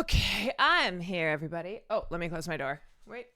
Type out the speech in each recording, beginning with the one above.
Okay, I'm here, everybody. Oh, let me close my door. Wait.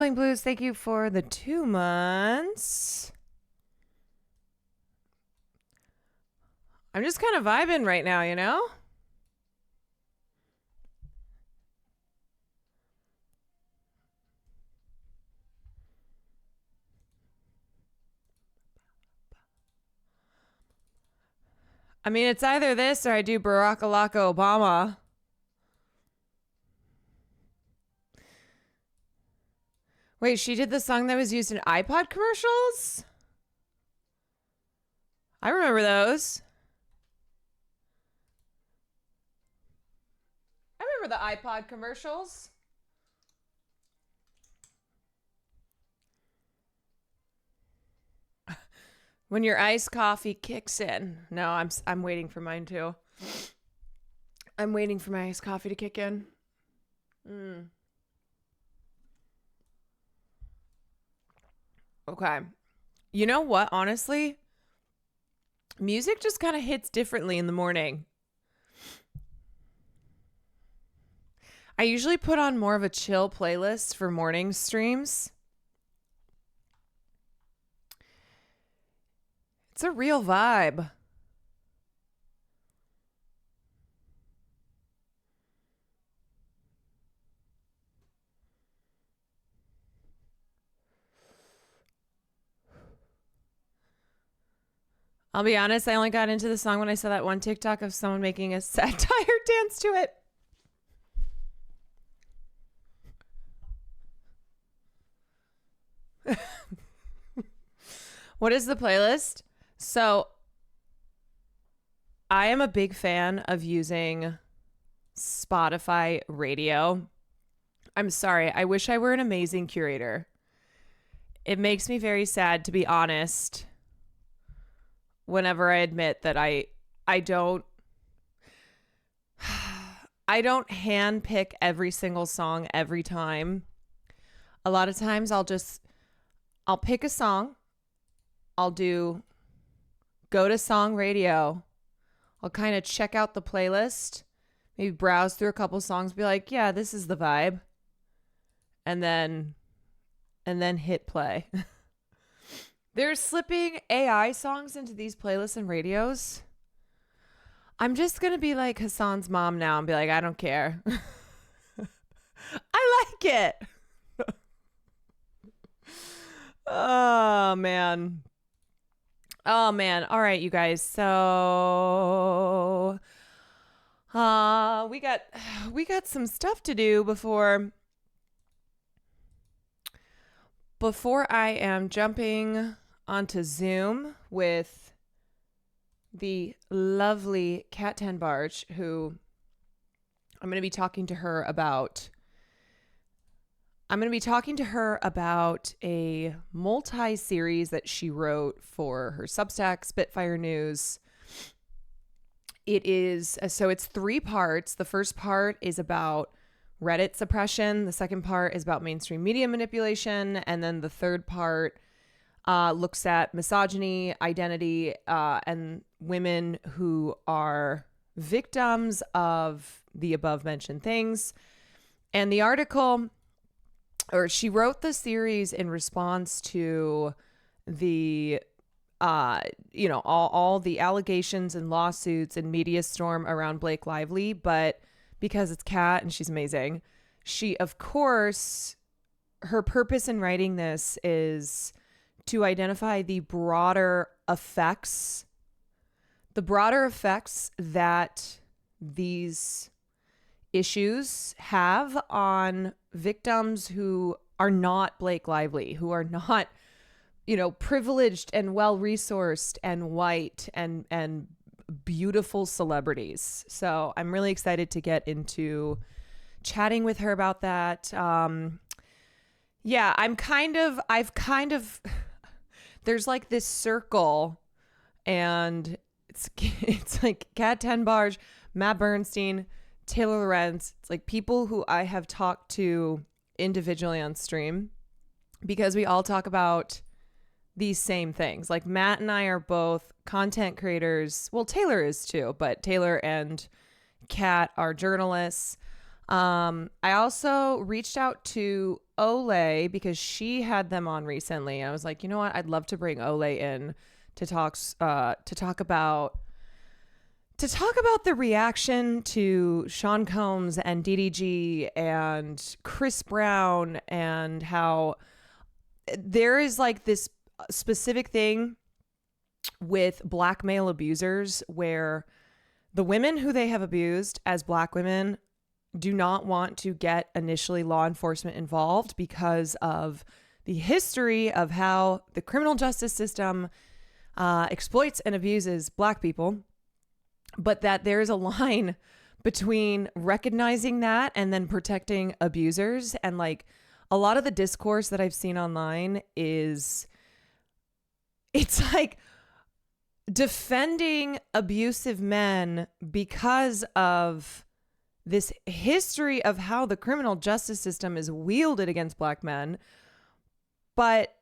Blues, thank you for the 2 months. I'm just kind of vibing right now, you know? I mean, it's either this or I do Barack Obama. Wait, she did the song that was used in iPod commercials? I remember those. I remember the iPod commercials. When your iced coffee kicks in. No, I'm waiting for mine too. I'm waiting for my iced coffee to kick in. Okay. You know what? Honestly, music just kind of hits differently in the morning. I usually put on more of a chill playlist for morning streams. It's a real vibe. I'll be honest, I only got into the song when I saw that one TikTok of someone making a satire dance to it. What is the playlist? So I am a big fan of using Spotify radio. I'm sorry. I wish I were an amazing curator. It makes me very sad, to be honest, whenever I admit that I don't I don't handpick every single song every time. A lot of times I'll pick a song, I'll do go to song radio. I'll kind of check out the playlist, maybe browse through a couple songs, be like, yeah, this is the vibe. And then hit play. They're slipping AI songs into these playlists and radios. I'm just going to be like Hassan's mom now and be like, I don't care. I like it. Oh, man. Oh, man. All right, you guys. So we got some stuff to do before I am jumping onto Zoom with the lovely Kat Tenbarge, who I'm going to be talking to her about a multi-series that she wrote for her Substack, Spitfire News. It's 3 parts. The first part is about Reddit suppression. The second part is about mainstream media manipulation. And then the third part looks at misogyny, identity, and women who are victims of the above mentioned things. And the article, or she wrote the series in response to the, all the allegations and lawsuits and media storm around Blake Lively. But because it's Kat and she's amazing, she, of course, her purpose in writing this is to identify the broader effects that these issues have on victims who are not Blake Lively, who are not, privileged and well-resourced and white and beautiful celebrities. So I'm really excited to get into chatting with her about that. There's like this circle, and it's like Kat Tenbarge, Matt Bernstein, Taylor Lorenz. It's like people who I have talked to individually on stream, because we all talk about these same things. Like Matt and I are both content creators. Well, Taylor is too, but Taylor and Kat are journalists. I also reached out to Olay because she had them on recently. I was like, you know what? I'd love to bring Olay in to talk about the reaction to Sean Combs and DDG and Chris Brown, and how there is like this specific thing with black male abusers where the women who they have abused as black women do not want to get initially law enforcement involved because of the history of how the criminal justice system exploits and abuses black people, but that there's a line between recognizing that and then protecting abusers. And like a lot of the discourse that I've seen online it's like defending abusive men because of this history of how the criminal justice system is wielded against black men. But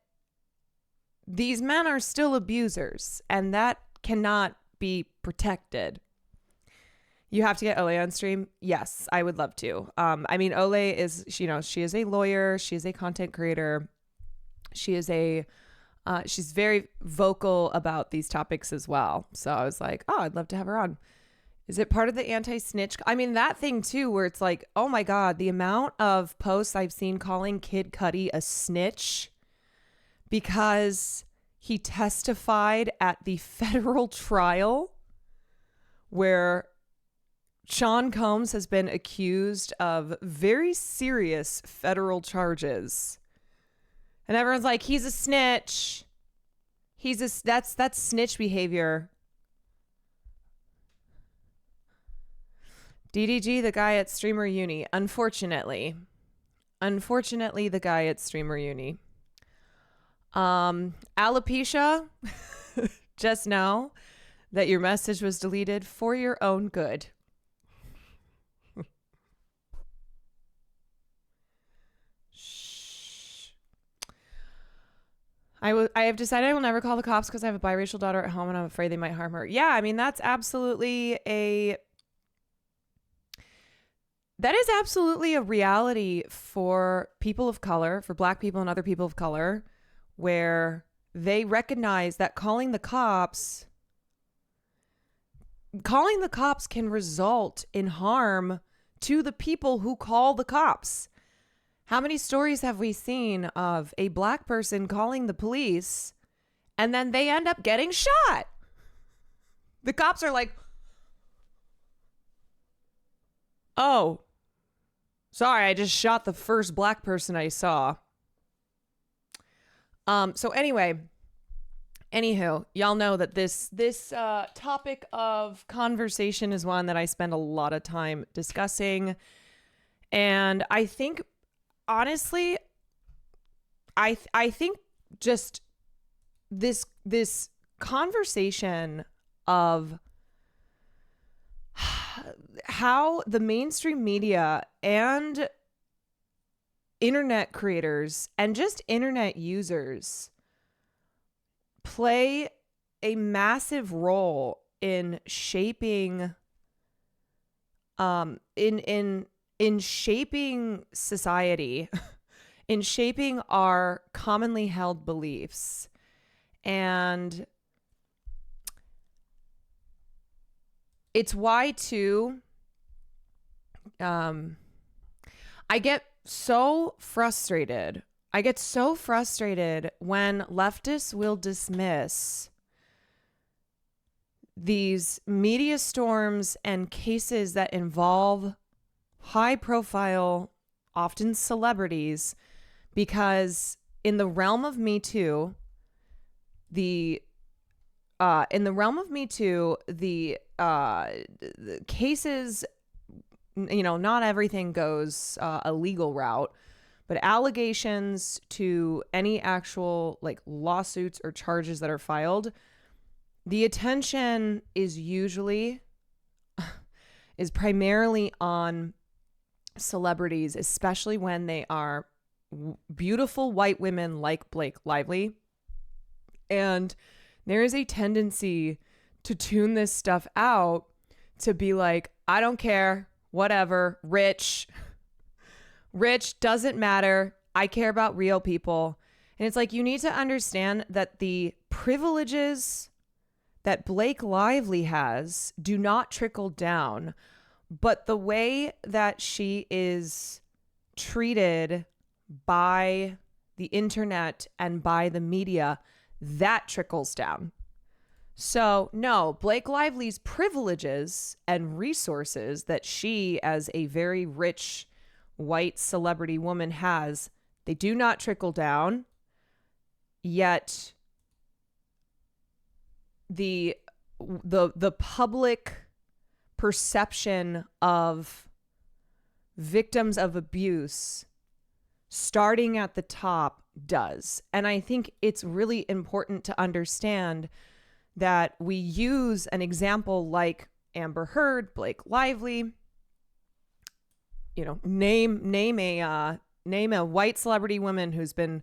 these men are still abusers, and that cannot be protected. You have to get Olay on stream. Yes, I would love to. Olay is, she is a lawyer. She is a content creator. She's very vocal about these topics as well. So I was like, oh, I'd love to have her on. Is it part of the anti-snitch? That thing too, where it's like, oh my God, the amount of posts I've seen calling Kid Cudi a snitch because he testified at the federal trial where Sean Combs has been accused of very serious federal charges. And everyone's like, he's a snitch. That's snitch behavior. DDG, the guy at Streamer Uni. Unfortunately, the guy at Streamer Uni. Alopecia, just know that your message was deleted for your own good. Shh. I have decided I will never call the cops because I have a biracial daughter at home and I'm afraid they might harm her. Yeah, I mean, that's absolutely a reality for people of color, for Black people and other people of color, where they recognize that calling the cops can result in harm to the people who call the cops. How many stories have we seen of a Black person calling the police and then they end up getting shot? The cops are like, oh, sorry, I just shot the first Black person I saw. So anyway, anywho, y'all know that this topic of conversation is one that I spend a lot of time discussing. And I think, honestly, I think just this conversation of how the mainstream media and internet creators and just internet users play a massive role in shaping in shaping society, in shaping our commonly held beliefs. And it's why too I get so frustrated. I get so frustrated when leftists will dismiss these media storms and cases that involve high profile, often celebrities, because in the realm of Me Too, the cases, you know, not everything goes a legal route, but allegations to any actual like lawsuits or charges that are filed, the attention is primarily on celebrities, especially when they are beautiful white women like Blake Lively. And there is a tendency to tune this stuff out to be like, I don't care, whatever, rich doesn't matter. I care about real people. And it's like, you need to understand that the privileges that Blake Lively has do not trickle down, but the way that she is treated by the internet and by the media, that trickles down. So no, Blake Lively's privileges and resources that she as a very rich white celebrity woman has, they do not trickle down. Yet the public perception of victims of abuse starting at the top does. And I think it's really important to understand that we use an example like Amber Heard, Blake Lively, you know, name a white celebrity woman who's been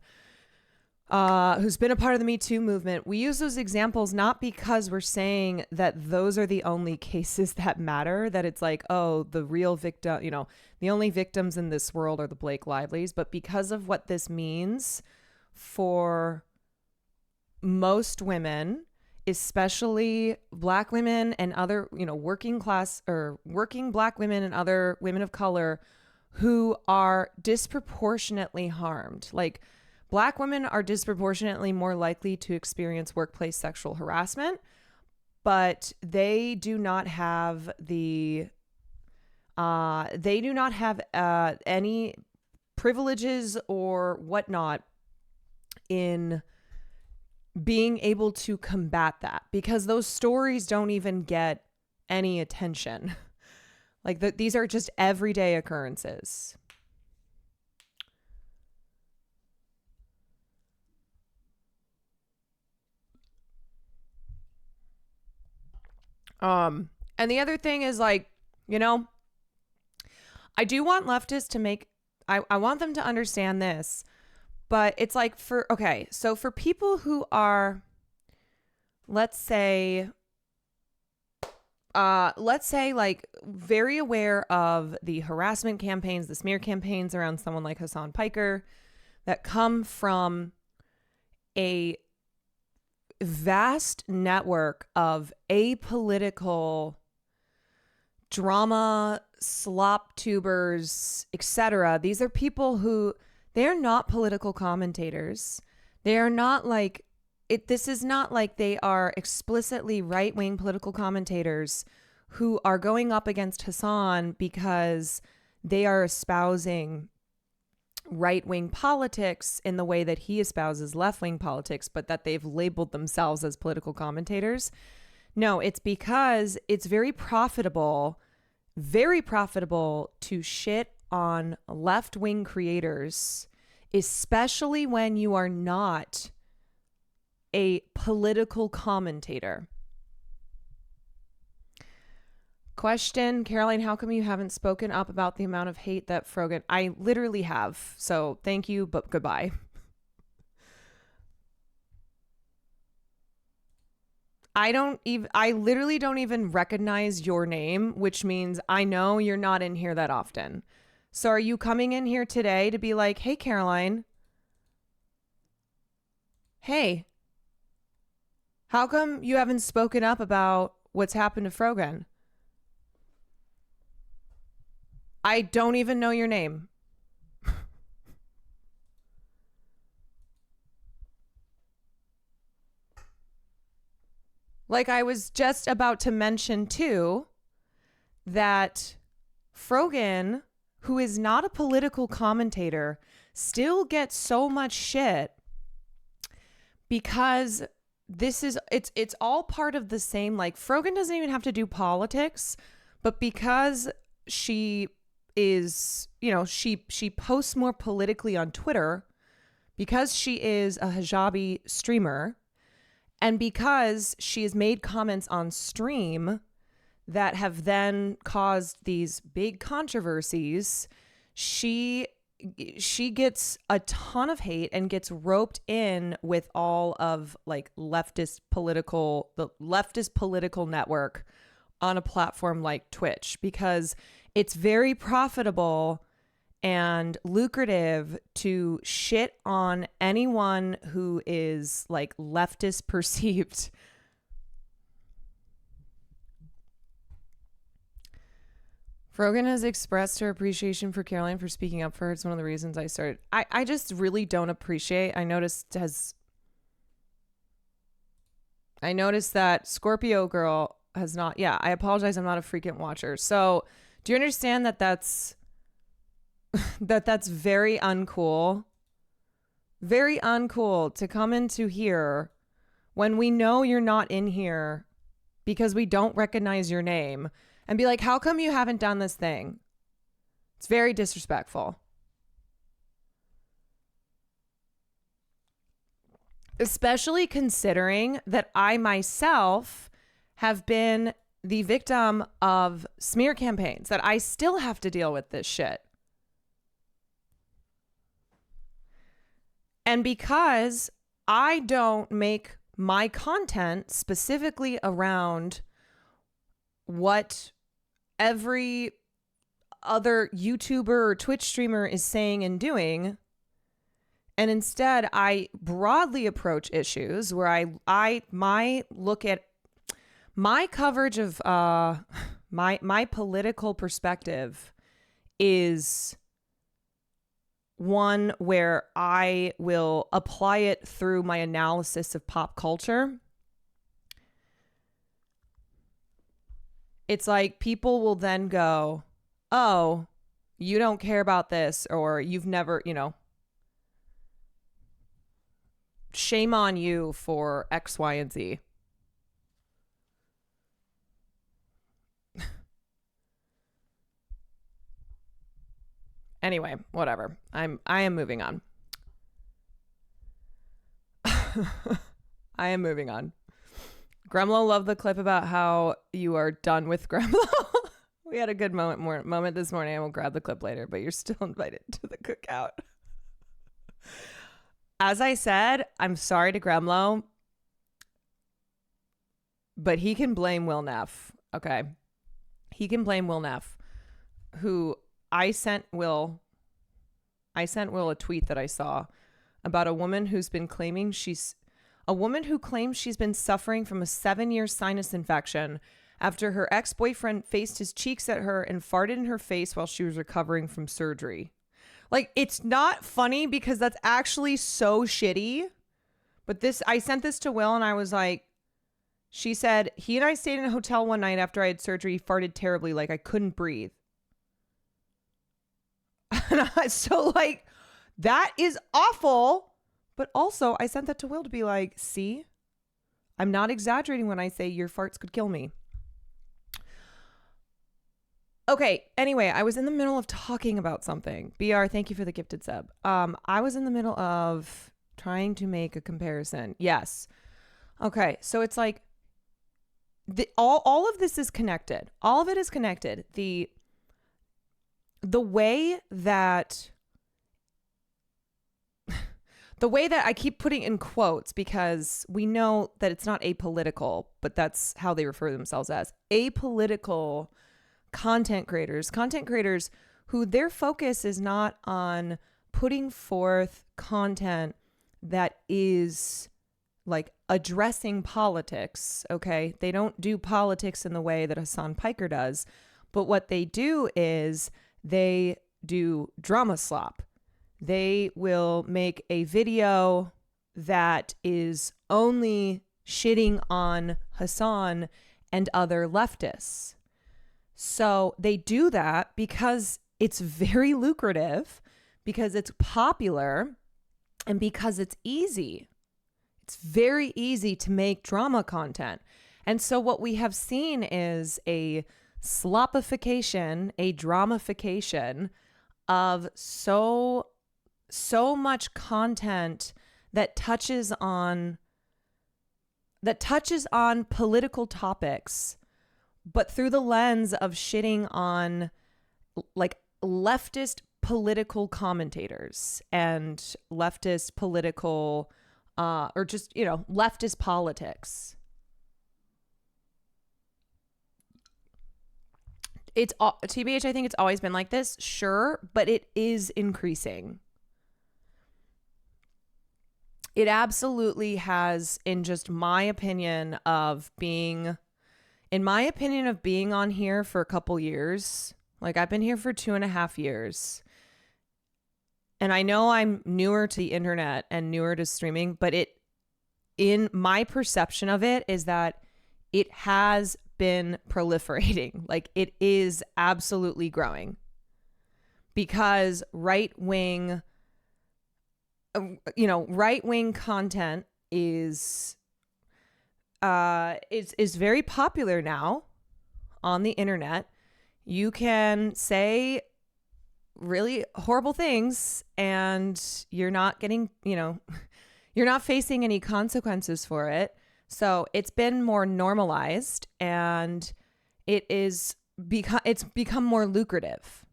a part of the Me Too movement. We use those examples not because we're saying that those are the only cases that matter, that it's like, oh, the real victim, you know, the only victims in this world are the Blake Lively's, but because of what this means for most women, especially Black women and other, you know, working class or working Black women and other women of color who are disproportionately harmed. Like, Black women are disproportionately more likely to experience workplace sexual harassment, but they do not have any privileges or whatnot in being able to combat that, because those stories don't even get any attention. Like these are just everyday occurrences. And the other thing is like, you know, I do want leftists to make, I want them to understand this, but it's like so for people who are, let's say like very aware of the harassment campaigns, the smear campaigns around someone like Hassan Piker that come from a vast network of apolitical drama, slop tubers, etc. These are people who, they're not political commentators. They are not like it. This is not like they are explicitly right-wing political commentators who are going up against Hassan because they are espousing right-wing politics in the way that he espouses left-wing politics, but that they've labeled themselves as political commentators. No, it's because it's very profitable to shit on left-wing creators, especially when you are not a political commentator. Question, Caroline, how come you haven't spoken up about the amount of hate that Frogan... I literally have, so thank you, but goodbye. I literally don't even recognize your name, which means I know you're not in here that often. So are you coming in here today to be like, hey, Caroline, hey, how come you haven't spoken up about what's happened to Frogan? I don't even know your name. Like I was just about to mention too, that Frogan, who is not a political commentator, still gets so much shit because it's all part of the same, like Frogan doesn't even have to do politics, but because she is, she posts more politically on Twitter, because she is a hijabi streamer, and because she has made comments on stream that have then caused these big controversies, she gets a ton of hate and gets roped in with all of like the leftist political network on a platform like Twitch, because it's very profitable and lucrative to shit on anyone who is like leftist perceived. Frogan has expressed her appreciation for Caroline for speaking up for her. It's one of the reasons I started. I just really don't appreciate. I noticed that Scorpio Girl has not. Yeah, I apologize. I'm not a frequent watcher. So do you understand that that's very uncool? Very uncool to come into here when we know you're not in here because we don't recognize your name and be like, how come you haven't done this thing? It's very disrespectful. Especially considering that I myself have been the victim of smear campaigns, that I still have to deal with this shit. And because I don't make my content specifically around what every other YouTuber or Twitch streamer is saying and doing, and instead I broadly approach issues where my look at my coverage of my political perspective is one where I will apply it through my analysis of pop culture. It's like people will then go, oh, you don't care about this, or you've never, shame on you for X, Y, and Z. Anyway, whatever. I am moving on. I am moving on. Gremlo loved the clip about how you are done with Gremlo. We had a good moment this morning. I will grab the clip later, but you're still invited to the cookout. As I said, I'm sorry to Gremlo, but he can blame Will Neff. Okay. He can blame Will Neff, who I sent Will a tweet that I saw about a woman who claims she's been suffering from a 7-year sinus infection after her ex-boyfriend faced his cheeks at her and farted in her face while she was recovering from surgery. Like, it's not funny because that's actually so shitty. But I sent this to Will and I was like, she said, he and I stayed in a hotel one night after I had surgery, farted terribly, like I couldn't breathe. So like, that is awful. But also I sent that to Will to be like, see, I'm not exaggerating when I say your farts could kill me. Okay, anyway, I was in the middle of talking about something. BR, thank you for the gifted sub. I was in the middle of trying to make a comparison. Yes. Okay, so it's like all of this is connected. All of it is connected. The way that I keep putting in quotes because we know that it's not apolitical, but that's how they refer to themselves as apolitical content creators who their focus is not on putting forth content that is like addressing politics. Okay. They don't do politics in the way that Hassan Piker does, but what they do is they do drama slop. They will make a video that is only shitting on Hassan and other leftists. So they do that because it's very lucrative, because it's popular, and because it's easy. It's very easy to make drama content. And so what we have seen is a slopification, a dramification of so much content that touches on political topics, but through the lens of shitting on like leftist political commentators and leftist political or just, leftist politics. It's TBH, I think it's always been like this, sure, but it is increasing. It absolutely has, in just my opinion of being on here for a couple years. Like, I've been here for 2.5 years. And I know I'm newer to the internet and newer to streaming, but in my perception of it is that it has been proliferating. Like, it is absolutely growing because right-wing content is very popular now on the internet. You can say really horrible things and you're not getting, you're not facing any consequences for it. So it's been more normalized and it's become more lucrative.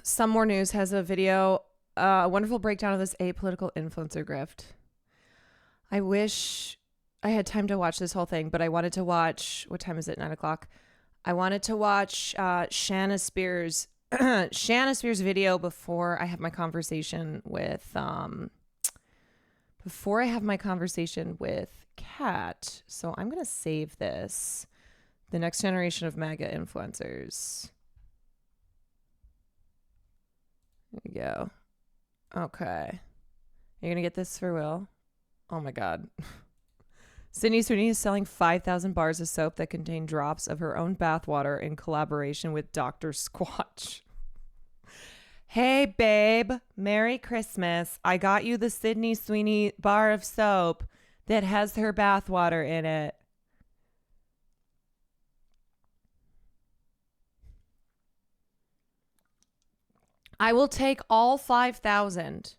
Some More News has a video, a wonderful breakdown of this apolitical influencer grift. I wish I had time to watch this whole thing, but I wanted to watch, what time is it? 9:00. I wanted to watch Shanna Spears' video before I have my conversation with Kat. So I'm going to save this. The next generation of MAGA influencers. There we go. Okay. You're going to get this for Will? Oh my God. Sydney Sweeney is selling 5,000 bars of soap that contain drops of her own bathwater in collaboration with Dr. Squatch. Hey, babe, Merry Christmas. I got you the Sydney Sweeney bar of soap that has her bathwater in it. I will take all 5,000.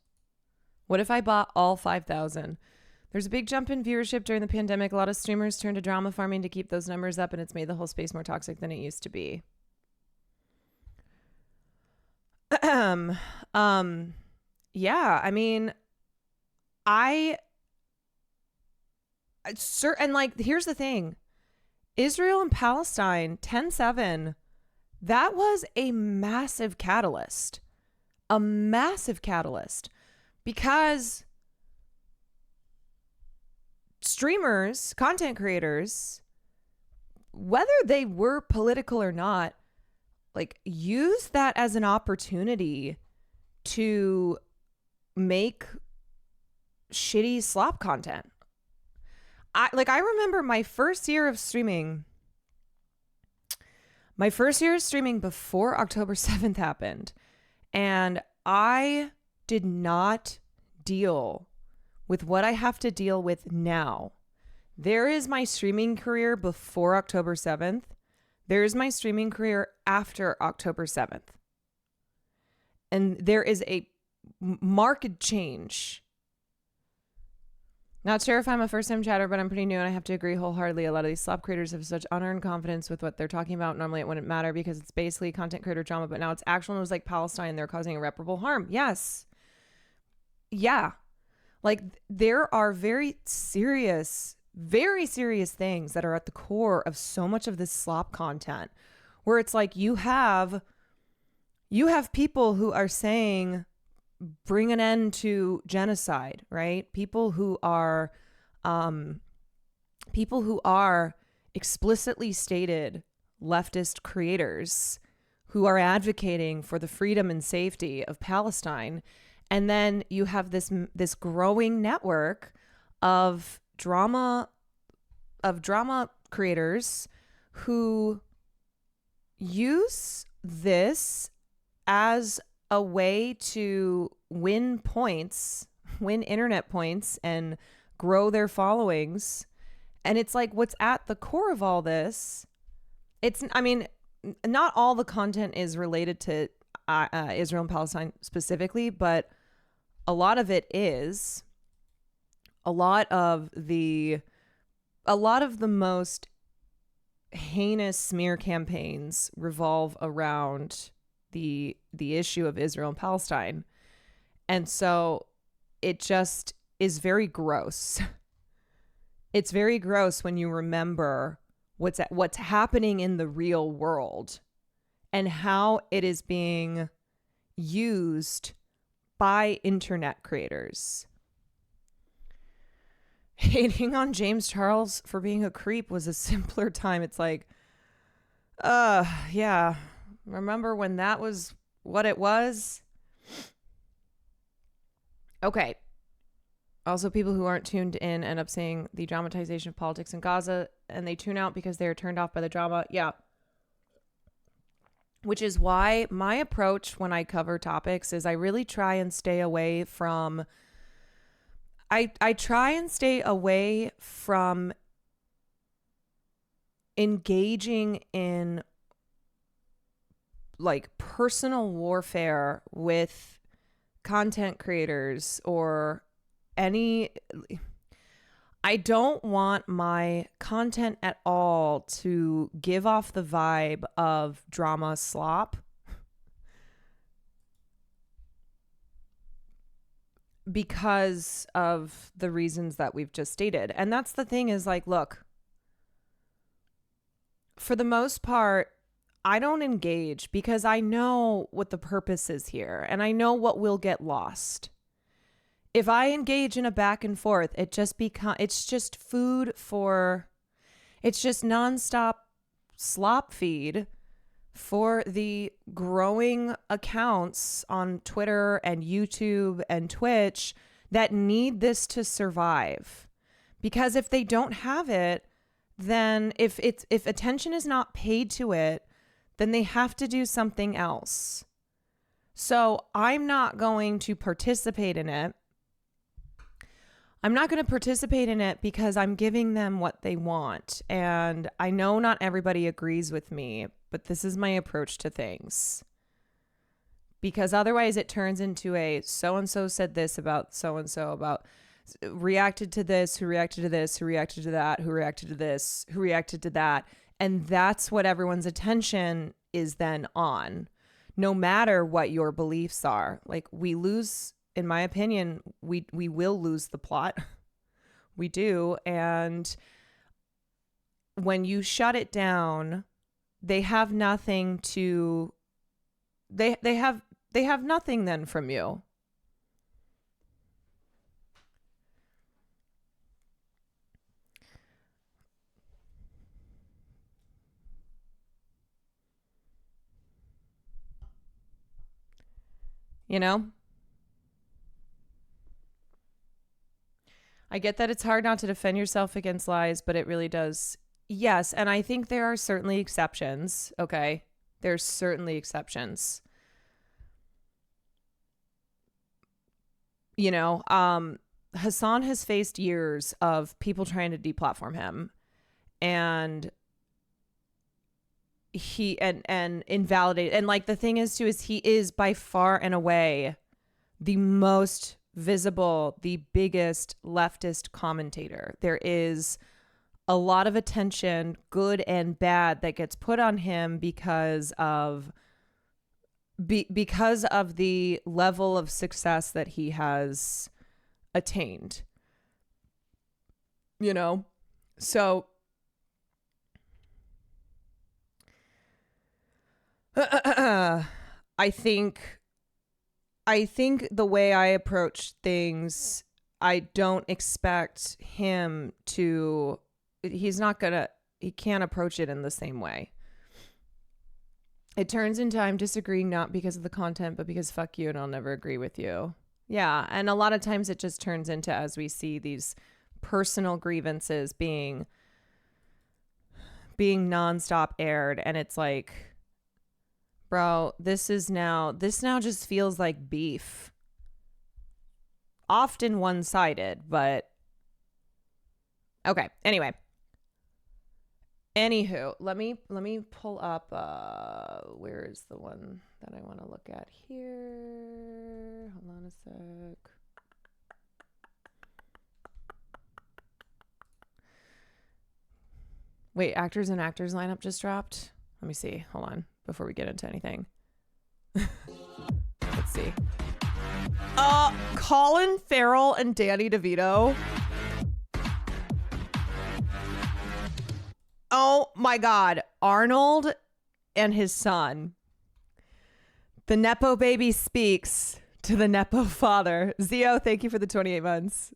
What if I bought all 5,000? There's a big jump in viewership during the pandemic. A lot of streamers turned to drama farming to keep those numbers up, and it's made the whole space more toxic than it used to be. Yeah, I mean, and like, here's the thing. Israel and Palestine, 10/7, that was a massive catalyst. A massive catalyst. Because streamers, content creators, whether they were political or not, like, use that as an opportunity to make shitty slop content. I remember my first year of streaming before October 7th happened, and I did not deal with what I have to deal with now. There is my streaming career before October 7th. There is my streaming career after October 7th. And there is a marked change. Not sure if I'm a first-time chatter, but I'm pretty new and I have to agree wholeheartedly. A lot of these slop creators have such unearned confidence with what they're talking about. Normally it wouldn't matter because it's basically content creator drama, but now it's actual news like Palestine. They're causing irreparable harm. Yes. Yeah. Like, there are very serious things that are at the core of so much of this slop content, where it's like you have people who are saying bring an end to genocide, right? People who are explicitly stated leftist creators who are advocating for the freedom and safety of Palestine. And then you have this growing network of drama creators who use this as a way to win internet points and grow their followings. And it's like, what's at the core of all this, not all the content is related to Israel and Palestine specifically, but a lot of it is. A lot of the most heinous smear campaigns revolve around the issue of Israel and Palestine. And so it just is very gross. It's very gross when you remember what's happening in the real world and how it is being used by internet creators. Hating on James Charles for being a creep was a simpler time. It's like, yeah. Remember when that was what it was? Okay. Also, people who aren't tuned in end up seeing the dramatization of politics in Gaza, and they tune out because they are turned off by the drama. Yeah. Which is why my approach when I cover topics is I really try and stay away from... I try and stay away from engaging in like personal warfare with content creators or any... I don't want my content at all to give off the vibe of drama slop. Because of the reasons that we've just stated. And that's the thing is like, look, for the most part, I don't engage because I know what the purpose is here and I know what will get lost. If I engage in a back and forth, it's just nonstop slop feed for the growing accounts on Twitter and YouTube and Twitch that need this to survive Because if they don't have it, then if attention is not paid to it, then they have to do something else. So I'm not going to participate in it. I'm not going to participate in it because I'm giving them what they want. And I know not everybody agrees with me, but this is my approach to things. Because otherwise it turns into a so-and-so said this about so-and-so, about reacted to this, who reacted to this, who reacted to that, who reacted to this, who reacted to that. And that's what everyone's attention is then on, no matter what your beliefs are. Like, we lose, in my opinion, we will lose the plot. We do. And when you shut it down, they have nothing to, they have nothing then from you. You know? I get that it's hard not to defend yourself against lies, but it really does. Yes, and I think there are certainly exceptions, okay? There's certainly exceptions. You know, Hassan has faced years of people trying to deplatform him, and he and invalidate, and like the thing is too is he is by far and away the most visible, the biggest leftist commentator. There is a lot of attention, good and bad, that gets put on him because of the level of success that he has attained. You know? So I think the way I approach things, I don't expect him to, he can't approach it in the same way. It turns into I'm disagreeing not because of the content, but because fuck you and I'll never agree with you. Yeah, and a lot of times it just turns into, as we see these personal grievances being nonstop aired, and it's like, bro, this now just feels like beef. Often one-sided, but okay. Anyway. Anywho, let me pull up where is the one that I want to look at here? Hold on a sec. Wait, actors and actors lineup just dropped. Let me see. Hold on before we get into anything. Let's see. Colin Farrell and Danny DeVito. Oh my God. Arnold and his son. The Nepo baby speaks to the Nepo father. Zio, thank you for the 28 months.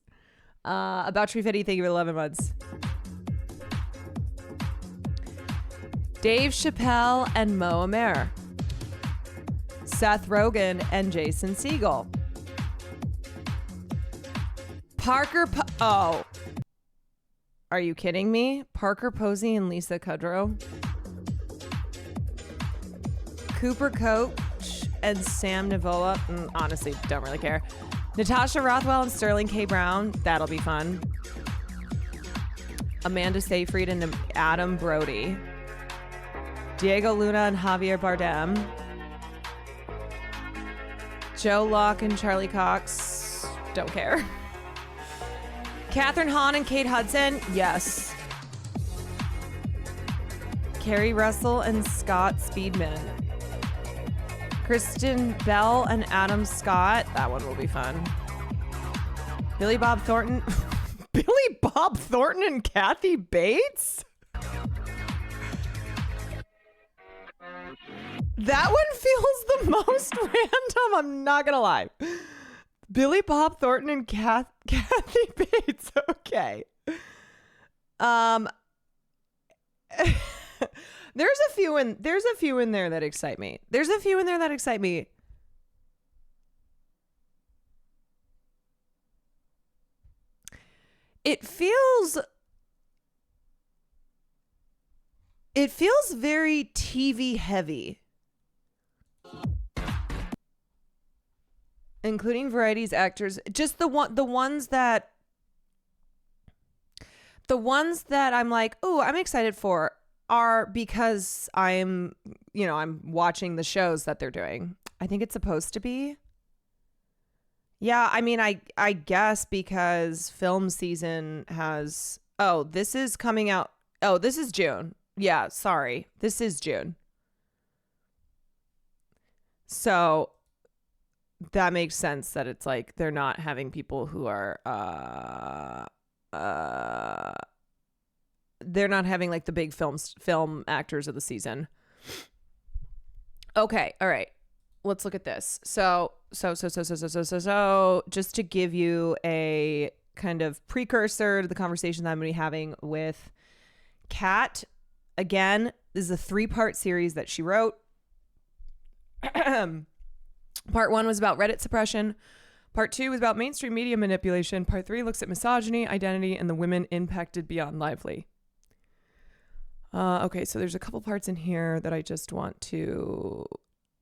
About Tree Fitty, thank you for 11 months. Dave Chappelle and Mo Amer. Seth Rogen and Jason Segel. Oh. Are you kidding me? Parker Posey and Lisa Kudrow. Cooper Coach and Sam Nivola. Honestly, don't really care. Natasha Rothwell and Sterling K. Brown. That'll be fun. Amanda Seyfried and Adam Brody. Diego Luna and Javier Bardem. Joe Locke and Charlie Cox. Don't care. Catherine Hahn and Kate Hudson. Yes. Carrie Russell and Scott Speedman. Kristen Bell and Adam Scott. That one will be fun. Billy Bob Thornton. Billy Bob Thornton and Kathy Bates? That one feels the most random. I'm not going to lie. Billy Bob Thornton and Kathy Bates. Okay. There's a few in there that excite me. it feels very TV heavy, including varieties, actors. Just the ones that I'm like, oh, I'm excited for are because I'm watching the shows that they're doing. I think it's supposed to be. Yeah, I mean, I guess because film season has. Oh, this is coming out. Oh, this is June. Yeah, sorry. This is June. So that makes sense that it's like they're not having people who are they're not having like the big film actors of the season. Okay, all right. Let's look at this. So just to give you a kind of precursor to the conversation that I'm going to be having with Kat. Again, this is a 3-part series that she wrote. Part 1 was about Reddit suppression. Part 2 was about mainstream media manipulation. Part 3 looks at misogyny, identity, and the women impacted beyond Lively. Okay, so there's a couple parts in here that I just want to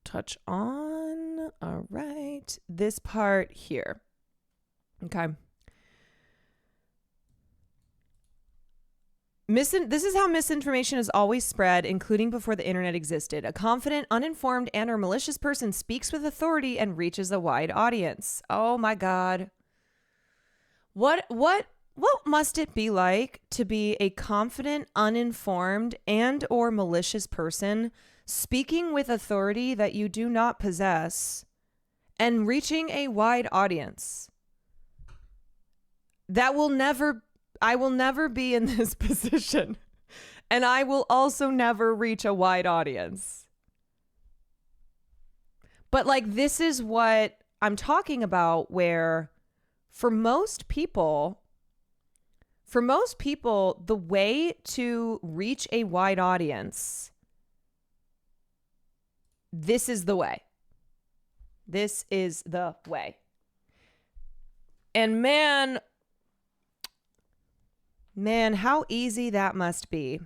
touch on. All right, this part here. Okay. This is how misinformation is always spread, including before the internet existed. A confident, uninformed, and or malicious person speaks with authority and reaches a wide audience. Oh my God. What must it be like to be a confident, uninformed, and or malicious person speaking with authority that you do not possess and reaching a wide audience? I will never be in this position, and I will also never reach a wide audience. But like, this is what I'm talking about, where for most people, the way to reach a wide audience, this is the way. This is the way. And man, how easy that must be.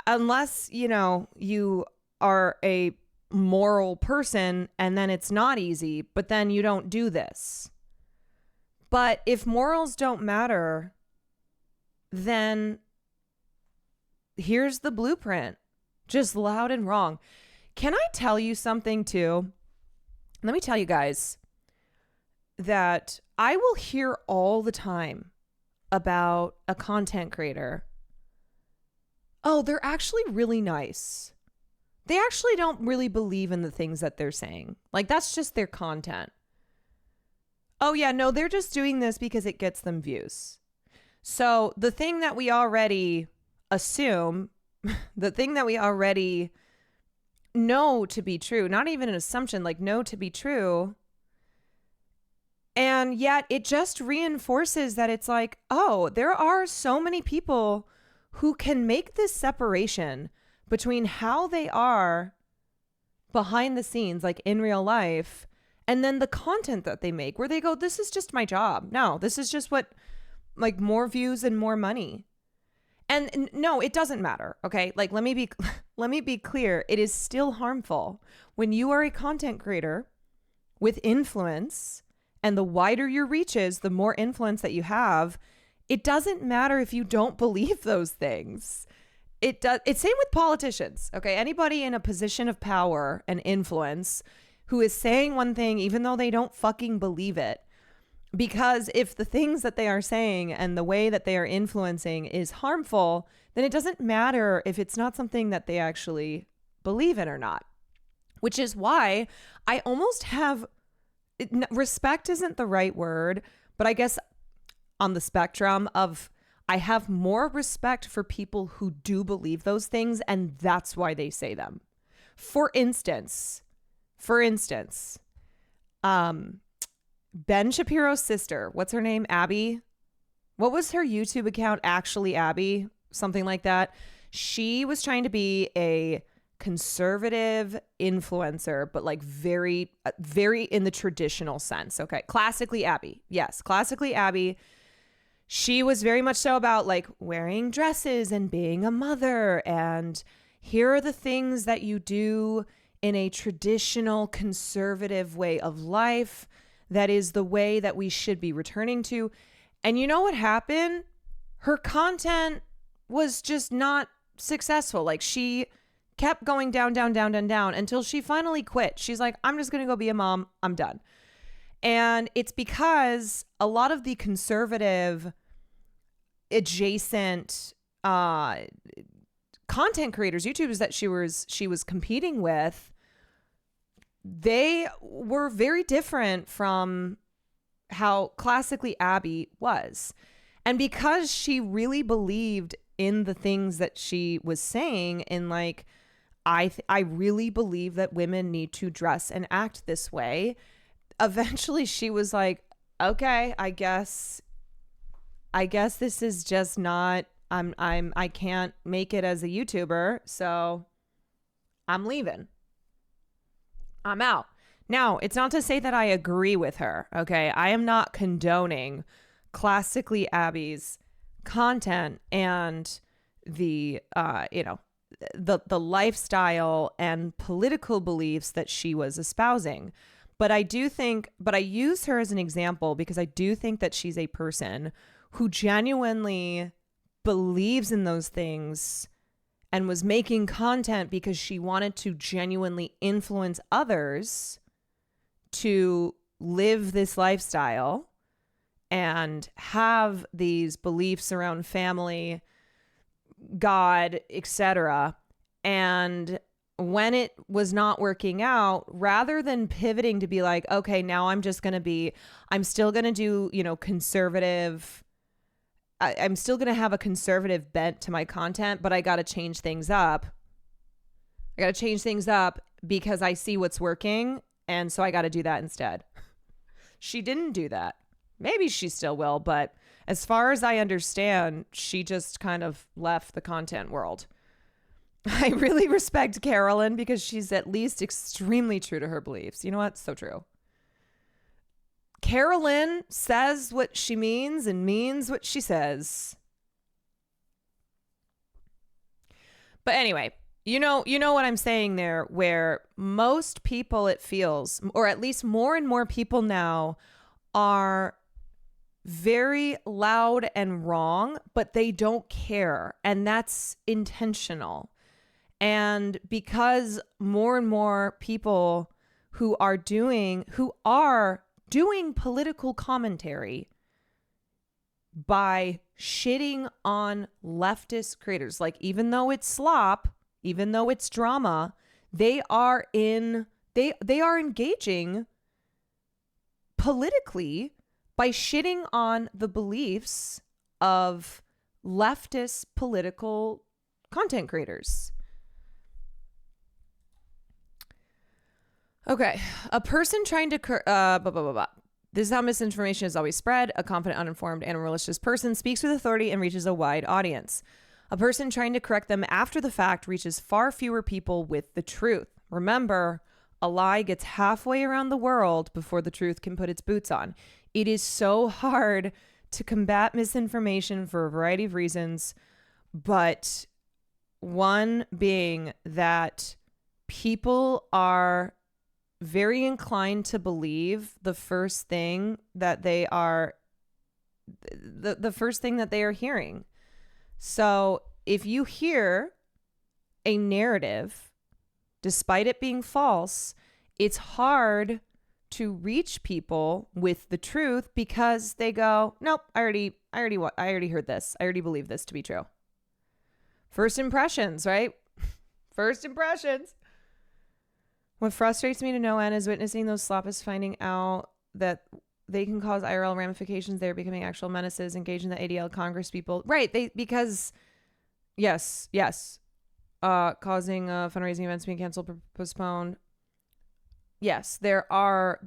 Unless, you are a moral person, and then it's not easy, but then you don't do this. But if morals don't matter, then here's the blueprint. Just loud and wrong. Can I tell you something too? Let me tell you guys that I will hear all the time about a content creator. Oh, they're actually really nice. They actually don't really believe in the things that they're saying. Like, that's just their content. Oh yeah, no, they're just doing this because it gets them views. So the thing that we already assume, the thing that we already know to be true, not even an assumption, like know to be true, and yet it just reinforces that it's like, oh, there are so many people who can make this separation between how they are behind the scenes, like in real life, and then the content that they make, where they go, this is just my job. No, this is just what, like, more views and more money. And no, it doesn't matter. Okay. Like, let me be clear. It is still harmful when you are a content creator with influence, and the wider your reach is, the more influence that you have. It doesn't matter if you don't believe those things. It's same with politicians. Okay. Anybody in a position of power and influence who is saying one thing, even though they don't fucking believe it. Because if the things that they are saying and the way that they are influencing is harmful, then it doesn't matter if it's not something that they actually believe in or not. Which is why I almost have, respect isn't the right word, but I guess on the spectrum of, I have more respect for people who do believe those things, and that's why they say them. For instance, Ben Shapiro's sister, what's her name? Abby? What was her YouTube account? Actually, Abby? Something like that. She was trying to be a conservative influencer, but like very, very in the traditional sense. Okay. Classically Abby. Yes. Classically Abby. she was very much so about like wearing dresses and being a mother. And here are the things that you do in a traditional conservative way of life. That is the way that we should be returning to. And you know what happened? Her content was just not successful. Like she kept going down, down, down, down, down until she finally quit. She's like, I'm just going to go be a mom. I'm done. And it's because a lot of the conservative adjacent content creators, YouTubers that she was competing with, they were very different from how classically Abby was. And because she really believed in the things that she was saying, in like, I really believe that women need to dress and act this way. Eventually she was like, okay, I guess this is just not, I can't make it as a YouTuber, so I'm leaving. I'm out. Now, it's not to say that I agree with her, okay? I am not condoning classically Abby's content and the the lifestyle and political beliefs that she was espousing. But I use her as an example because I do think that she's a person who genuinely believes in those things and was making content because she wanted to genuinely influence others to live this lifestyle and have these beliefs around family, God, etc. And when it was not working out, rather than pivoting to be like, okay, now I'm still going to do, conservative. I'm still going to have a conservative bent to my content, but I got to change things up. Because I see what's working. And so I got to do that instead. She didn't do that. Maybe she still will, but as far as I understand, she just kind of left the content world. I really respect Carolyn because she's at least extremely true to her beliefs. You know what? So true. Carolyn says what she means and means what she says. But anyway, you know what I'm saying there, where most people, it feels, or at least more and more people now, are very loud and wrong, but they don't care. And that's intentional. And because more and more people who are doing political commentary by shitting on leftist creators, like even though it's slop, even though it's drama, they are engaging politically by shitting on the beliefs of leftist political content creators. Okay, a person trying to This is how misinformation is always spread. A confident, uninformed, and malicious person speaks with authority and reaches a wide audience. A person trying to correct them after the fact reaches far fewer people with the truth. Remember, a lie gets halfway around the world before the truth can put its boots on. It is so hard to combat misinformation for a variety of reasons, but one being that people are very inclined to believe the first thing that they are hearing. So if you hear a narrative, despite it being false, it's hard to reach people with the truth because they go, nope, I already heard this. I already believe this to be true. First impressions, right? First impressions. What frustrates me to no end is witnessing those sloppists finding out that they can cause IRL ramifications. They're becoming actual menaces, engaging the ADL Congress people. Right. Yes. Causing fundraising events being canceled, postponed. Yes, there are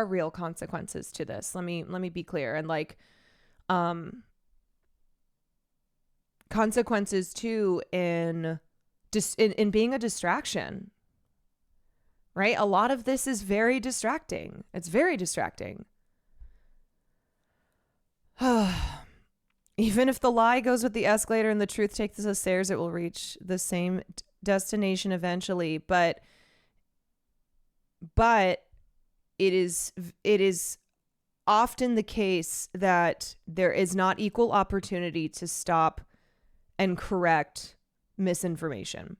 real consequences to this. Let me be clear. And consequences too in being a distraction. Right? A lot of this is very distracting. It's very distracting. Even if the lie goes with the escalator and the truth takes the stairs, it will reach the same destination eventually. But it is often the case that there is not equal opportunity to stop and correct misinformation.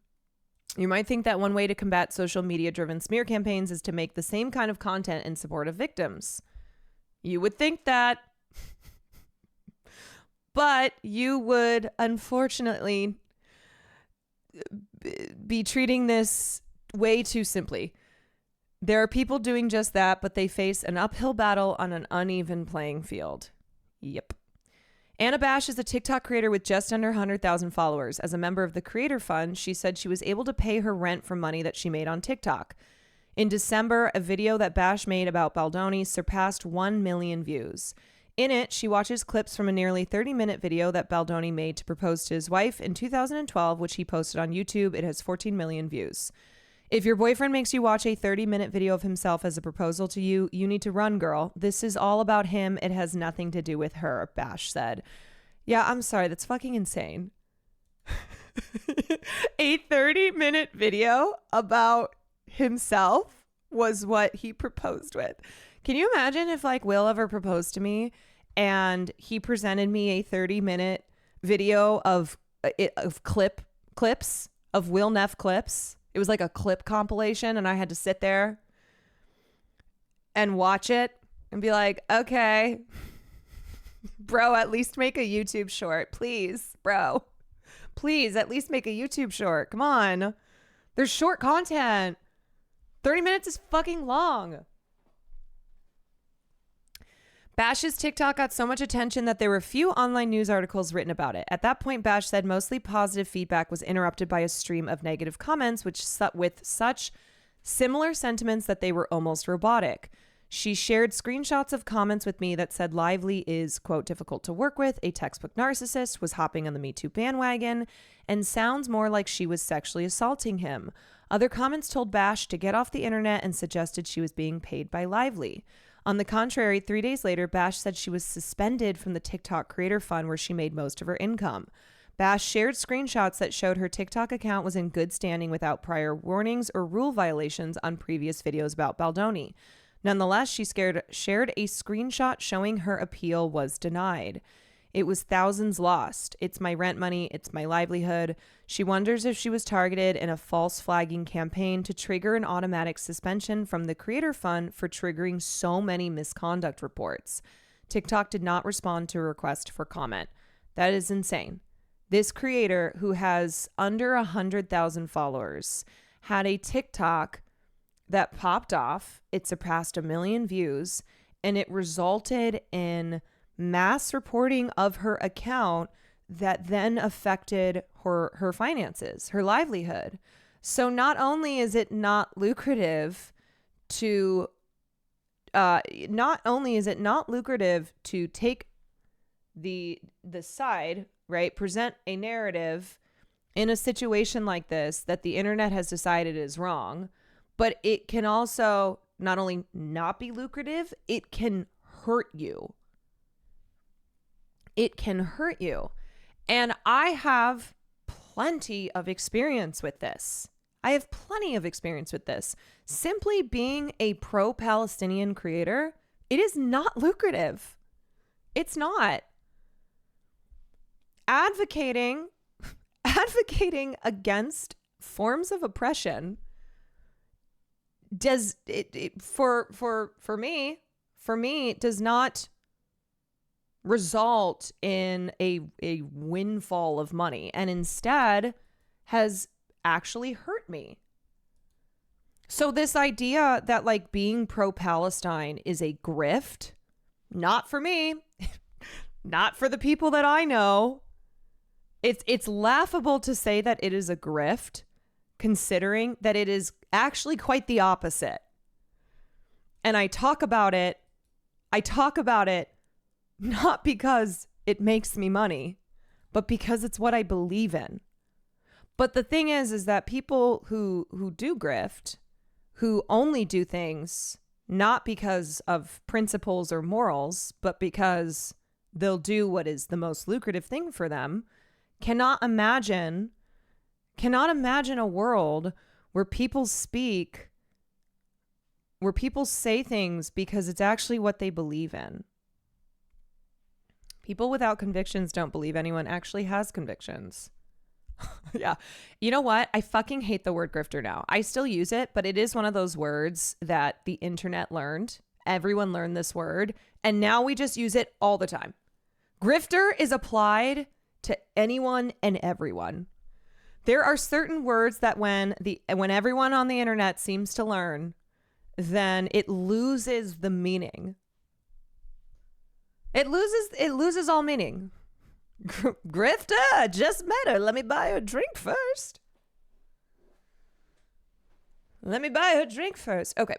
You might think that one way to combat social media driven smear campaigns is to make the same kind of content in support of victims. You would think that, but you would unfortunately be treating this way too simply. There are people doing just that, but they face an uphill battle on an uneven playing field. Yep. Anna Bash is a TikTok creator with just under 100,000 followers. As a member of the Creator Fund, she said she was able to pay her rent from money that she made on TikTok. In December, a video that Bash made about Baldoni surpassed 1 million views. In it, she watches clips from a nearly 30-minute video that Baldoni made to propose to his wife in 2012, which he posted on YouTube. It has 14 million views. If your boyfriend makes you watch a 30-minute video of himself as a proposal to you, you need to run, girl. This is all about him. It has nothing to do with her, Bash said. Yeah, I'm sorry. That's fucking insane. A 30-minute video about himself was what he proposed with. Can you imagine if like Will ever proposed to me and he presented me a 30-minute video of clips of Will Neff clips? It was like a clip compilation and I had to sit there and watch it and be like, okay, bro, at least make a YouTube short, please, bro. Please, at least make a YouTube short. Come on. There's short content. 30 minutes is fucking long. Bash's TikTok got so much attention that there were few online news articles written about it. At that point, Bash said mostly positive feedback was interrupted by a stream of negative comments, with such similar sentiments that they were almost robotic. She shared screenshots of comments with me that said Lively is, quote, difficult to work with, a textbook narcissist, was hopping on the Me Too bandwagon, and sounds more like she was sexually assaulting him. Other comments told Bash to get off the internet and suggested she was being paid by Lively. On the contrary, 3 days later, Bash said she was suspended from the TikTok Creator Fund where she made most of her income. Bash shared screenshots that showed her TikTok account was in good standing without prior warnings or rule violations on previous videos about Baldoni. Nonetheless, she shared a screenshot showing her appeal was denied. It was thousands lost. It's my rent money. It's my livelihood. She wonders if she was targeted in a false flagging campaign to trigger an automatic suspension from the Creator Fund for triggering so many misconduct reports. TikTok did not respond to a request for comment. That is insane. This creator, who has under 100,000 followers, had a TikTok that popped off. It surpassed 1 million views, and it resulted in mass reporting of her account that then affected her finances, her livelihood. So not only is it not lucrative to take the side, right, present a narrative in a situation like this that the internet has decided is wrong, but it can also not only not be lucrative, it can hurt you. It can hurt you. And I have plenty of experience with this. Simply being a pro-Palestinian creator, it is not lucrative. It's not. Advocating against forms of oppression does it for me does not result in a windfall of money, and instead has actually hurt me. So this idea that like being pro-Palestine is a grift, not for me, not for the people that I know. It's laughable to say that it is a grift, considering that it is actually quite the opposite. And I talk about it not because it makes me money, but because it's what I believe in. But the thing is that people who do grift, who only do things not because of principles or morals, but because they'll do what is the most lucrative thing for them, cannot imagine a world where people say things because it's actually what they believe in. People without convictions don't believe anyone actually has convictions. Yeah. You know what? I fucking hate the word grifter now. I still use it, but it is one of those words that the internet learned. Everyone learned this word, and now we just use it all the time. Grifter is applied to anyone and everyone. There are certain words that when everyone on the internet seems to learn, then it loses the meaning. It loses all meaning. Grifter, just met her. Let me buy her a drink first. Okay.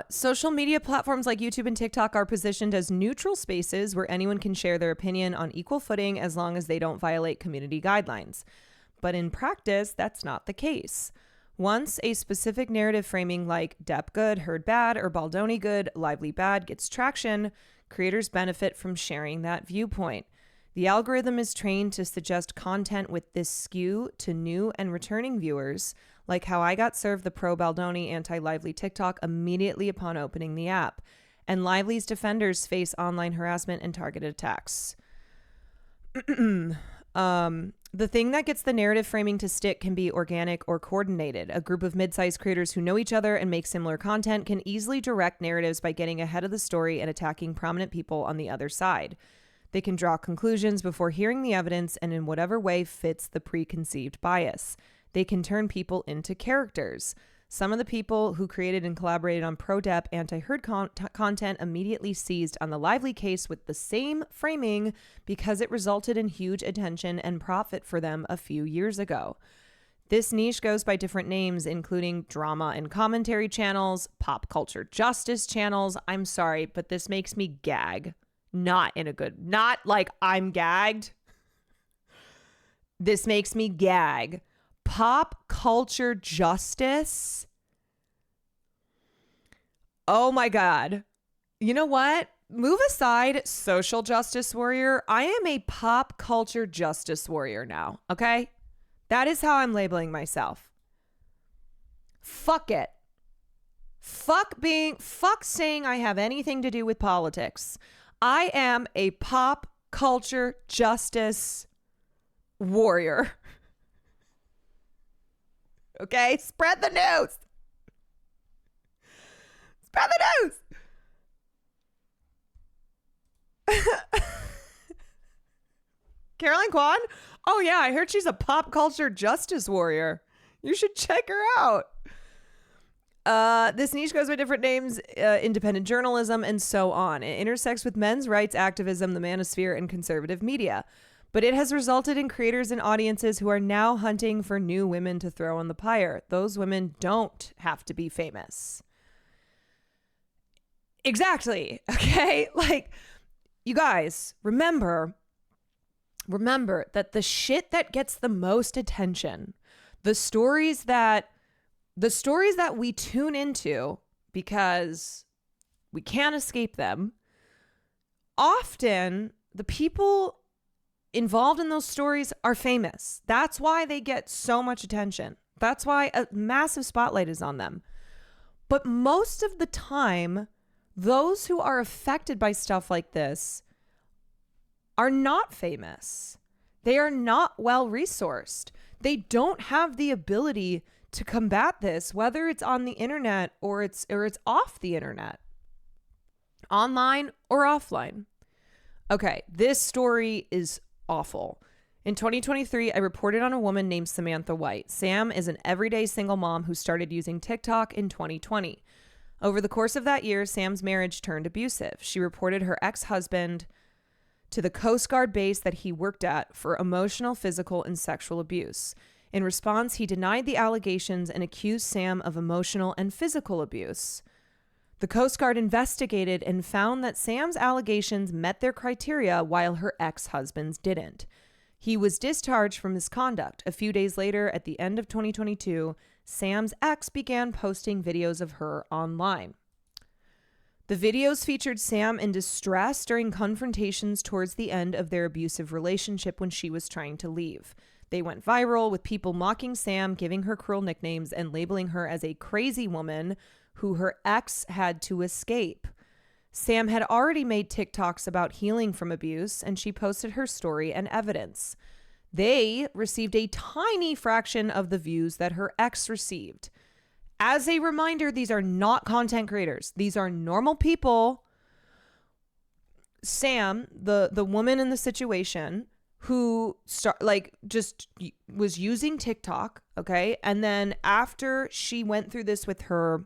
Social media platforms like YouTube and TikTok are positioned as neutral spaces where anyone can share their opinion on equal footing as long as they don't violate community guidelines. But in practice, that's not the case. Once a specific narrative framing like Depp good, Heard bad, or Baldoni good, Lively bad gets traction, creators benefit from sharing that viewpoint. The algorithm is trained to suggest content with this skew to new and returning viewers, like how I got served the pro-Baldoni anti-Lively TikTok immediately upon opening the app, and Lively's defenders face online harassment and targeted attacks. The thing that gets the narrative framing to stick can be organic or coordinated. A group of mid-sized creators who know each other and make similar content can easily direct narratives by getting ahead of the story and attacking prominent people on the other side. They can draw conclusions before hearing the evidence and in whatever way fits the preconceived bias. They can turn people into characters. Some of the people who created and collaborated on pro-Depp anti-Heard content immediately seized on the Lively case with the same framing because it resulted in huge attention and profit for them a few years ago. This niche goes by different names, including drama and commentary channels, pop culture justice channels. I'm sorry, but this makes me gag. Not like I'm gagged. This makes me gag. Pop culture justice. Oh my God. You know what? Move aside, social justice warrior. I am a pop culture justice warrior now. Okay? That is how I'm labeling myself. Fuck it. Fuck saying I have anything to do with politics. I am a pop culture justice warrior. Okay? Spread the news. Spread the news. Caroline Kwan? Oh, yeah. I heard she's a pop culture justice warrior. You should check her out. This niche goes by different names, independent journalism, and so on. It intersects with men's rights activism, the manosphere, and conservative media. But it has resulted in creators and audiences who are now hunting for new women to throw on the pyre. Those women don't have to be famous. Exactly. Okay? Like, you guys, remember that the shit that gets the most attention, the stories that we tune into because we can't escape them, often the people involved in those stories are famous. That's why they get so much attention. That's why a massive spotlight is on them. But most of the time, those who are affected by stuff like this are not famous. They are not well resourced. They don't have the ability to combat this, whether it's on the internet or it's off the internet, online or offline. Okay, this story is awful. In 2023, I reported on a woman named Samantha White. Sam is an everyday single mom who started using TikTok in 2020. Over the course of that year, Sam's marriage turned abusive. She reported her ex-husband to the Coast Guard base that he worked at for emotional, physical, and sexual abuse. In response, he denied the allegations and accused Sam of emotional and physical abuse. The Coast Guard investigated and found that Sam's allegations met their criteria while her ex-husband's didn't. He was discharged from misconduct. A few days later, at the end of 2022, Sam's ex began posting videos of her online. The videos featured Sam in distress during confrontations towards the end of their abusive relationship when she was trying to leave. They went viral with people mocking Sam, giving her cruel nicknames, and labeling her as a crazy woman who her ex had to escape. Sam had already made TikToks about healing from abuse, and she posted her story and evidence. They received a tiny fraction of the views that her ex received. As a reminder, these are not content creators. These are normal people. Sam, the woman in the situation who was using TikTok, okay? And then after she went through this with her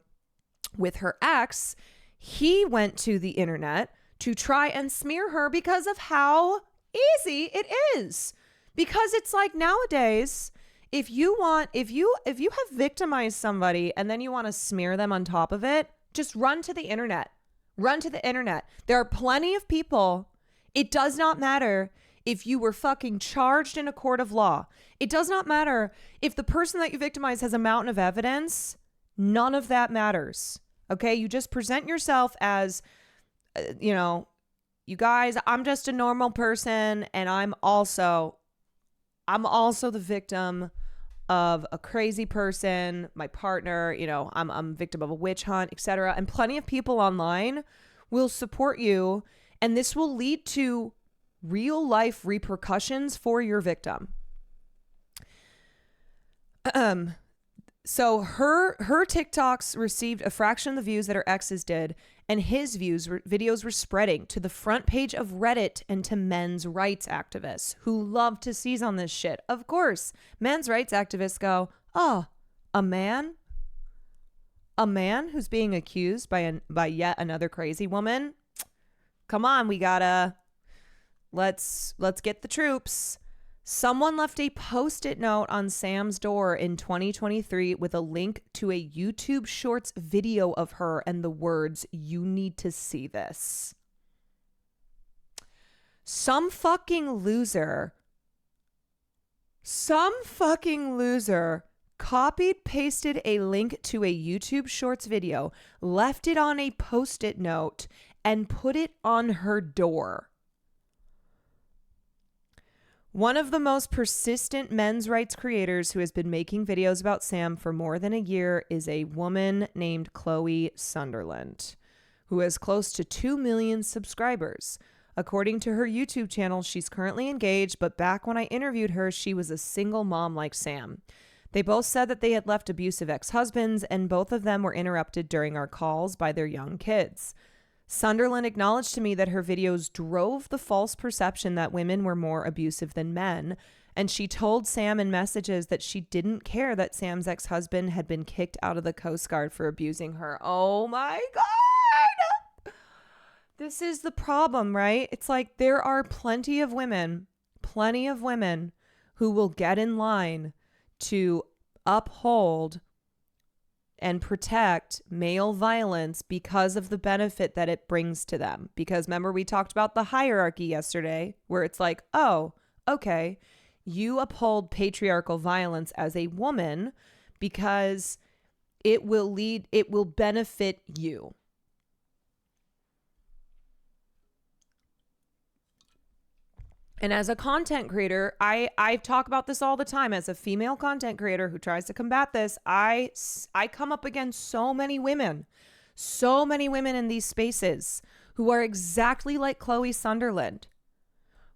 ex, he went to the internet to try and smear her because of how easy it is. Because it's like nowadays, if you have victimized somebody and then you want to smear them on top of it, just run to the internet. Run to the internet. There are plenty of people. It does not matter if you were fucking charged in a court of law. It does not matter if the person that you victimized has a mountain of evidence. None of that matters. Okay? You just present yourself as, you guys, I'm just a normal person and I'm also the victim of a crazy person, my partner, I'm a victim of a witch hunt, etc. And plenty of people online will support you, and this will lead to real life repercussions for your victim. So her TikToks received a fraction of the views that her ex's did, and his videos were spreading to the front page of Reddit and to men's rights activists who love to seize on this shit. Of course, men's rights activists go, "Oh, a man who's being accused by yet another crazy woman. Come on, let's get the troops." Someone left a Post-it note on Sam's door in 2023 with a link to a YouTube Shorts video of her and the words, "You need to see this." Some fucking loser copied, pasted a link to a YouTube Shorts video, left it on a Post-it note, and put it on her door. One of the most persistent men's rights creators who has been making videos about Sam for more than a year is a woman named Chloe Sunderland, who has close to 2 million subscribers. According to her YouTube channel, she's currently engaged, but back when I interviewed her, she was a single mom like Sam. They both said that they had left abusive ex-husbands, and both of them were interrupted during our calls by their young kids. Sunderland acknowledged to me that her videos drove the false perception that women were more abusive than men, and she told Sam in messages that she didn't care that Sam's ex-husband had been kicked out of the Coast Guard for abusing her. Oh my God! This is the problem, right? It's like there are plenty of women who will get in line to uphold and protect male violence because of the benefit that it brings to them. Because remember, we talked about the hierarchy yesterday, where it's like, oh, okay, you uphold patriarchal violence as a woman because it will benefit you. And as a content creator, I talk about this all the time. As a female content creator who tries to combat this, I come up against so many women in these spaces who are exactly like Chloe Sunderland,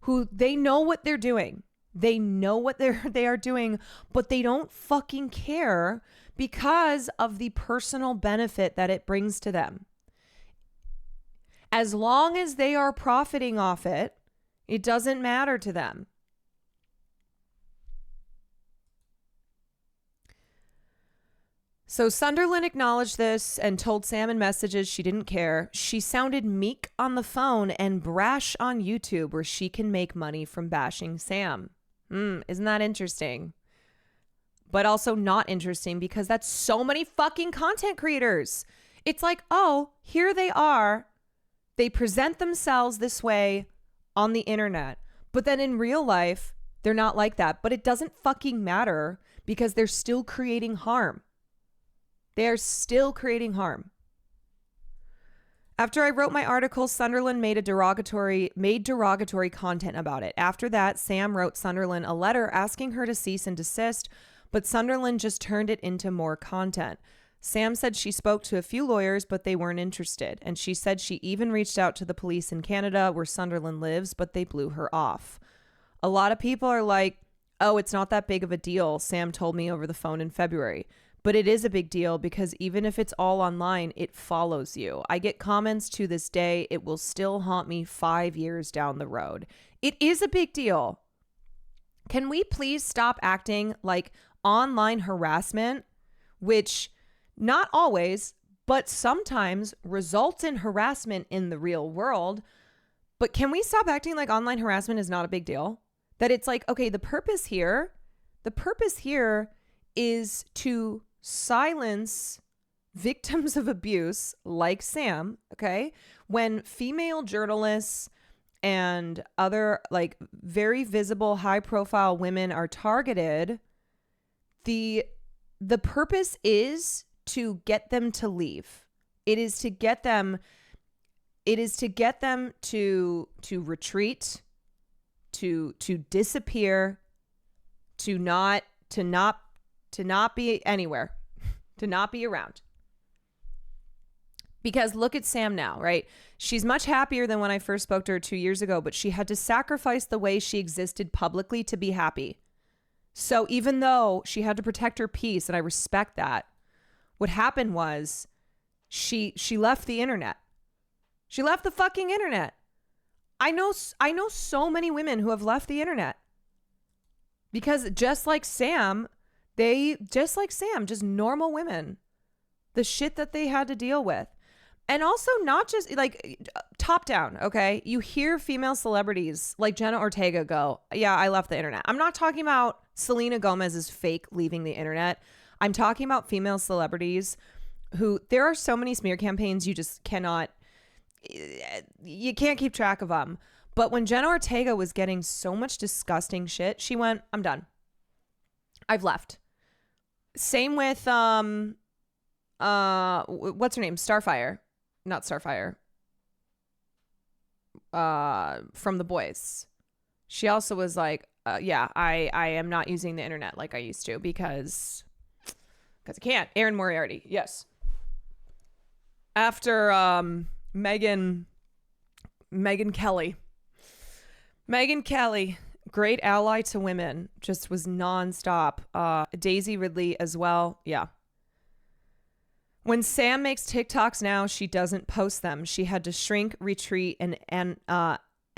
who they know what they're doing. They know what they are doing, but they don't fucking care because of the personal benefit that it brings to them. As long as they are profiting off it, it doesn't matter to them. So Sunderland acknowledged this and told Sam in messages she didn't care. She sounded meek on the phone and brash on YouTube, where she can make money from bashing Sam. Isn't that interesting? But also not interesting because that's so many fucking content creators. It's like, oh, here they are. They present themselves this way on the internet, but then in real life, they're not like that. But it doesn't fucking matter because they're still creating harm. They are still creating harm. After I wrote my article, Sunderland made derogatory content about it. After that, Sam wrote Sunderland a letter asking her to cease and desist, but Sunderland just turned it into more content. Sam said she spoke to a few lawyers, but they weren't interested. And she said she even reached out to the police in Canada where Sunderland lives, but they blew her off. A lot of people are like, oh, it's not that big of a deal, Sam told me over the phone in February. But it is a big deal because even if it's all online, it follows you. I get comments to this day. It will still haunt me 5 years down the road. It is a big deal. Can we please stop acting like online harassment, which not always, but sometimes results in harassment in the real world? But can we stop acting like online harassment is not a big deal? That it's like, okay, the purpose here is to silence victims of abuse like Sam, okay? When female journalists and other like very visible high profile women are targeted, the purpose is to get them to leave. It is to get them to retreat, to disappear, to not be anywhere, to not be around. Because look at Sam now, right? She's much happier than when I first spoke to her 2 years ago, but she had to sacrifice the way she existed publicly to be happy. So even though she had to protect her peace, and I respect that, what happened was she left the internet. She left the fucking internet. I know so many women who have left the internet because just like Sam, just normal women, the shit that they had to deal with. And also not just like top down. Okay. You hear female celebrities like Jenna Ortega go, yeah, I left the internet. I'm not talking about Selena Gomez's fake leaving the internet. I'm talking about female celebrities who there are so many smear campaigns. You just cannot, you can't keep track of them. But when Jenna Ortega was getting so much disgusting shit, she went, I'm done. I've left. Same with, what's her name? Starfire. Not Starfire. From The Boys. She also was like, yeah, I am not using the internet like I used to because I can't. Erin Moriarty. Yes. After, Megyn Kelly. Megyn Kelly, great ally to women, just was nonstop. Daisy Ridley as well. Yeah. When Sam makes TikToks now, she doesn't post them. She had to shrink, retreat, and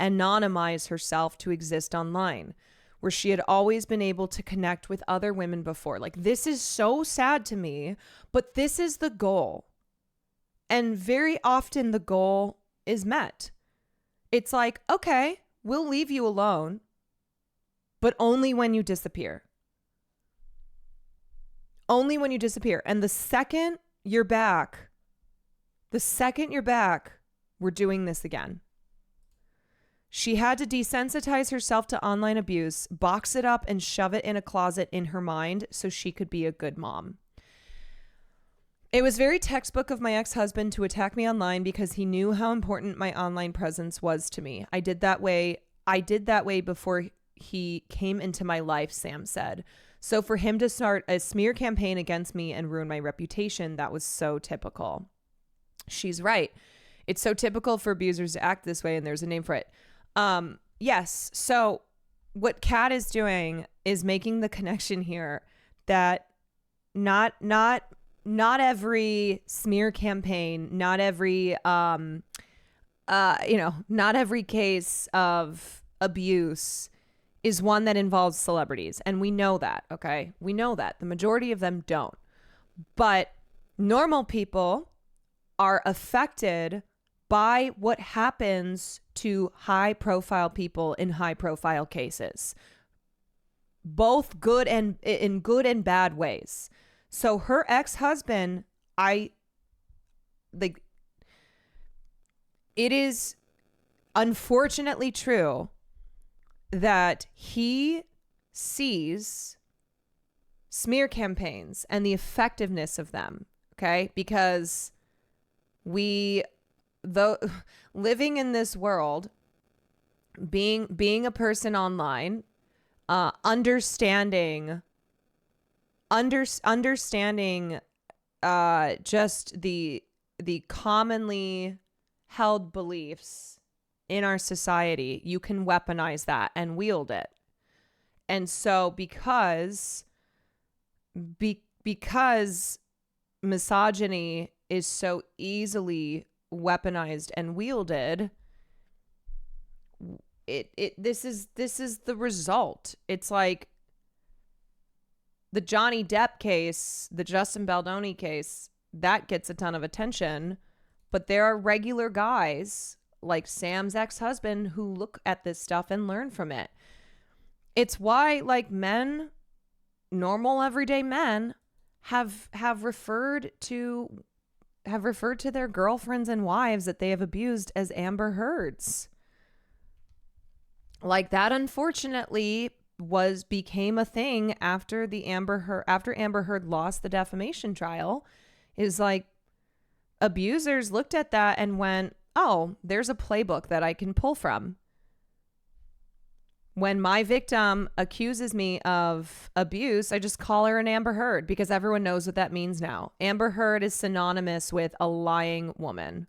anonymize herself to exist online, where she had always been able to connect with other women before. Like, this is so sad to me, but this is the goal. And very often the goal is met. It's like, okay, we'll leave you alone, but only when you disappear. Only when you disappear. And the second you're back, we're doing this again. She had to desensitize herself to online abuse, box it up, and shove it in a closet in her mind so she could be a good mom. It was very textbook of my ex-husband to attack me online because he knew how important my online presence was to me. I did that way before he came into my life, Sam said. So for him to start a smear campaign against me and ruin my reputation, that was so typical. She's right. It's so typical for abusers to act this way, and there's a name for it. Yes. So what Kat is doing is making the connection here that not every smear campaign, not every case of abuse is one that involves celebrities. And we know that, okay? We know that. The majority of them don't. But normal people are affected by what happens to high-profile people in high-profile cases, both good and in good and bad ways. So her ex-husband, it is unfortunately true that he sees smear campaigns and the effectiveness of them, okay? Because we though living in this world, being a person online, understanding just the commonly held beliefs in our society, you can weaponize that and wield it. And so because misogyny is so easily weaponized and wielded, this is the result. It's like the Johnny Depp case, the Justin Baldoni case, that gets a ton of attention, but there are regular guys like Sam's ex-husband who look at this stuff and learn from it. It's why like men, normal everyday men, have referred to their girlfriends and wives that they have abused as Amber Heards. Like that, unfortunately, became a thing after Amber Heard lost the defamation trial. Is like abusers looked at that and went, "Oh, there's a playbook that I can pull from. When my victim accuses me of abuse, I just call her an Amber Heard because everyone knows what that means now. Amber Heard is synonymous with a lying woman."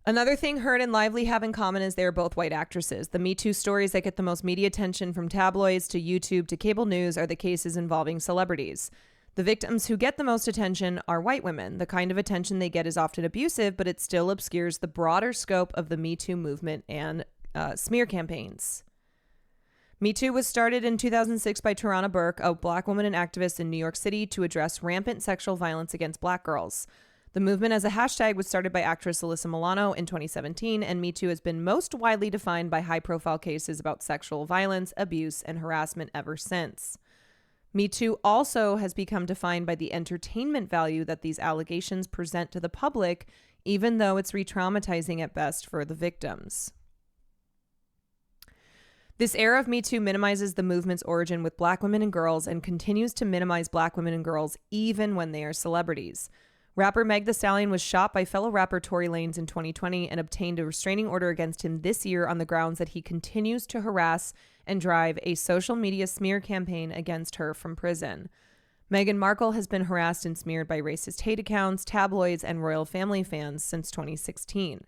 Another thing Heard and Lively have in common is they are both white actresses. The Me Too stories that get the most media attention, from tabloids to YouTube to cable news, are the cases involving celebrities. The victims who get the most attention are white women. The kind of attention they get is often abusive, but it still obscures the broader scope of the Me Too movement and smear campaigns. Me Too was started in 2006 by Tarana Burke, a black woman and activist in New York City, to address rampant sexual violence against black girls. The movement as a hashtag was started by actress Alyssa Milano in 2017, and Me Too has been most widely defined by high-profile cases about sexual violence, abuse, and harassment ever since. Me Too also has become defined by the entertainment value that these allegations present to the public, even though it's re-traumatizing at best for the victims. This era of Me Too minimizes the movement's origin with black women and girls and continues to minimize black women and girls even when they are celebrities. Rapper Meg Thee Stallion was shot by fellow rapper Tory Lanez in 2020 and obtained a restraining order against him this year on the grounds that he continues to harass and drive a social media smear campaign against her from prison. Meghan Markle has been harassed and smeared by racist hate accounts, tabloids, and royal family fans since 2016.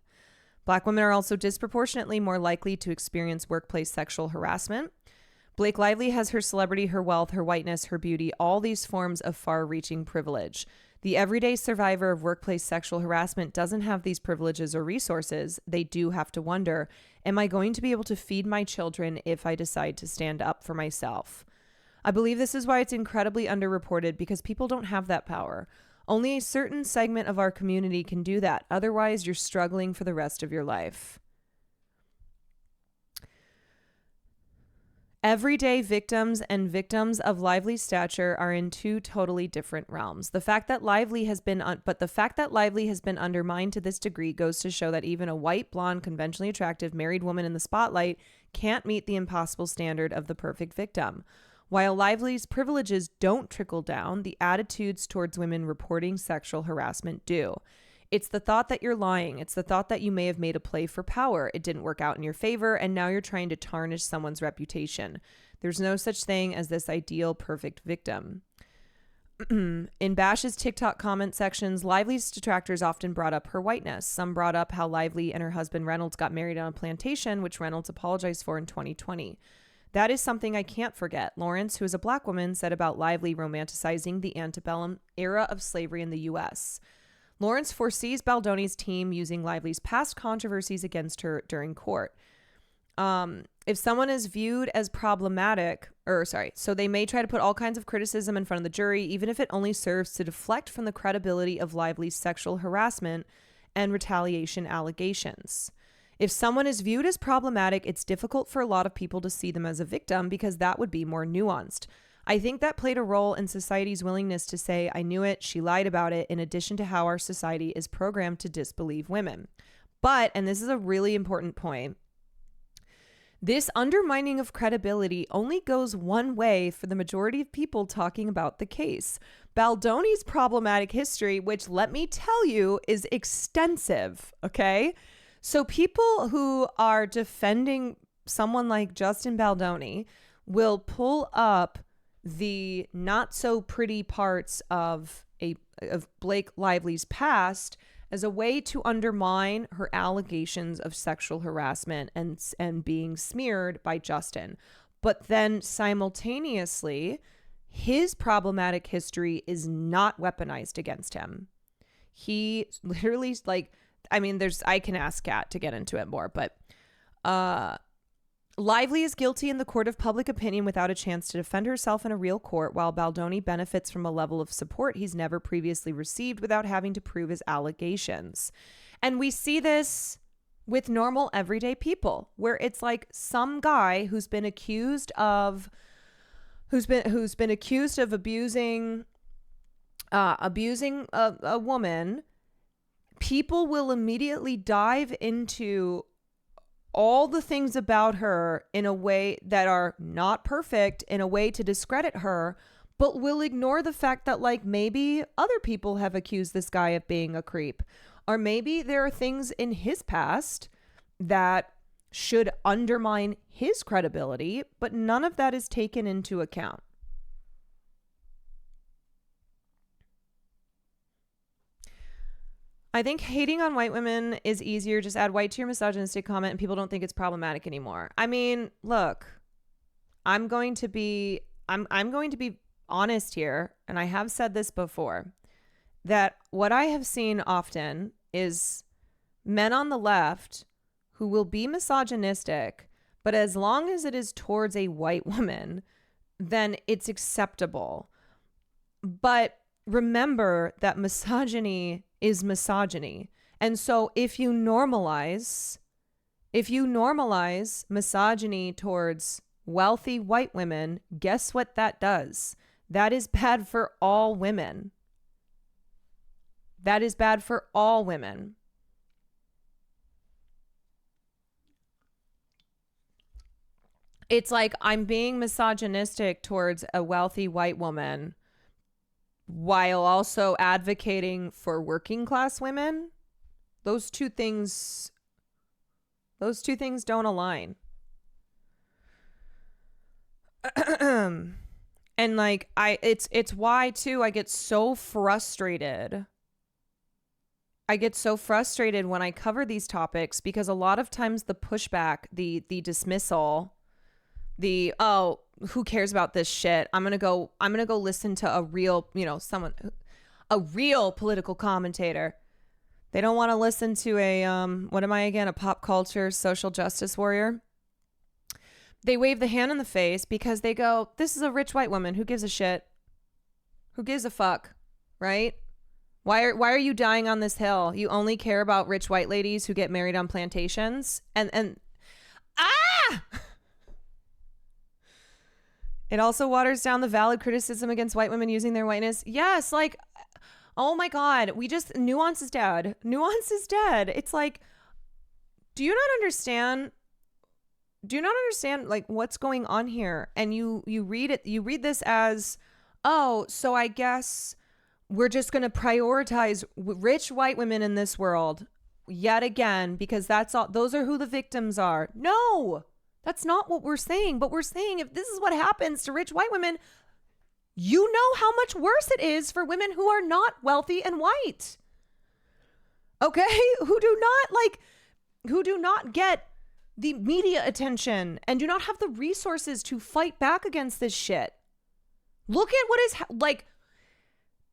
Black women are also disproportionately more likely to experience workplace sexual harassment. Blake Lively has her celebrity, her wealth, her whiteness, her beauty, all these forms of far-reaching privilege. The everyday survivor of workplace sexual harassment doesn't have these privileges or resources. They do have to wonder, am I going to be able to feed my children if I decide to stand up for myself? I believe this is why it's incredibly underreported, because people don't have that power. Only a certain segment of our community can do that. Otherwise, you're struggling for the rest of your life. Everyday victims and victims of Lively's stature are in two totally different realms. The fact that Lively has been undermined to this degree goes to show that even a white, blonde, conventionally attractive married woman in the spotlight can't meet the impossible standard of the perfect victim. While Lively's privileges don't trickle down, the attitudes towards women reporting sexual harassment do. It's the thought that you're lying. It's the thought that you may have made a play for power. It didn't work out in your favor, and now you're trying to tarnish someone's reputation. There's no such thing as this ideal perfect victim. In Bash's TikTok comment sections, Lively's detractors often brought up her whiteness. Some brought up how Lively and her husband Reynolds got married on a plantation, which Reynolds apologized for in 2020. That is something I can't forget. Lawrence, who is a black woman, said about Lively romanticizing the antebellum era of slavery in the U.S. Lawrence foresees Baldoni's team using Lively's past controversies against her during court. If someone is viewed as problematic, so they may try to put all kinds of criticism in front of the jury, even if it only serves to deflect from the credibility of Lively's sexual harassment and retaliation allegations. If someone is viewed as problematic, it's difficult for a lot of people to see them as a victim because that would be more nuanced. I think that played a role in society's willingness to say, I knew it, she lied about it, in addition to how our society is programmed to disbelieve women. But, and this is a really important point, This undermining of credibility only goes one way for the majority of people talking about the case. Baldoni's problematic history, which let me tell you is extensive, okay? So people who are defending someone like Justin Baldoni will pull up the not so pretty parts of Blake Lively's past as a way to undermine her allegations of sexual harassment and being smeared by Justin. But then simultaneously, his problematic history is not weaponized against him. He literally, like, I mean, I can ask Kat to get into it more, but Lively is guilty in the court of public opinion without a chance to defend herself in a real court, while Baldoni benefits from a level of support he's never previously received without having to prove his allegations. And we see this with normal everyday people, where it's like some guy who's been accused of abusing a woman. People will immediately dive into all the things about her in a way that are not perfect, in a way to discredit her, but will ignore the fact that, like, maybe other people have accused this guy of being a creep, or maybe there are things in his past that should undermine his credibility, but none of that is taken into account. I think hating on white women is easier. Just add white to your misogynistic comment and people don't think it's problematic anymore. I mean, look, I'm going to be honest here, and I have said this before, that what I have seen often is men on the left who will be misogynistic, but as long as it is towards a white woman, then it's acceptable. But remember that misogyny is misogyny. And so if you normalize misogyny towards wealthy white women, guess what that does? That is bad for all women. That is bad for all women. It's like I'm being misogynistic towards a wealthy white woman while also advocating for working class women. Those two things don't align. And like it's why too I get so frustrated. I get so frustrated when I cover these topics, because a lot of times the pushback, the dismissal, the who cares about this shit? I'm gonna go listen to a real, a real political commentator. They don't want to listen to a what am I again? A pop culture social justice warrior. They wave the hand in the face because they go, this is a rich white woman. Who gives a shit? Who gives a fuck? Right? Why are you dying on this hill? You only care about rich white ladies who get married on plantations? And It also waters down the valid criticism against white women using their whiteness. Yes, like, oh my God, nuance is dead. Nuance is dead. It's like, do you not understand like what's going on here? And you read this as, oh, so I guess we're just going to prioritize rich white women in this world yet again, because those are who the victims are. No. That's not what we're saying. But we're saying if this is what happens to rich white women, you know how much worse it is for women who are not wealthy and white. Okay? Who do not get the media attention and do not have the resources to fight back against this shit. Look at what is like,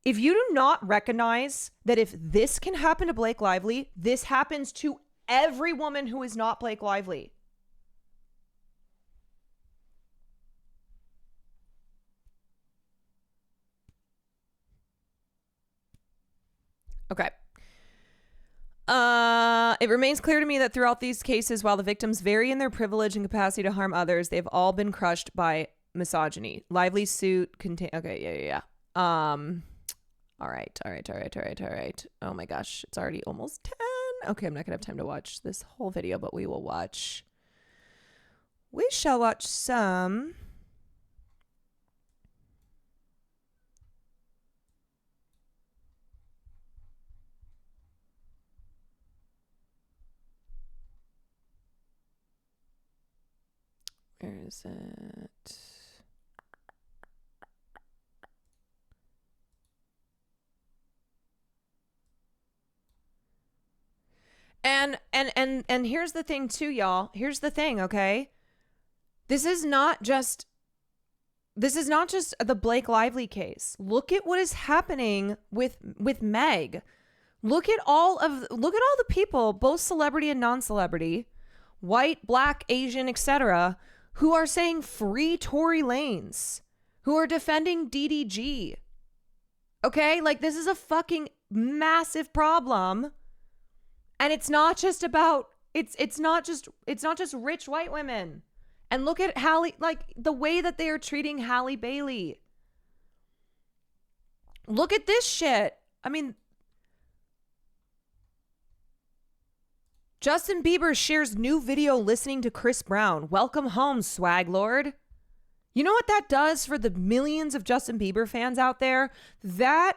if you do not recognize that if this can happen to Blake Lively, this happens to every woman who is not Blake Lively. Okay. It remains clear to me that throughout these cases, while the victims vary in their privilege and capacity to harm others, they've all been crushed by misogyny. Lively's suit contain. Okay, yeah. All right. Oh my gosh, it's already almost 10. Okay, I'm not gonna have time to watch this whole video, but we will watch We shall watch some. Where is it? And here's the thing too, y'all. Here's the thing, okay? This is not just the Blake Lively case. Look at what is happening with Meg. Look at all the people, both celebrity and non-celebrity, white, black, Asian, etc., who are saying free Tory Lanez, who are defending DDG. Okay? Like, this is a fucking massive problem. And it's not just about it's not just rich white women. And look at Halle, like the way that they are treating Halle Bailey. Look at this shit. I mean, Justin Bieber shares new video listening to Chris Brown. Welcome home, swag lord. You know what that does for the millions of Justin Bieber fans out there? That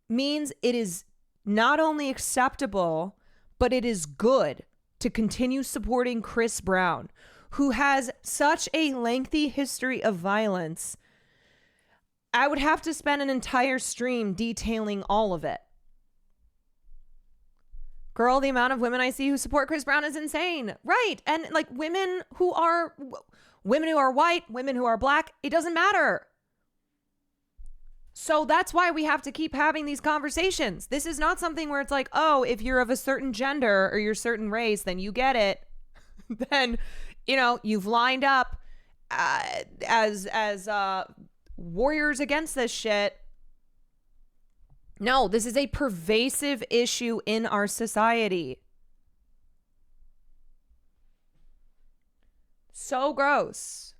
means it is not only acceptable, but it is good to continue supporting Chris Brown, who has such a lengthy history of violence. I would have to spend an entire stream detailing all of it. Girl, the amount of women I see who support Chris Brown is insane. Right. And like women who are white, women who are black, it doesn't matter. So that's why we have to keep having these conversations. This is not something where it's like, oh, if you're of a certain gender or you're a certain race, then you get it. Then, you know, you've lined up as warriors against this shit. No, this is a pervasive issue in our society. So gross.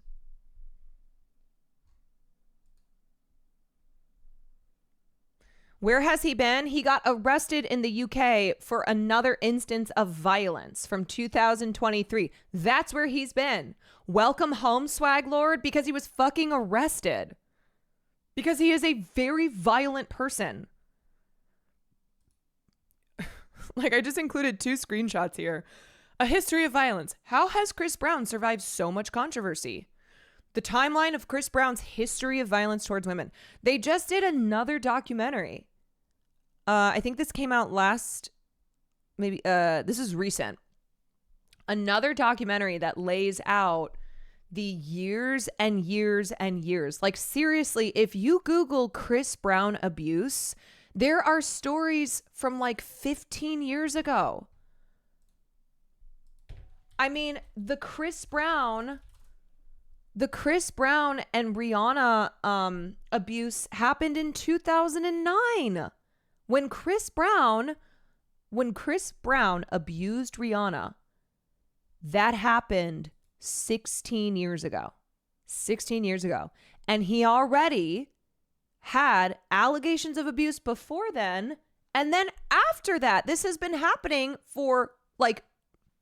Where has he been? He got arrested in the UK for another instance of violence from 2023. That's where he's been. Welcome home, swag lord, because he was fucking arrested. Because he is a very violent person. Like, I just included 2 screenshots here. A history of violence. How has Chris Brown survived so much controversy? The timeline of Chris Brown's history of violence towards women. They just did another documentary. I think this came out this is recent. Another documentary that lays out the years and years and years. Like, seriously, if you Google Chris Brown abuse, there are stories from like 15 years ago. I mean, the Chris Brown and Rihanna abuse happened in 2009. When Chris Brown abused Rihanna, that happened 16 years ago. 16 years ago. And he already had allegations of abuse before then. And then after that, this has been happening for like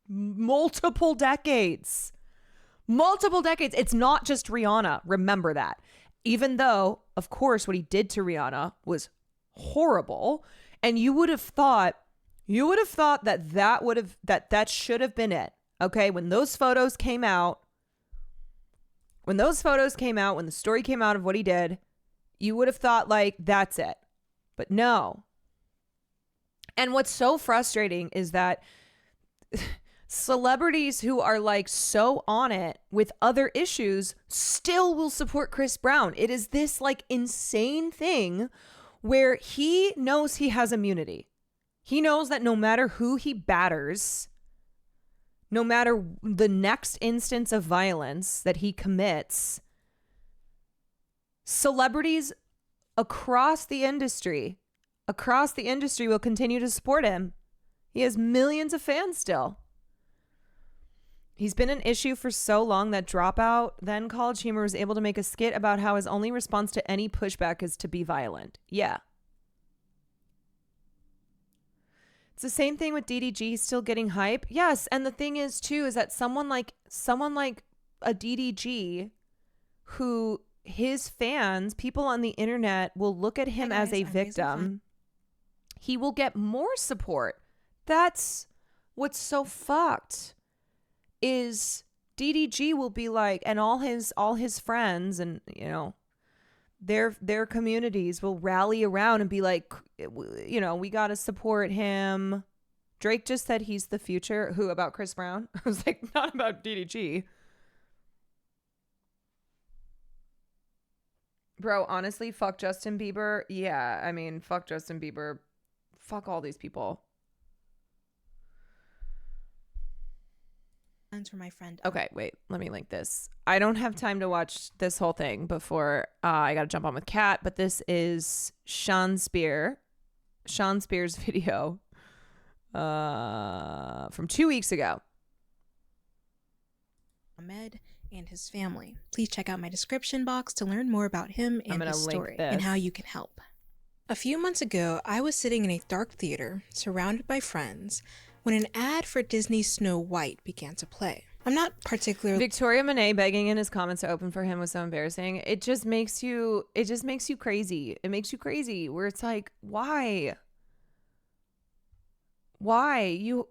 multiple decades. Multiple decades. It's not just Rihanna. Remember that. Even though, of course, what he did to Rihanna was horrible. And you would have thought that should have been it. Okay. When those photos came out, when the story came out of what he did, you would have thought like, that's it. But no. And what's so frustrating is that celebrities who are like so on it with other issues still will support Chris Brown. It is this like insane thing where he knows he has immunity. He knows that no matter who he batters, no matter the next instance of violence that he commits, celebrities across the industry will continue to support him. He has millions of fans still. He's been an issue for so long that Dropout, then College Humor, was able to make a skit about how his only response to any pushback is to be violent. Yeah. It's the same thing with DDG. He's still getting hype. Yes. And the thing is too, is that someone like a DDG who his fans, people on the internet, will look at him as a victim, he will get more support. That's what's so fucked, is DDG will be like, and all his friends and, you know, their communities will rally around and be like, you know, we got to support him. Drake just said he's the future. Who, about Chris Brown? I was like, not about DDG. Bro, honestly, fuck Justin Bieber. Yeah, I mean, fuck Justin Bieber. Fuck all these people. For my friend. Okay, wait, let me link this. I don't have time to watch this whole thing before I gotta jump on with Kat, but this is Sean Spear's video from 2 weeks ago. Ahmed and his family. Please check out my description box to learn more about him and his story and how you can help. A few months ago, I was sitting in a dark theater surrounded by friends when an ad for Disney's Snow White began to play. I'm not particularly... Victoria Monet begging in his comments to open for him was so embarrassing. It just makes you crazy. It makes you crazy, where it's like, why? You...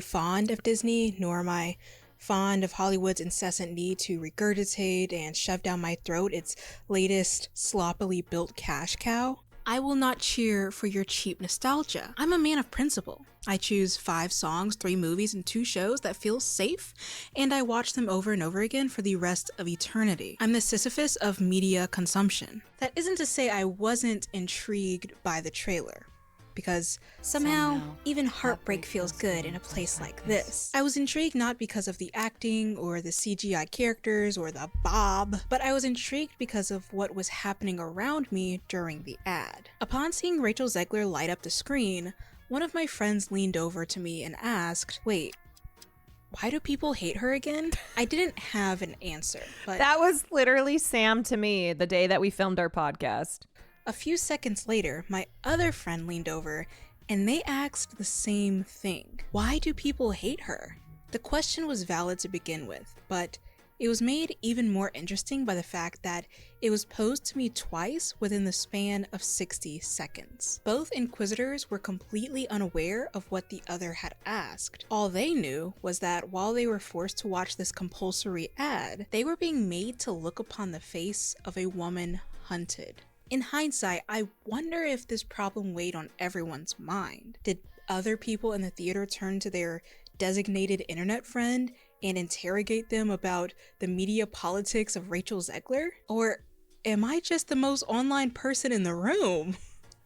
fond of Disney, nor am I fond of Hollywood's incessant need to regurgitate and shove down my throat its latest sloppily built cash cow. I will not cheer for your cheap nostalgia. I'm a man of principle. I choose 5 songs, 3 movies, and 2 shows that feel safe, and I watch them over and over again for the rest of eternity. I'm the Sisyphus of media consumption. That isn't to say I wasn't intrigued by the trailer, because somehow even heartbreak feels good in a place like this. I was intrigued not because of the acting or the CGI characters or the bob, but I was intrigued because of what was happening around me during the ad. Upon seeing Rachel Zegler light up the screen, one of my friends leaned over to me and asked, "Wait, why do people hate her again?" I didn't have an answer, but that was literally Sam to me the day that we filmed our podcast. A few seconds later, my other friend leaned over and they asked the same thing. Why do people hate her? The question was valid to begin with, but it was made even more interesting by the fact that it was posed to me twice within the span of 60 seconds. Both inquisitors were completely unaware of what the other had asked. All they knew was that while they were forced to watch this compulsory ad, they were being made to look upon the face of a woman hunted. In hindsight, I wonder if this problem weighed on everyone's mind. Did other people in the theater turn to their designated internet friend and interrogate them about the media politics of Rachel Zegler? Or am I just the most online person in the room?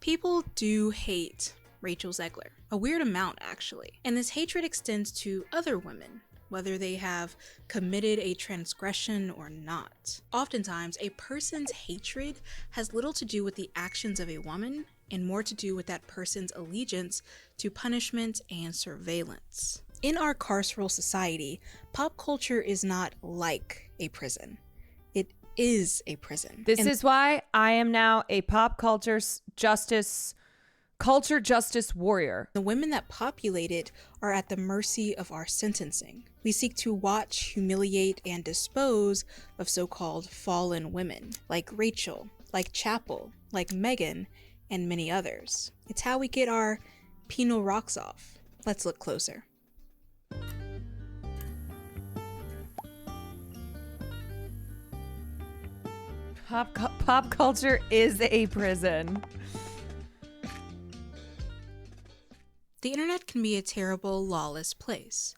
People do hate Rachel Zegler, a weird amount actually, and this hatred extends to other women, whether they have committed a transgression or not. Oftentimes, a person's hatred has little to do with the actions of a woman and more to do with that person's allegiance to punishment and surveillance. In our carceral society, pop culture is not like a prison. It is a prison. This is why I am now a pop culture justice warrior. The women that populate it are at the mercy of our sentencing. We seek to watch, humiliate, and dispose of so-called fallen women, like Rachel, like Chapel, like Megan, and many others. It's how we get our penal rocks off. Let's look closer. Pop culture is a prison. The internet can be a terrible, lawless place,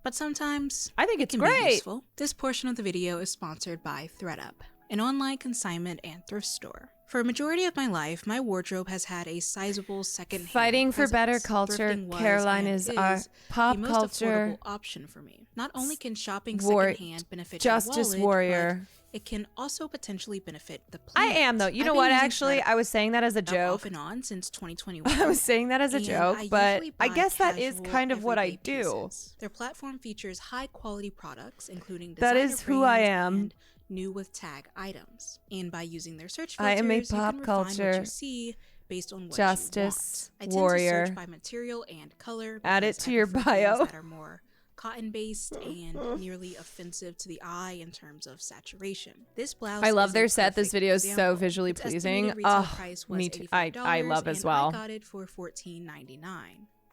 but sometimes I think it's it can great. be useful. This portion of the video is sponsored by ThredUp, an online consignment and thrift store. For a majority of my life, my wardrobe has had a sizable second-hand Fighting for presence. better culture, Thrifting was Caroline and is our pop the most culture affordable option for me. Not only can shopping secondhand benefit your justice wallet, warrior. but it can also potentially benefit the I planet. am though. You know I've what? been using Actually, ThredUp I was saying that as a off joke. and on since 2021. I was saying that as a and joke, I but usually I buy guess that is casual, kind of what I everyday do. pieces. Their platform features high quality products, including That designer is who I brands am. and new with tag items. And by using their search I filters, am a you pop can refine culture what you see based on what justice you want. I tend warrior. to search by material and color. Add it because to I your prefer bio. things that are more cotton-based and nearly offensive to the eye in terms of saturation. This blouse I love is their a set. This perfect video is so example. visually Its pleasing. estimated retail Oh, price was me too. $85, I love as well. and I got it for $14.99.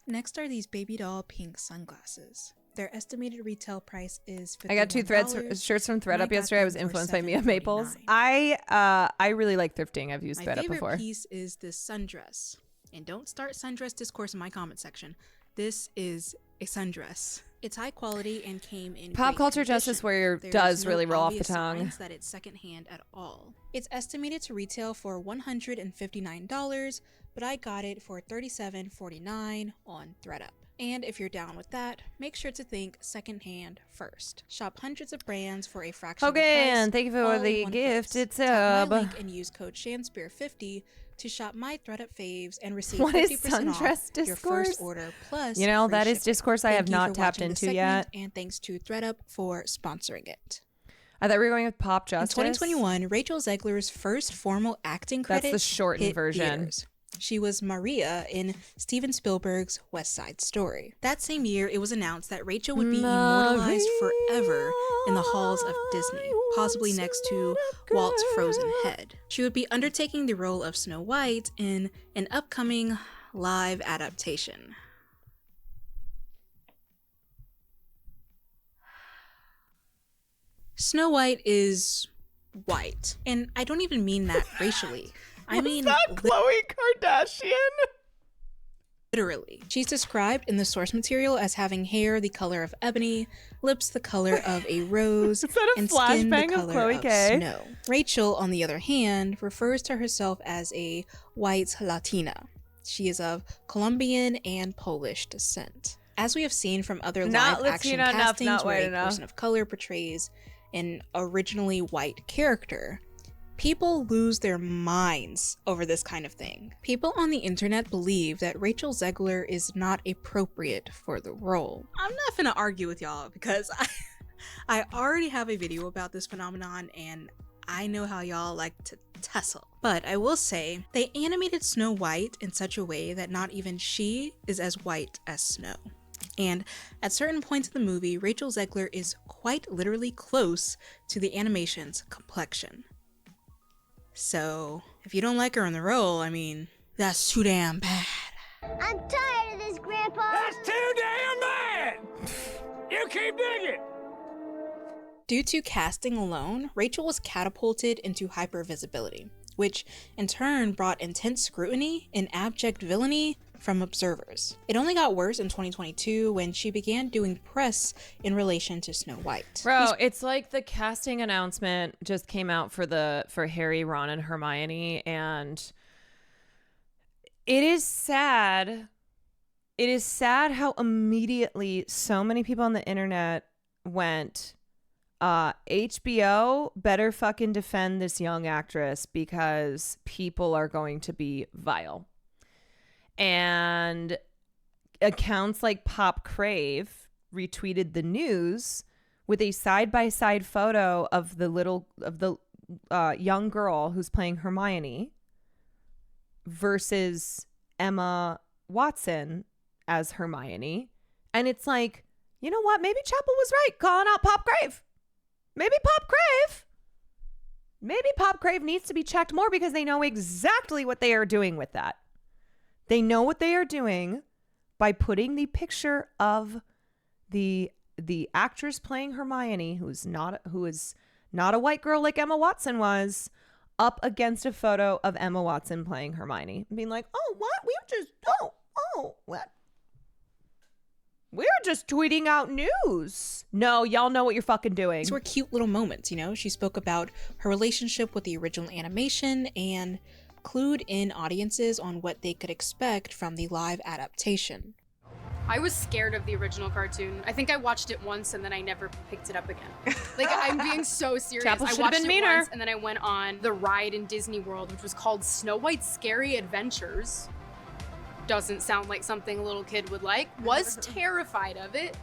Next are these baby doll pink sunglasses. Their estimated retail price is $51. I got two shirts from ThredUp yesterday. I was influenced by Mia Maples. I really like thrifting. I've used ThredUp before. My favorite piece is this sundress. And don't start sundress discourse in my comment section. This is a sundress. It's high quality and came in Pop great culture condition. justice warrior There's does no really roll off the obvious tongue. signs that it's secondhand at all. It's estimated to retail for $159, but I got it for $37.49 on ThredUp. And if you're down with that, make sure to think secondhand first. Shop hundreds of brands for a fraction of the price. Okay, and thank you for the gift. It's Tap my link and use code SHANSPEAR50 to shop my ThredUp faves and receive 50% off your first order plus you know, free that is shipping. discourse I have Thank you not for tapped watching the into segment, yet. and thanks to ThredUp for sponsoring it. I thought we were going with Pop Justice. In 2021, Rachel Zegler's first formal acting credit That's the shortened hit version. theaters. She was Maria in Steven Spielberg's West Side Story. That same year, it was announced that Rachel would be immortalized forever in the halls of Disney, possibly next to Walt's frozen head. She would be undertaking the role of Snow White in an upcoming live adaptation. Snow White is white, and I don't even mean that racially. I mean Khloe Kardashian? literally. She's described in the source material as having hair the color of ebony, lips the color of a rose, Is that a and skin the flashbang of color Chloe of K? snow. Rachel, on the other hand, refers to herself as a white Latina. She is of Colombian and Polish descent. As we have seen from other Not live-action Latina enough, castings not where white a enough. person of color portrays an originally white character, people lose their minds over this kind of thing. People on the internet believe that Rachel Zegler is not appropriate for the role. I'm not gonna argue with y'all because I already have a video about this phenomenon and I know how y'all like to tussle. But I will say, they animated Snow White in such a way that not even she is as white as snow. And at certain points in the movie, Rachel Zegler is quite literally close to the animation's complexion. So, if you don't like her in the role, I mean, that's too damn bad. I'm tired of this, Grandpa. That's too damn bad! You keep digging! Due to casting alone, Rachel was catapulted into hypervisibility, which in turn brought intense scrutiny and abject villainy from observers. It only got worse in 2022 when she began doing press in relation to Snow White. Bro, it's like the casting announcement just came out for Harry, Ron, and Hermione, and it is sad. It is sad how immediately so many people on the internet went, HBO better fucking defend this young actress because people are going to be vile. And accounts like Pop Crave retweeted the news with a side-by-side photo of the young girl who's playing Hermione versus Emma Watson as Hermione. And it's like, you know what? Maybe Chappell was right calling out Pop Crave. Maybe Pop Crave needs to be checked more because they know exactly what they are doing with that. They know what they are doing by putting the picture of the actress playing Hermione, who is not a white girl like Emma Watson was, up against a photo of Emma Watson playing Hermione, and being like, "Oh, what? What? We're just tweeting out news. No, y'all know what you're fucking doing." These were cute little moments, you know? She spoke about her relationship with the original animation and clued in audiences on what they could expect from the live adaptation. I was scared of the original cartoon. I think I watched it once and then I never picked it up again. Like, I'm being so serious. Chappell I should've watched been it meaner. once and then I went on the ride in Disney World, which was called Snow White's Scary Adventures. Doesn't sound like something a little kid would like. Was terrified of it.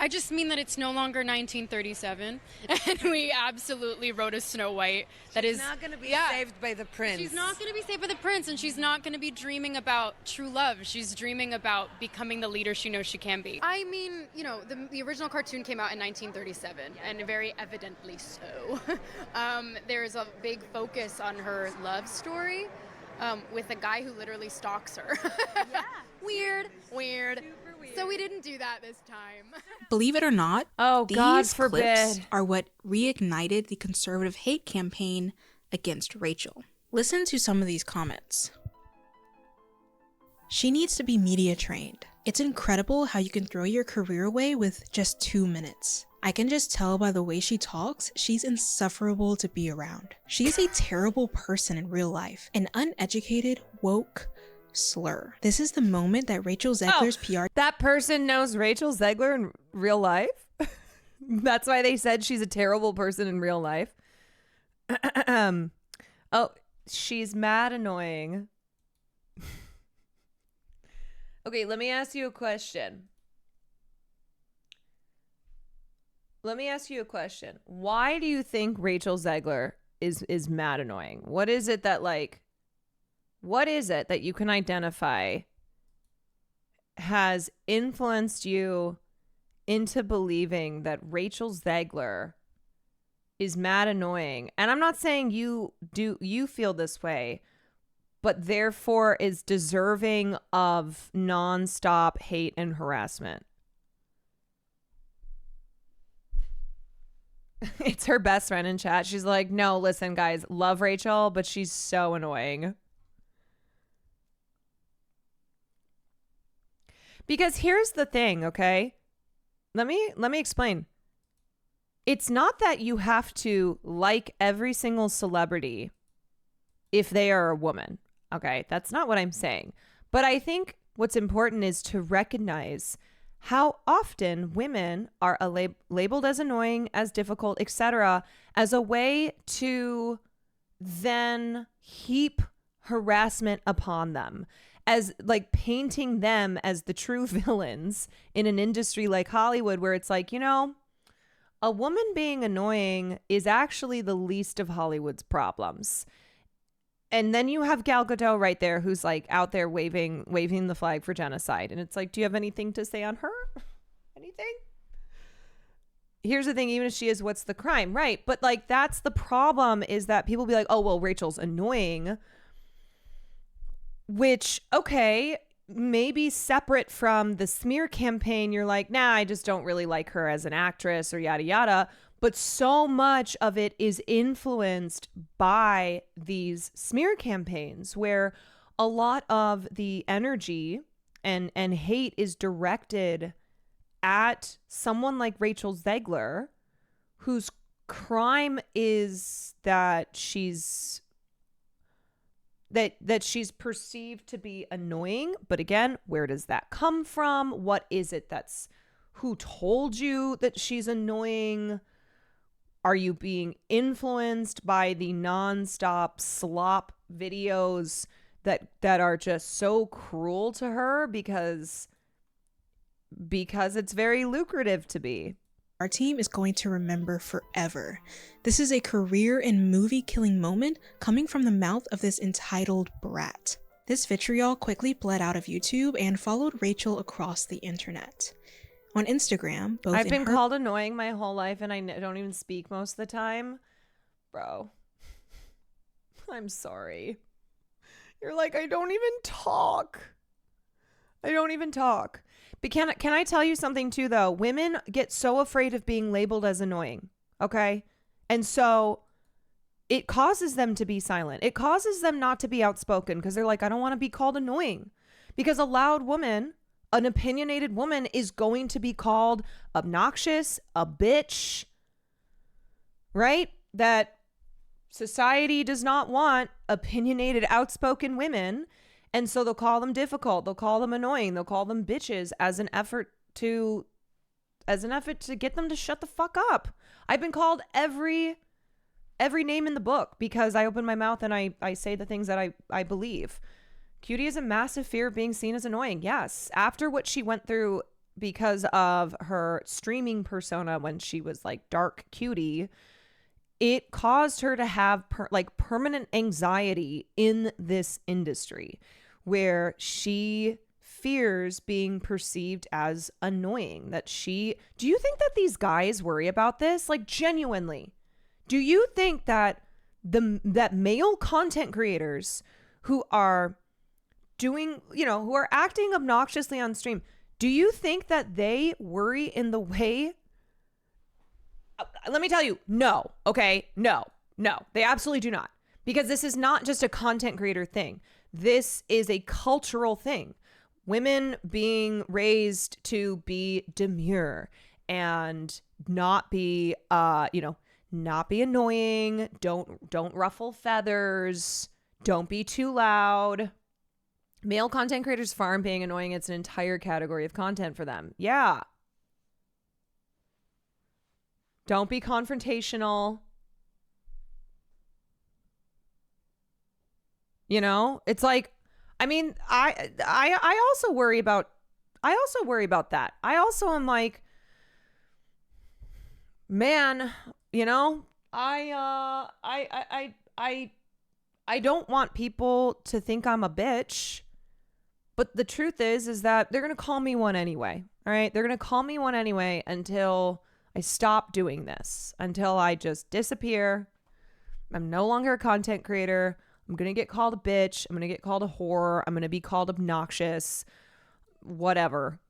I just mean that it's no longer 1937, and we absolutely wrote a Snow White that is not going to be saved by the prince. She's not going to be saved by the prince, and she's not going to be dreaming about true love. She's dreaming about becoming the leader she knows she can be. I mean, you know, the original cartoon came out in 1937, and very evidently so. There is a big focus on her love story with a guy who literally stalks her. Yeah. Weird. Super weird. So we didn't do that this time. Believe it or not, God these forbid. clips are what reignited the conservative hate campaign against Rachel. Listen to some of these comments. She needs to be media trained. It's incredible how you can throw your career away with just 2 minutes. I can just tell by the way she talks, she's insufferable to be around. She's a terrible person in real life. An uneducated, woke slur. This is the moment that Rachel Zegler's PR. That person knows Rachel Zegler in real life? That's why they said she's a terrible person in real life. Oh, she's mad annoying. Okay, let me ask you a question. Why do you think Rachel Zegler is mad annoying? What is it that you can identify has influenced you into believing that Rachel Zegler is mad annoying? And I'm not saying you feel this way, but therefore is deserving of nonstop hate and harassment. It's her best friend in chat. She's like, no, listen, guys, love Rachel, but she's so annoying. Because here's the thing, okay? Let me explain. It's not that you have to like every single celebrity if they are a woman, okay? That's not what I'm saying. But I think what's important is to recognize how often women are labeled as annoying, as difficult, etc., as a way to then heap harassment upon them, as like painting them as the true villains in an industry like Hollywood, where it's like, you know, a woman being annoying is actually the least of Hollywood's problems. And then you have Gal Gadot right there, who's like out there waving the flag for genocide. And it's like, do you have anything to say on her? Anything? Here's the thing, even if she is, what's the crime? Right. But like, that's the problem, is that people be like, oh, well, Rachel's annoying. Which, okay, maybe separate from the smear campaign, you're like, nah, I just don't really like her as an actress or yada yada. But so much of it is influenced by these smear campaigns, where a lot of the energy and hate is directed at someone like Rachel Zegler, whose crime is that she's perceived to be annoying. But again, where does that come from? What is it who told you that she's annoying? Are you being influenced by the nonstop slop videos that are just so cruel to her because it's very lucrative to be? Our team is going to remember forever. This is a career and movie-killing moment coming from the mouth of this entitled brat. This vitriol quickly bled out of YouTube and followed Rachel across the internet. On Instagram, both I've been called annoying my whole life, and I don't even speak most of the time. Bro, I'm sorry. You're like, I don't even talk. But can I tell you something too, though? Women get so afraid of being labeled as annoying, okay? And so it causes them to be silent. It causes them not to be outspoken, because they're like, I don't want to be called annoying. Because a loud woman, an opinionated woman, is going to be called obnoxious, a bitch, right? That society does not want opinionated, outspoken women. And so they'll call them difficult. They'll call them annoying. They'll call them bitches as an effort to get them to shut the fuck up. I've been called every name in the book because I open my mouth and I say the things that I believe. Cutie has a massive fear of being seen as annoying. Yes. After what she went through because of her streaming persona when she was like dark cutie, it caused her to have permanent anxiety in this industry where she fears being perceived as annoying. Do you think that these guys worry about this? Like, genuinely, do you think that that male content creators who are doing, who are acting obnoxiously on stream, do you think that they worry in the way? Let me tell you, no. Okay, no, they absolutely do not. Because this is not just a content creator thing. This is a cultural thing. Women being raised to be demure and not be, not be annoying. Don't ruffle feathers. Don't be too loud. Male content creators farm being annoying. It's an entire category of content for them. Yeah. Don't be confrontational. It's like, I mean, I also worry about that. I also am like, man, I don't want people to think I'm a bitch. But the truth is that they're going to call me one anyway. All right. They're going to call me one anyway until I stop doing this, until I just disappear. I'm no longer a content creator. I'm going to get called a bitch. I'm going to get called a whore. I'm going to be called obnoxious. Whatever.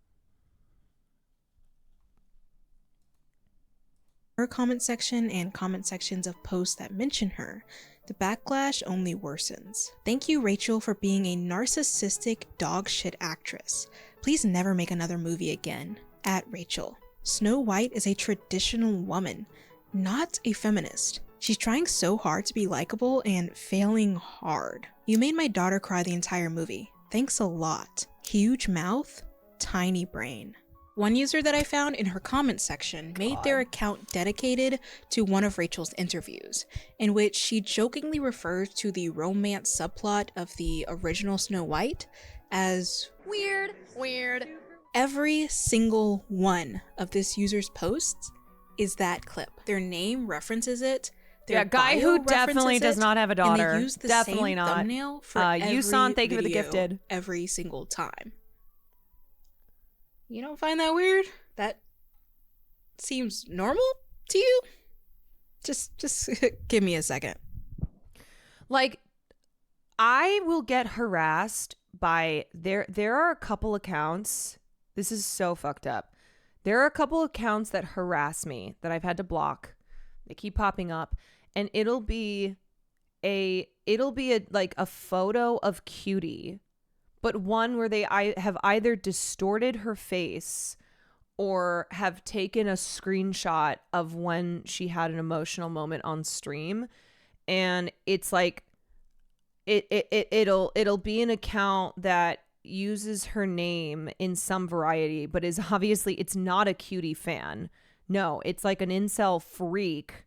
Her comment section and comment sections of posts that mention her, the backlash only worsens. Thank you, Rachel, for being a narcissistic dog shit actress. Please never make another movie again. At Rachel. Snow White is a traditional woman, not a feminist. She's trying so hard to be likable and failing hard. You made my daughter cry the entire movie. Thanks a lot. Huge mouth, tiny brain. One user that I found in her comment section made their account dedicated to one of Rachel's interviews, in which she jokingly refers to the romance subplot of the original Snow White as weird. Every single one of this user's posts is that clip. Their name references it. Yeah, guy who definitely does not have a daughter. And they use the Definitely same not. thumbnail for every Yusan, thank you for the video gifted. every single time. You don't find that weird? That seems normal to you? Just give me a second. Like, I will get harassed by there are a couple accounts. This is so fucked up. There are a couple accounts that harass me that I've had to block. They keep popping up, and it'll be a photo of Cutie, but one where I have either distorted her face or have taken a screenshot of when she had an emotional moment on stream, and it's like it'll be an account that uses her name in some variety, but is obviously, it's not a Cutie fan. No, it's like an incel freak,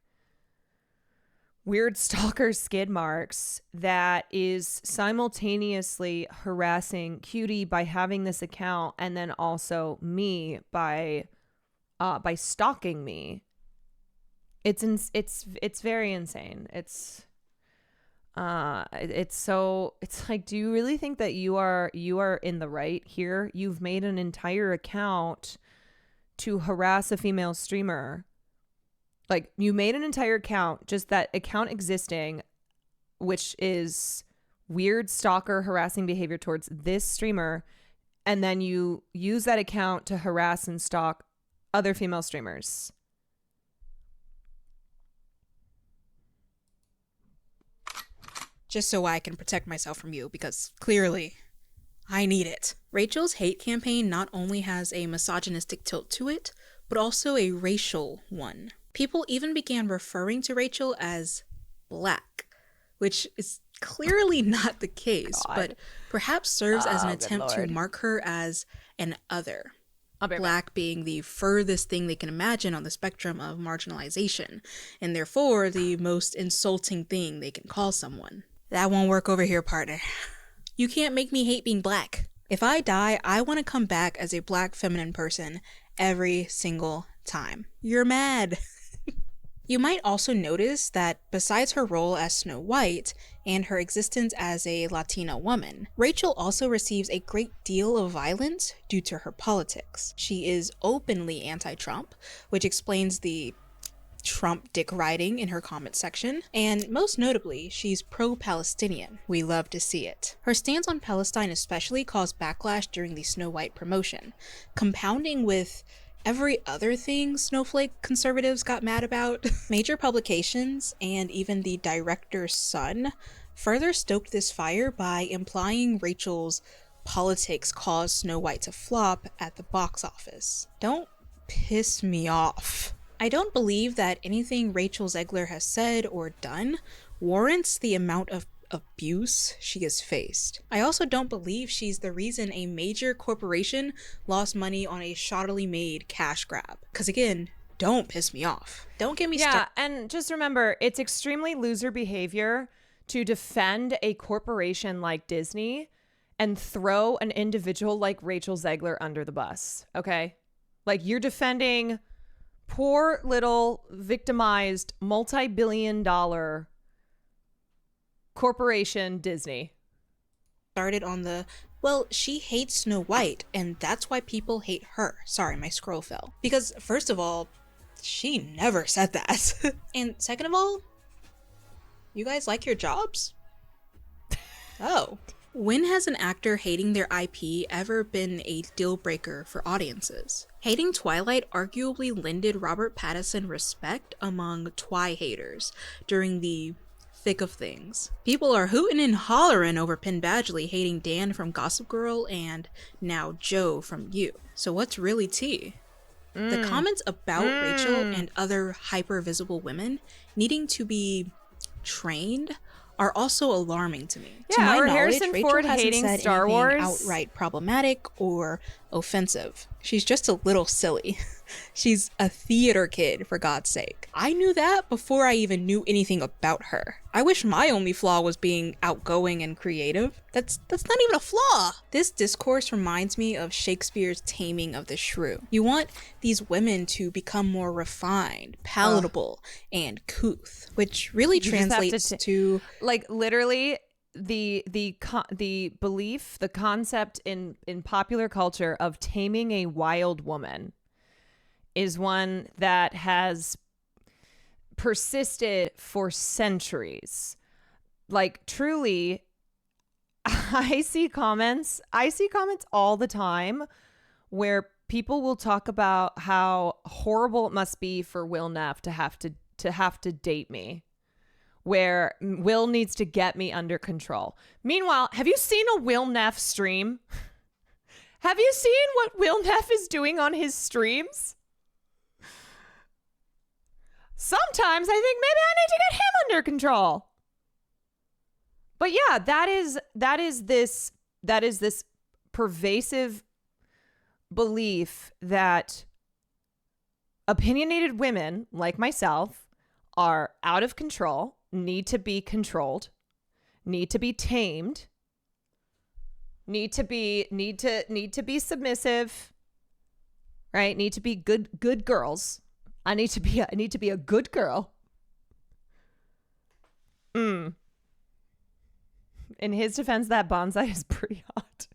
weird stalker skid marks that is simultaneously harassing Cutie by having this account, and then also me by stalking me. It's very insane. It's like, do you really think that you are in the right here? You've made an entire account to harass a female streamer. Like, you made an entire account, just that account existing, which is weird stalker harassing behavior towards this streamer, and then you use that account to harass and stalk other female streamers. Just so I can protect myself from you, because clearly I need it. Rachel's hate campaign not only has a misogynistic tilt to it, but also a racial one. People even began referring to Rachel as black, which is clearly not the case, but perhaps serves as an attempt to mark her as an other. Black being the furthest thing they can imagine on the spectrum of marginalization, and therefore the most insulting thing they can call someone. That won't work over here, partner. You can't make me hate being black. If I die, I want to come back as a black feminine person every single time. You're mad. You might also notice that besides her role as Snow White and her existence as a Latina woman, Rachel also receives a great deal of violence due to her politics. She is openly anti-Trump, which explains the Trump dick riding in her comment section, and most notably, she's pro-Palestinian. We love to see it. Her stance on Palestine especially caused backlash during the Snow White promotion, compounding with every other thing snowflake conservatives got mad about. Major publications and even the director's son further stoked this fire by implying Rachel's politics caused Snow White to flop at the box office. Don't piss me off. I don't believe that anything Rachel Zegler has said or done warrants the amount of abuse she has faced. I also don't believe she's the reason a major corporation lost money on a shoddily made cash grab. Because again, don't piss me off. Don't get me started. Yeah, and just remember, it's extremely loser behavior to defend a corporation like Disney and throw an individual like Rachel Zegler under the bus, okay? Like, you're defending poor little victimized multi-billion-dollar corporation Disney. Started on the, well, she hates Snow White and that's why people hate her. Sorry, my scroll fell. Because first of all, she never said that. And second of all, you guys like your jobs? Oh. When has an actor hating their IP ever been a deal breaker for audiences? Hating Twilight arguably lended Robert Pattinson respect among Twi haters during the thick of things. People are hooting and hollering over Penn Badgley hating Dan from Gossip Girl and now Joe from You. So what's really tea? The comments about Rachel and other hyper-visible women needing to be trained are also alarming to me. Yeah, to my or knowledge, Harrison Rachel Ford hasn't hating said Star anything Wars. outright problematic or offensive. She's just a little silly. She's a theater kid, for God's sake. I knew that before I even knew anything about her. I wish my only flaw was being outgoing and creative. That's not even a flaw. This discourse reminds me of Shakespeare's Taming of the Shrew. You want these women to become more refined, palatable, and couth, which really You just have translates to like literally the belief, the concept in popular culture of taming a wild woman is one that has persisted for centuries. Like, truly, I see comments all the time where people will talk about how horrible it must be for Will Neff to have to date me, where Will needs to get me under control. Meanwhile, have you seen a Will Neff stream? Have you seen what Will Neff is doing on his streams? Sometimes I think maybe I need to get him under control. But yeah, that is this pervasive belief that opinionated women like myself are out of control, need to be controlled, need to be tamed, need to be submissive, right? Need to be good girls. I need to be a good girl. In his defense, that bonsai is pretty hot.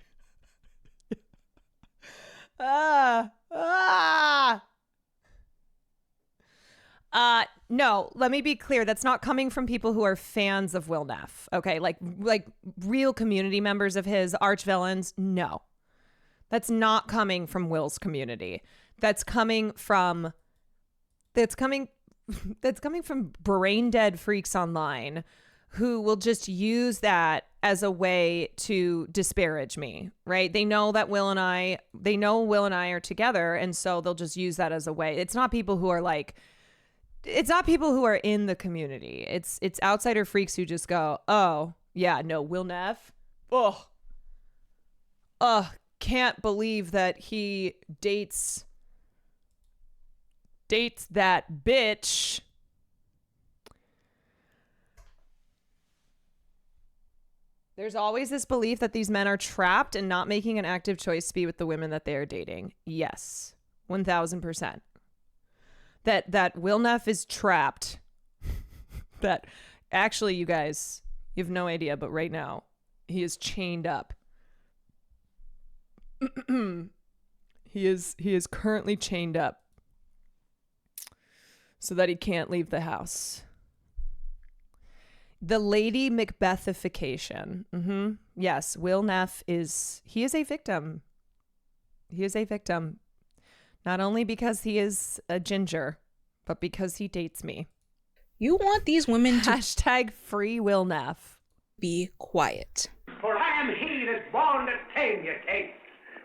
No, let me be clear. That's not coming from people who are fans of Will Neff. Okay, like real community members of his, arch villains. No, that's not coming from Will's community. That's coming from brain dead freaks online who will just use that as a way to disparage me, right? They know Will and I are together, and so they'll just use that as a way. It's not people who are in the community. It's outsider freaks who just go, "Oh, yeah, no, Will Neff. Can't believe that he dates that bitch." There's always this belief that these men are trapped and not making an active choice to be with the women that they are dating. Yes, 1000%. That Will Neff is trapped. That actually, you guys, you have no idea, but right now he is chained up. He is currently chained up so that he can't leave the house. The Lady Macbethification. Yes, Will Neff is a victim. He is a victim. Not only because he is a ginger, but because he dates me. You want these women to Hashtag free Will Neff. be quiet. For I am he that's born to tame you, Kate.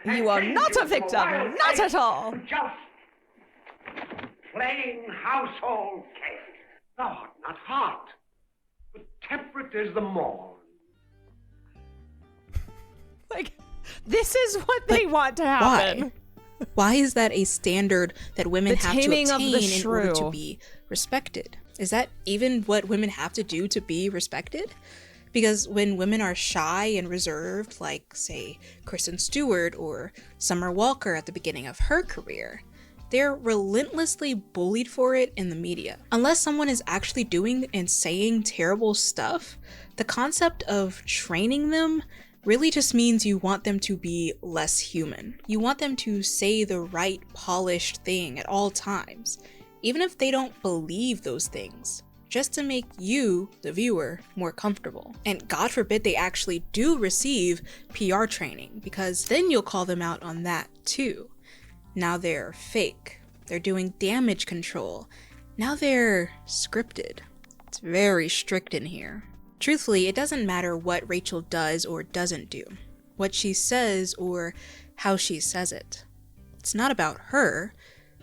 You are not a victim. Not at all. Just plain household Kate. Thought, not heart. But temperate as the morn. Like, this is what they want to happen. Why? Why is that a standard that women The have to taming of attain the in order to shrew. be respected? Is that even what women have to do to be respected? Because when women are shy and reserved, like, say, Kristen Stewart or Summer Walker at the beginning of her career, they're relentlessly bullied for it in the media. Unless someone is actually doing and saying terrible stuff, the concept of training them really just means you want them to be less human. You want them to say the right polished thing at all times, even if they don't believe those things, just to make you, the viewer, more comfortable. And God forbid they actually do receive PR training, because then you'll call them out on that too. Now they're fake. They're doing damage control. Now they're scripted. It's very strict in here. Truthfully, it doesn't matter what Rachel does or doesn't do, what she says or how she says it. It's not about her.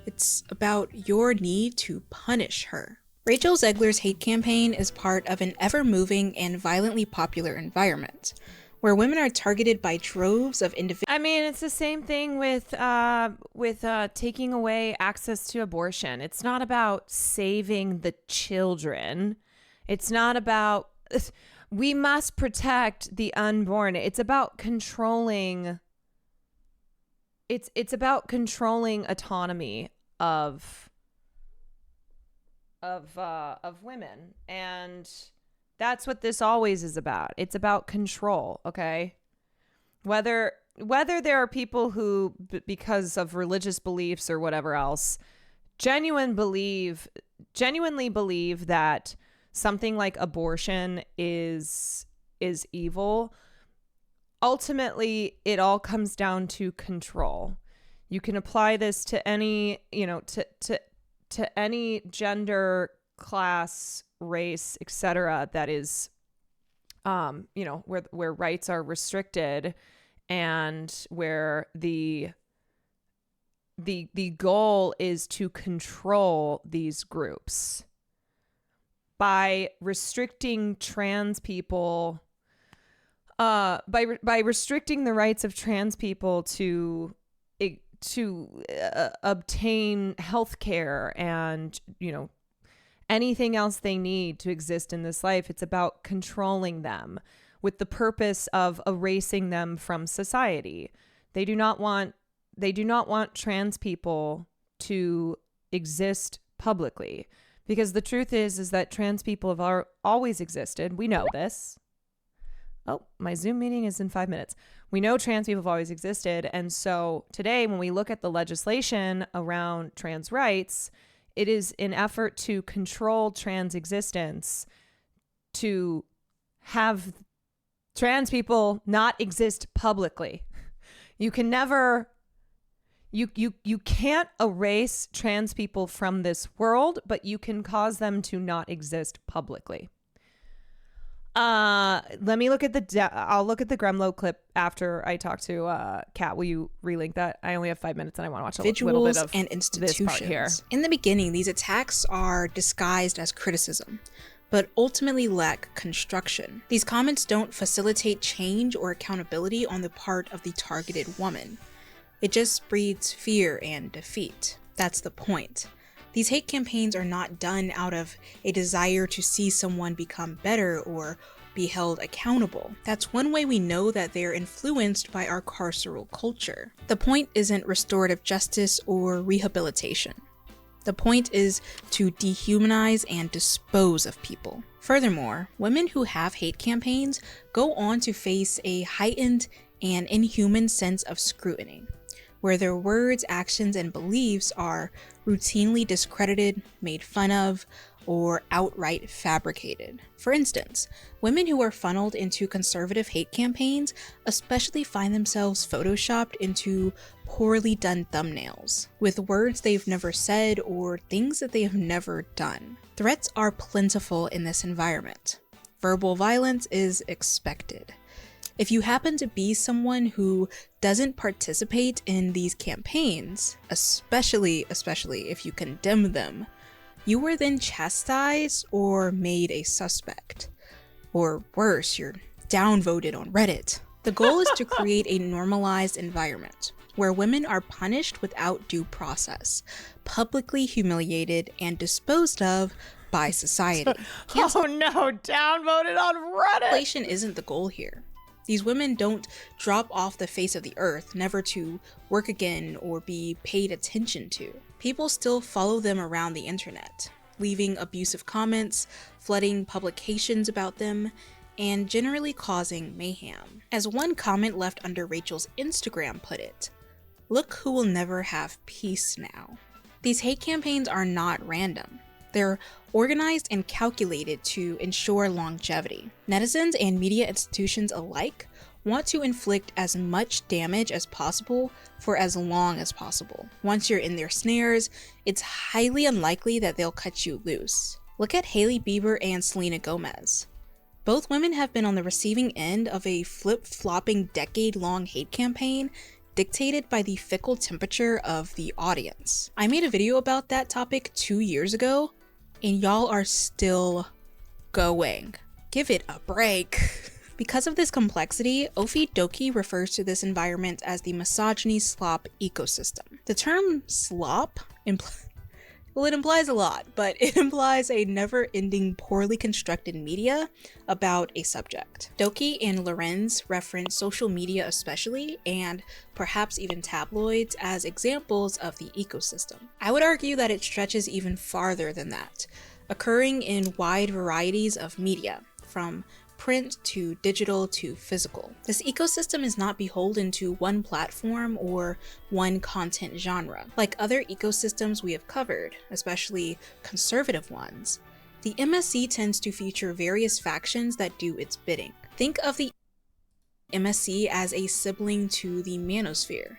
It's about your need to punish her. Rachel Zegler's hate campaign is part of an ever-moving and violently popular environment, where women are targeted by droves of individuals. I mean, it's the same thing with taking away access to abortion. It's not about saving the children. It's not about we must protect the unborn. It's about controlling. It's about controlling autonomy of women, and that's what this always is about. It's about control, okay? Whether there are people who, because of religious beliefs or whatever else, genuinely believe that something like abortion is evil, ultimately it all comes down to control. You can apply this to any, to any gender, class, race, etc. that is, where rights are restricted, and where the goal is to control these groups by restricting trans people, by restricting the rights of trans people to obtain health care and, anything else they need to exist in this life. It's about controlling them with the purpose of erasing them from society. They do not want trans people to exist publicly, because the truth is that trans people have always existed. We know this. Oh, my Zoom meeting is in 5 minutes. We know trans people have always existed. And so today, when we look at the legislation around trans rights, it is an effort to control trans existence, to have trans people not exist publicly. You can never, you can't erase trans people from this world, but you can cause them to not exist publicly. Let me look at I'll look at the Gremlo clip after I talk to Kat. Will you relink that? I only have 5 minutes and I want to watch a little bit of and institutions. this part here. In the beginning, these attacks are disguised as criticism, but ultimately lack construction. These comments don't facilitate change or accountability on the part of the targeted woman. It just breeds fear and defeat. That's the point. These hate campaigns are not done out of a desire to see someone become better or be held accountable. That's one way we know that they're influenced by our carceral culture. The point isn't restorative justice or rehabilitation. The point is to dehumanize and dispose of people. Furthermore, women who have hate campaigns go on to face a heightened and inhuman sense of scrutiny, where their words, actions, and beliefs are routinely discredited, made fun of, or outright fabricated. For instance, women who are funneled into conservative hate campaigns especially find themselves photoshopped into poorly done thumbnails, with words they've never said or things that they have never done. Threats are plentiful in this environment. Verbal violence is expected. If you happen to be someone who doesn't participate in these campaigns, especially if you condemn them, you were then chastised or made a suspect. Or worse, you're downvoted on Reddit. The goal is to create a normalized environment where women are punished without due process, publicly humiliated, and disposed of by society. Oh no, downvoted on Reddit! Cancellation isn't the goal here. These women don't drop off the face of the earth, never to work again or be paid attention to. People still follow them around the internet, leaving abusive comments, flooding publications about them, and generally causing mayhem. As one comment left under Rachel's Instagram put it, "Look who will never have peace now." These hate campaigns are not random. They're organized and calculated to ensure longevity. Netizens and media institutions alike want to inflict as much damage as possible for as long as possible. Once you're in their snares, it's highly unlikely that they'll cut you loose. Look at Hailey Bieber and Selena Gomez. Both women have been on the receiving end of a flip-flopping decade-long hate campaign dictated by the fickle temperature of the audience. I made a video about that topic 2 years ago, and y'all are still going. Give it a break. Because of this complexity, Ofi Doki refers to this environment as the misogyny slop ecosystem. The term slop it implies a lot, but it implies a never-ending, poorly constructed media about a subject. Doki and Lorenz reference social media especially, and perhaps even tabloids, as examples of the ecosystem. I would argue that it stretches even farther than that, occurring in wide varieties of media, from print to digital to physical. This ecosystem is not beholden to one platform or one content genre. Like other ecosystems we have covered, especially conservative ones, the MSC tends to feature various factions that do its bidding. Think of the MSC as a sibling to the manosphere,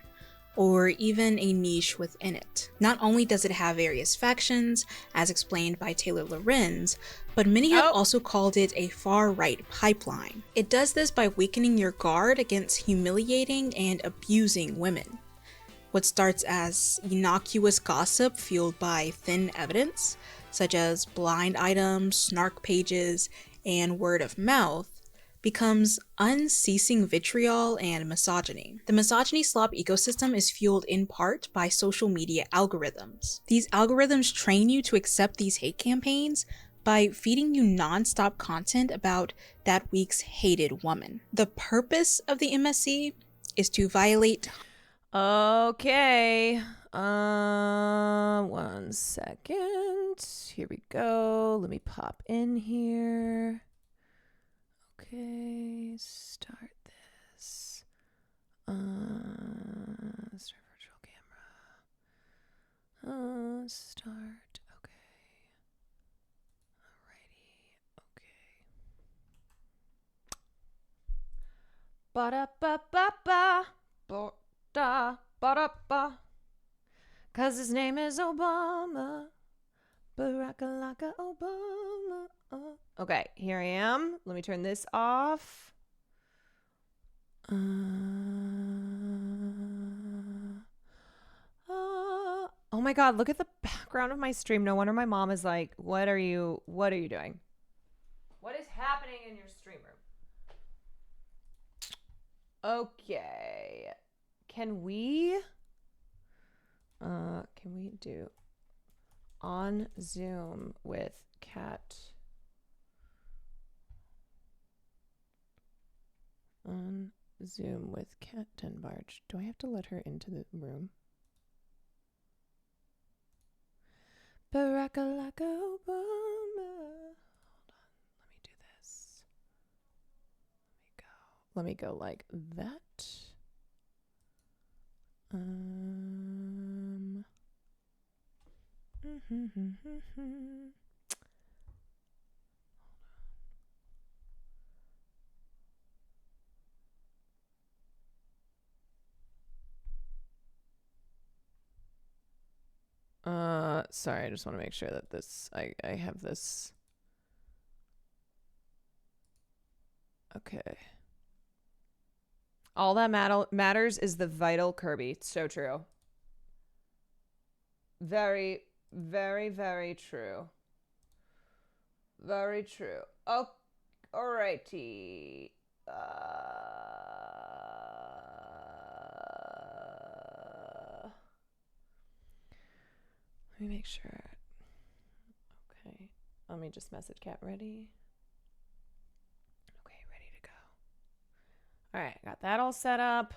or even a niche within it. Not only does it have various factions, as explained by Taylor Lorenz, but many have also called it a far-right pipeline. It does this by weakening your guard against humiliating and abusing women. What starts as innocuous gossip fueled by thin evidence, such as blind items, snark pages, and word of mouth, becomes unceasing vitriol and misogyny. The misogyny slop ecosystem is fueled in part by social media algorithms. These algorithms train you to accept these hate campaigns by feeding you non-stop content about that week's hated woman. The purpose of the MSC is to violate... Okay. 1 second. Here we go. Let me pop in here. Okay, start this. Start virtual camera. Start. Okay. Alrighty. Okay. Ba-da-ba-ba-ba. Ba-da-ba-da-ba. 'Cause his name is Obama. Barack Obama. Okay, here I am. Let me turn this off. Oh my God, look at the background of my stream. No wonder my mom is like, what are you doing? What is happening in your stream room? Okay. Can we do on Zoom with Cat? on Zoom with Kat Tenbarge. Do I have to let her into the room? Barack Obama. Hold on. Let me do this. Let me go like that. Sorry, I just want to make sure that this I have this. Okay. All that matters is the vital Kirby. So true. Very, very, very true. Very true. Oh, alrighty. Let me make sure. Okay. Let me just message Kat. Ready? Okay, ready to go. All right, got that all set up.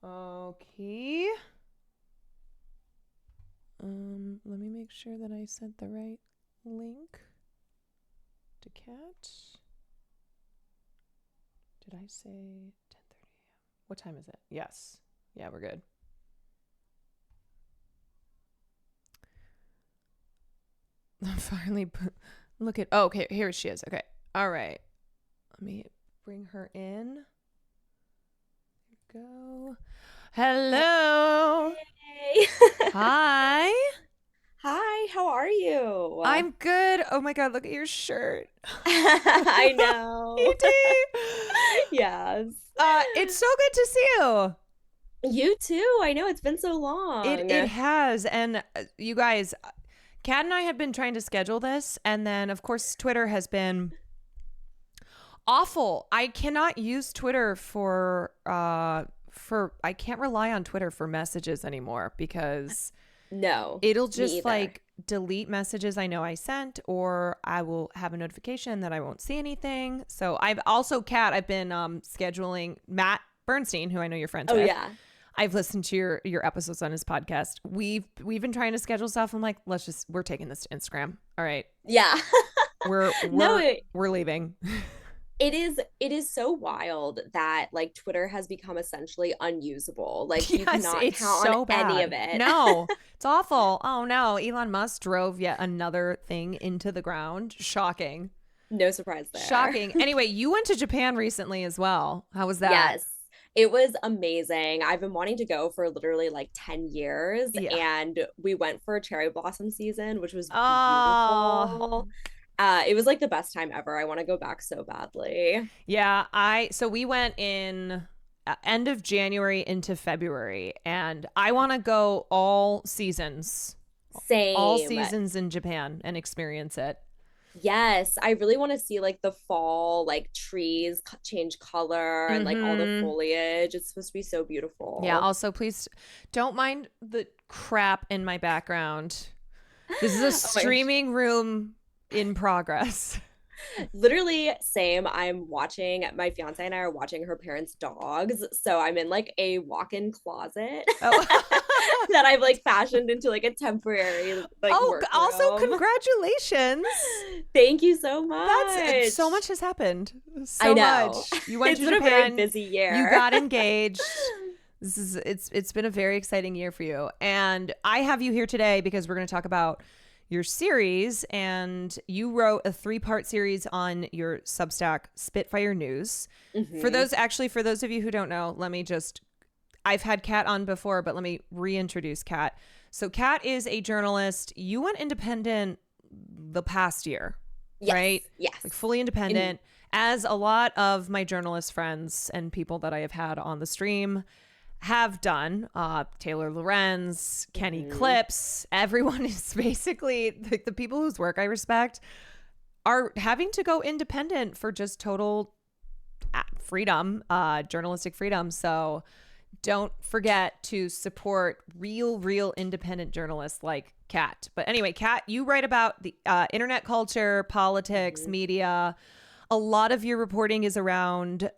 Okay. Let me make sure that I sent the right link to Kat. Did I say 10:30 a.m.? What time is it? Yes. Yeah, we're good. Finally, look at. Oh, okay. Here she is. Okay. All right. Let me bring her in. Here we go. Hello. Hey. Hi. Hi, how are you? I'm good. Oh my God, look at your shirt. I know. You do. Yes. It's so good to see you. You too. I know it's been so long. It has. And you guys, Kat and I have been trying to schedule this. And then, of course, Twitter has been awful. I cannot use Twitter for I can't rely on Twitter for messages anymore because No. it'll me just either. like delete messages I know I sent, or I will have a notification that I won't see anything. So I've also, Kat, I've been scheduling Matt Bernstein, who I know you're friends Oh with. yeah. I've listened to your episodes on his podcast. We've been trying to schedule stuff. I'm like, we're taking this to Instagram. All right. Yeah. We're No, we're leaving. it is so wild that like Twitter has become essentially unusable. Like you Yes, cannot it's count so on bad. any of it. No, it's awful. Oh no, Elon Musk drove yet another thing into the ground. Shocking. No surprise there. Shocking. Anyway, you went to Japan recently as well. How was that? Yes. It was amazing. I've been wanting to go for literally like 10 years, Yeah. and we went for cherry blossom season, which was Oh. beautiful. It was like the best time ever. I want to go back so badly. Yeah, so we went in end of January into February, and I want to go all seasons in Japan and experience it. Yes, I really want to see like the fall, like trees change color and like all the foliage. It's supposed to be so beautiful. Yeah, also please don't mind the crap in my background. This is a streaming room in progress. Literally, same. My fiance and I are watching her parents' dogs. So I'm in like a walk-in closet that I've like fashioned into like a temporary like work also room. Congratulations. Thank you so much. So much has happened. I know. Much. You went It's to been Japan. a very busy year. You got engaged. It's been a very exciting year for you. And I have you here today because we're going to talk about your series, and you wrote a 3-part series on your Substack Spitfire News. For those of you who don't know, I've had Kat on before, but let me reintroduce Kat. So Kat is a journalist. You went independent the past year, right? Yes. Like fully independent, as a lot of my journalist friends and people that I have had on the stream have done. Taylor Lorenz, Kenny Clips, everyone is basically the people whose work I respect are having to go independent for just total freedom, journalistic freedom. So don't forget to support real independent journalists like Kat. But anyway, Kat, you write about the internet culture, politics, media. A lot of your reporting is around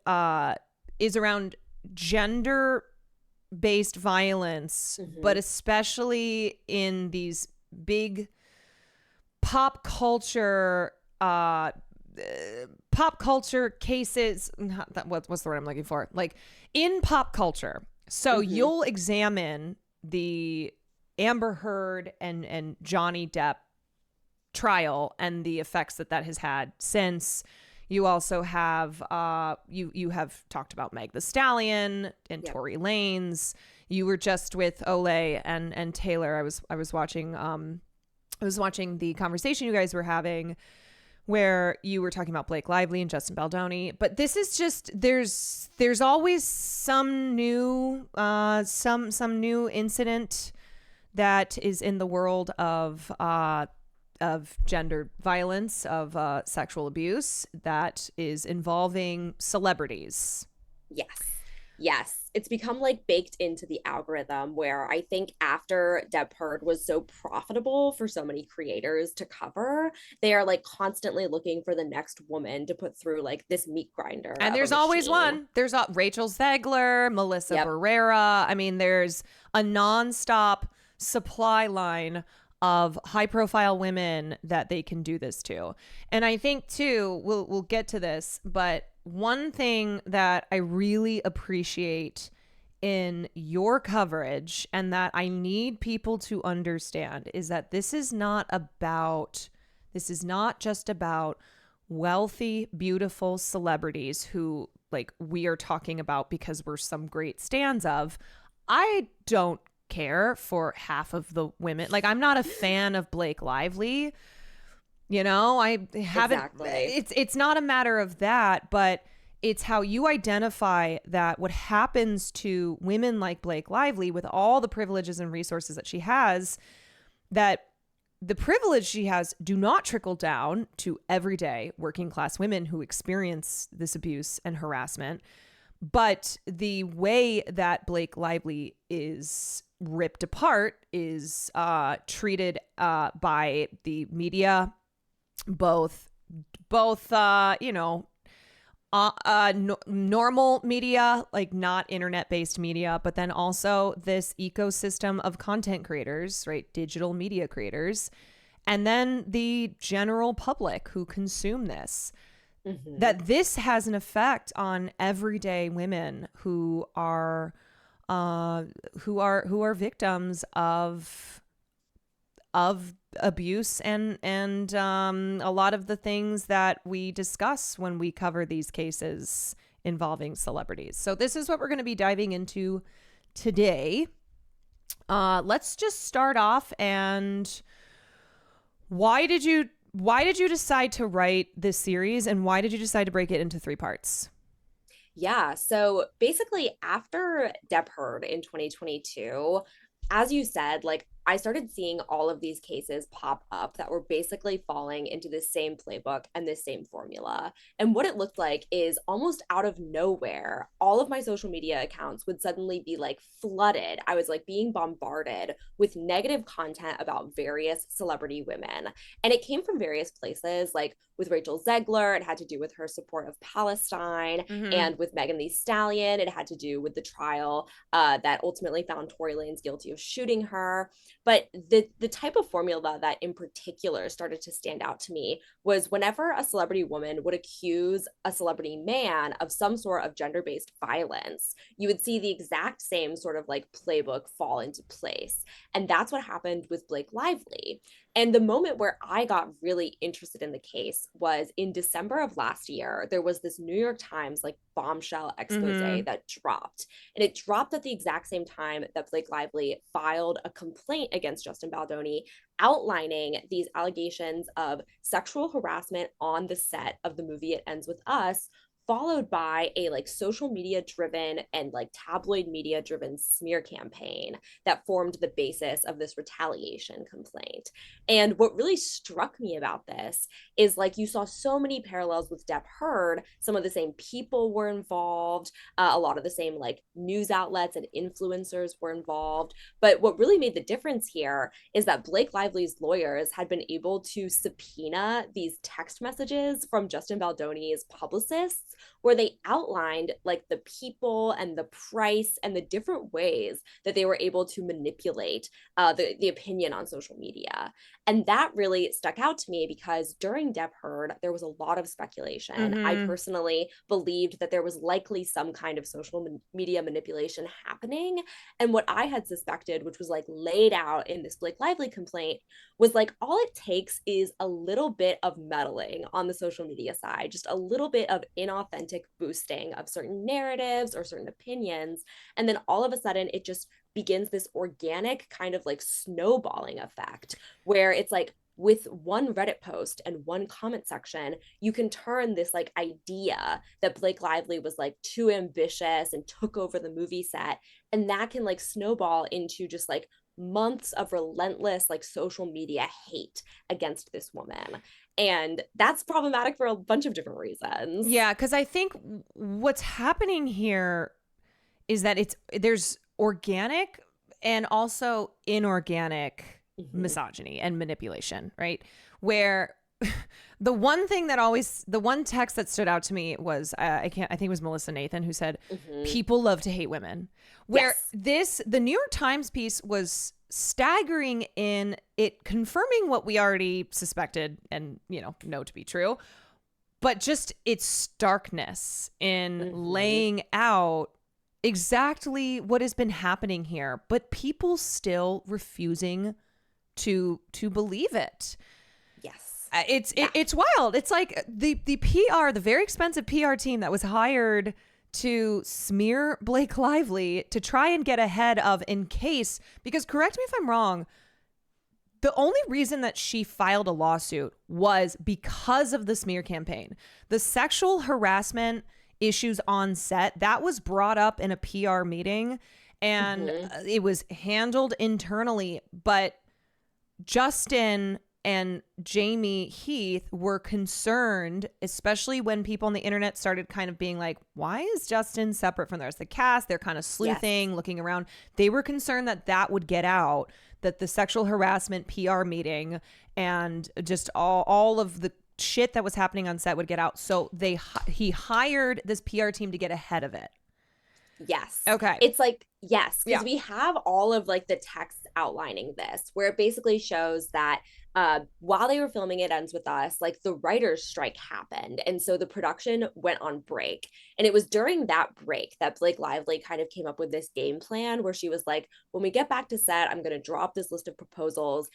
gender-based violence, but especially in these big pop culture cases. What's the word I'm looking for? Like in pop culture. So you'll examine the Amber Heard and Johnny Depp trial and the effects that has had since. You also have you have talked about Meg the Stallion and Tory Lanez. You were just with Olay and Taylor. I was watching the conversation you guys were having where you were talking about Blake Lively and Justin Baldoni. But this is just there's always some new incident that is in the world of gender violence, of sexual abuse that is involving celebrities. Yes. It's become like baked into the algorithm where I think after Depp Heard was so profitable for so many creators to cover, they are like constantly looking for the next woman to put through like this meat grinder. And there's always one. There's Rachel Zegler, Melissa Barrera. I mean, there's a nonstop supply line of high profile women that they can do this to. And I think too, we'll get to this, but one thing that I really appreciate in your coverage and that I need people to understand is that this is not just about wealthy, beautiful celebrities who like we are talking about because we're some great stans of. I don't care for half of the women. Like I'm not a fan of Blake Lively. You know, I haven't. Exactly. It's not a matter of that, but it's how you identify that what happens to women like Blake Lively with all the privileges and resources that she has, that the privilege she has do not trickle down to everyday working class women who experience this abuse and harassment. But the way that Blake Lively is ripped apart is treated by the media, both normal media, like not internet-based media, but then also this ecosystem of content creators, right? Digital media creators, and then the general public who consume this. That this has an effect on everyday women who are victims of abuse and a lot of the things that we discuss when we cover these cases involving celebrities. So this is what we're going to be diving into today. Let's just start off. And why did you decide to write this series, and why did you decide to break it into 3 parts? Yeah, so basically after Depp Heard in 2022, as you said, like I started seeing all of these cases pop up that were basically falling into the same playbook and the same formula. And what it looked like is almost out of nowhere, all of my social media accounts would suddenly be like flooded. I was like being bombarded with negative content about various celebrity women. And it came from various places, like with Rachel Zegler, it had to do with her support of Palestine, and with Megan Thee Stallion, it had to do with the trial that ultimately found Tory Lanez guilty of shooting her. But the type of formula that in particular started to stand out to me was whenever a celebrity woman would accuse a celebrity man of some sort of gender-based violence, you would see the exact same sort of like playbook fall into place. And that's what happened with Blake Lively. And the moment where I got really interested in the case was in December of last year. There was this New York Times like bombshell expose that dropped. And it dropped at the exact same time that Blake Lively filed a complaint against Justin Baldoni outlining these allegations of sexual harassment on the set of the movie It Ends With Us followed by a like social media driven and like tabloid media driven smear campaign that formed the basis of this retaliation complaint. And what really struck me about this is like you saw so many parallels with Depp Heard. Some of the same people were involved, a lot of the same like news outlets and influencers were involved. But what really made the difference here is that Blake Lively's lawyers had been able to subpoena these text messages from Justin Baldoni's publicists, where they outlined like the people and the price and the different ways that they were able to manipulate the opinion on social media. And that really stuck out to me because during Depp Heard, there was a lot of speculation. Mm-hmm. I personally believed that there was likely some kind of social media manipulation happening. And what I had suspected, which was like laid out in this Blake Lively complaint, was like all it takes is a little bit of meddling on the social media side, just a little bit of inauthentic boosting of certain narratives or certain opinions. And then all of a sudden it just begins this organic kind of like snowballing effect where it's like with one Reddit post and one comment section, you can turn this like idea that Blake Lively was like too ambitious and took over the movie set. And that can like snowball into just like months of relentless like social media hate against this woman. And that's problematic for a bunch of different reasons. Yeah, because I think what's happening here is that there's organic and also inorganic misogyny and manipulation, right? Where the one text that stood out to me was I think it was Melissa Nathan who said, people love to hate women. Where the New York Times piece was staggering in it confirming what we already suspected and, know to be true, but just its starkness in laying out exactly what has been happening here, but people still refusing to believe it. Yes. It's wild. It's like the PR, the very expensive PR team that was hired to smear Blake Lively to try and get ahead of in case, because correct me if I'm wrong, the only reason that she filed a lawsuit was because of the smear campaign. The sexual harassment issues on set, that was brought up in a PR meeting and it was handled internally, but Justin and Jamie Heath were concerned, especially when people on the internet started kind of being like, why is Justin separate from the rest of the cast? They're kind of sleuthing, looking around. They were concerned that would get out, that the sexual harassment PR meeting and just all of the shit that was happening on set would get out. So he hired this PR team to get ahead of it. Yes. Okay. It's like, yes, because we have all of like the text outlining this, where it basically shows that while they were filming It Ends With Us, like the writer's strike happened. And so the production went on break. And it was during that break that Blake Lively kind of came up with this game plan where she was like, when we get back to set, I'm going to drop this list of proposals,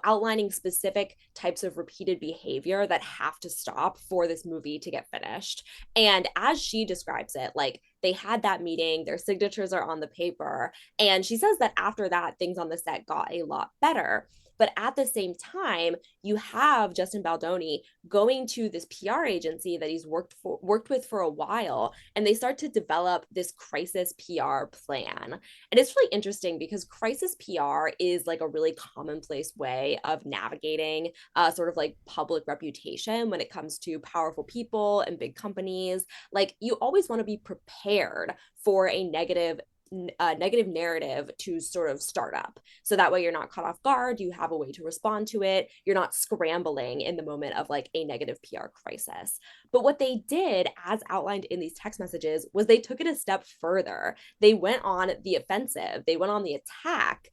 outlining specific types of repeated behavior that have to stop for this movie to get finished. And as she describes it, like they had that meeting, their signatures are on the paper. And she says that after that, things on the set got a lot better. But at the same time, you have Justin Baldoni going to this PR agency that he's worked with for a while, and they start to develop this crisis PR plan. And it's really interesting because crisis PR is like a really commonplace way of navigating sort of like public reputation when it comes to powerful people and big companies. Like you always want to be prepared for a negative narrative to sort of start up. So that way you're not caught off guard, you have a way to respond to it, you're not scrambling in the moment of like a negative PR crisis. But what they did, as outlined in these text messages, was they took it a step further. They went on the offensive, they went on the attack,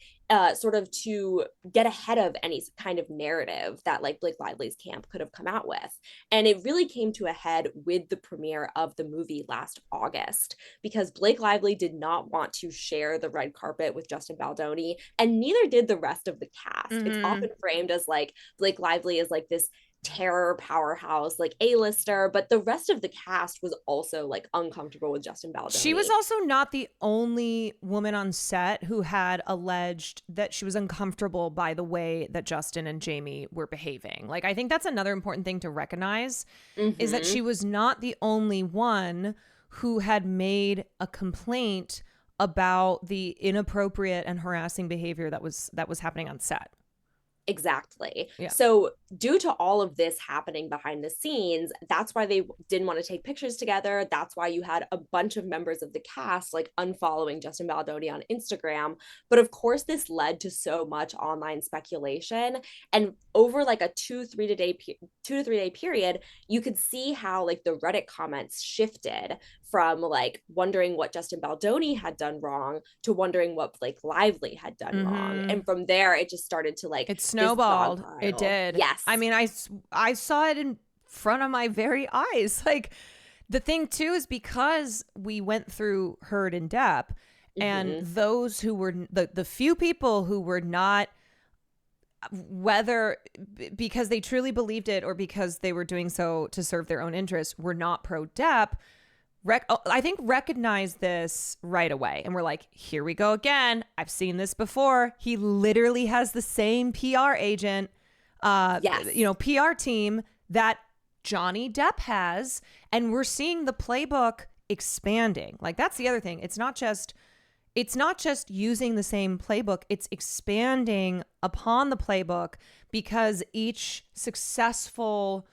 sort of to get ahead of any kind of narrative that like Blake Lively's camp could have come out with. And it really came to a head with the premiere of the movie last August, because Blake Lively did not want to share the red carpet with Justin Baldoni, and neither did the rest of the cast. It's often framed as like Blake Lively is like this terror powerhouse, like A-lister, but the rest of the cast was also like uncomfortable with Justin Baldoni. She was also not the only woman on set who had alleged that she was uncomfortable by the way that Justin and Jamie were behaving. Like, I think that's another important thing to recognize, is that she was not the only one who had made a complaint about the inappropriate and harassing behavior that was happening on set. Exactly. Yeah. So due to all of this happening behind the scenes, that's why they didn't want to take pictures together. That's why you had a bunch of members of the cast like unfollowing Justin Baldoni on Instagram. But of course, this led to so much online speculation. And over like a 2 to 3 day period, you could see how like the Reddit comments shifted from like wondering what Justin Baldoni had done wrong to wondering what Blake Lively had done wrong. And from there, it just started to like, it snowballed. It did. Yes. I mean, I saw it in front of my very eyes. Like, the thing too is because we went through Heard and Depp, and those who were the few people who were not, whether because they truly believed it or because they were doing so to serve their own interests, were not pro Depp. I think recognized this right away. And we're like, here we go again. I've seen this before. He literally has the same PR agent, PR team that Johnny Depp has. And we're seeing the playbook expanding. Like, that's the other thing. It's not just using the same playbook. It's expanding upon the playbook because each successful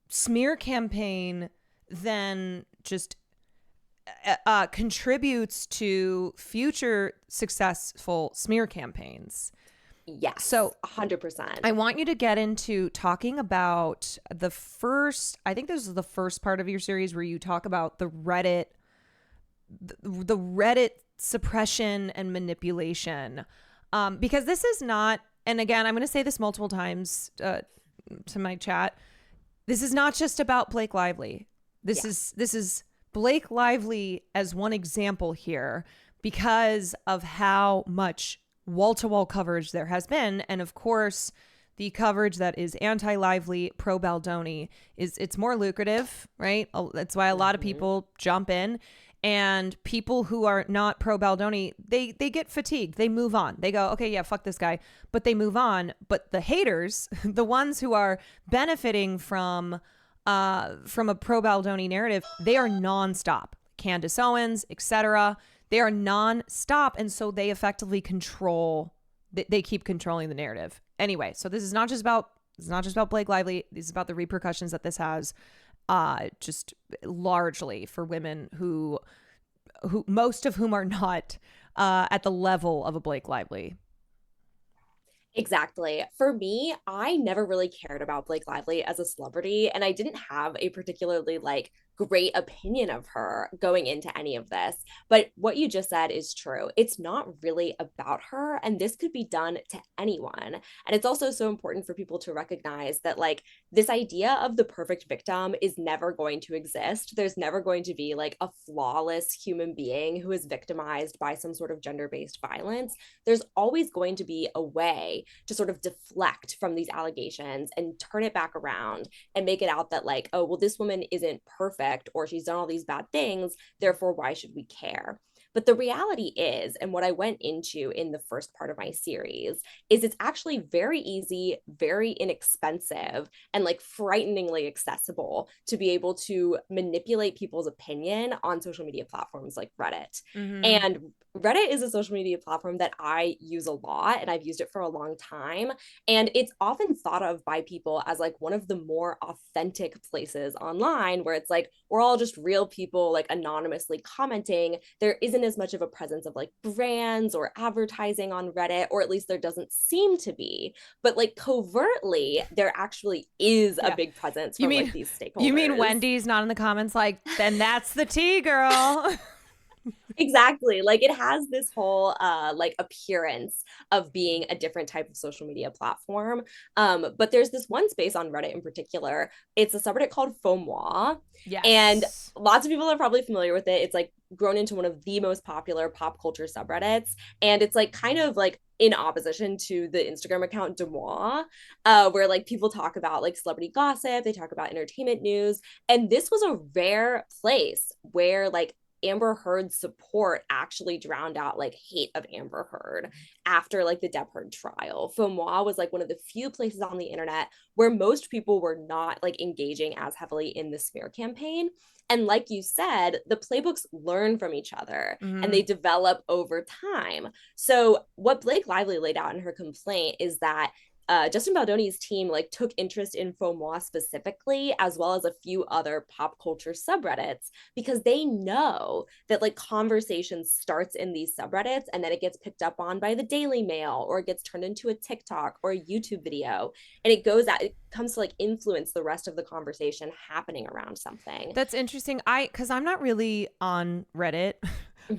smear campaign then just contributes to future successful smear campaigns. Yes. So 100%. I want you to get into talking about I think this is the first part of your series where you talk about the Reddit suppression and manipulation. Because this is not, and again, I'm going to say this multiple times to my chat. This is not just about Blake Lively. This is Blake Lively as one example here because of how much wall-to-wall coverage there has been. And of course, the coverage that is anti-Lively, pro-Baldoni, it's more lucrative, right? That's why a lot of people jump in. And people who are not pro-Baldoni, they get fatigued. They move on. They go, okay, yeah, fuck this guy. But they move on. But the haters, the ones who are benefiting from a pro-Baldoni narrative, they are nonstop. Candace Owens, etc. They are nonstop, and so they effectively control. They keep controlling the narrative. Anyway, so this is not just about Blake Lively. This is about the repercussions that this has, just largely for women who most of whom are not at the level of a Blake Lively. Exactly. For me, I never really cared about Blake Lively as a celebrity, and I didn't have a particularly like great opinion of her going into any of this. But what you just said is true. It's not really about her, and this could be done to anyone. And it's also so important for people to recognize that like this idea of the perfect victim is never going to exist. There's never going to be like a flawless human being who is victimized by some sort of gender-based violence. There's always going to be a way to sort of deflect from these allegations and turn it back around and make it out that like, oh, well, this woman isn't perfect or she's done all these bad things, therefore why should we care? But the reality is, and what I went into in the first part of my series, is it's actually very easy, very inexpensive, and like frighteningly accessible to be able to manipulate people's opinion on social media platforms like Reddit. And Reddit is a social media platform that I use a lot, and I've used it for a long time. And it's often thought of by people as like one of the more authentic places online where it's like, we're all just real people like anonymously commenting. There isn't as much of a presence of like brands or advertising on Reddit, or at least there doesn't seem to be. But like covertly, there actually is a big presence from like these stakeholders. You mean Wendy's not in the comments like, then that's the tea, girl. Exactly. Like it has this whole like appearance of being a different type of social media platform. But there's this one space on Reddit in particular. It's a subreddit called FOMOI. Yes. And lots of people are probably familiar with it. It's like grown into one of the most popular pop culture subreddits. And it's like kind of like in opposition to the Instagram account Demois, where like people talk about like celebrity gossip, they talk about entertainment news. And this was a rare place where like Amber Heard's support actually drowned out like hate of Amber Heard after like the Depp Heard trial. FOMOA was like one of the few places on the internet where most people were not like engaging as heavily in the smear campaign. And like you said, the playbooks learn from each other and they develop over time. So what Blake Lively laid out in her complaint is that Justin Baldoni's team like took interest in FOMOA specifically, as well as a few other pop culture subreddits, because they know that like conversation starts in these subreddits and then it gets picked up on by the Daily Mail, or it gets turned into a TikTok or a YouTube video, and it comes to like influence the rest of the conversation happening around something. That's interesting. Because I'm not really on Reddit.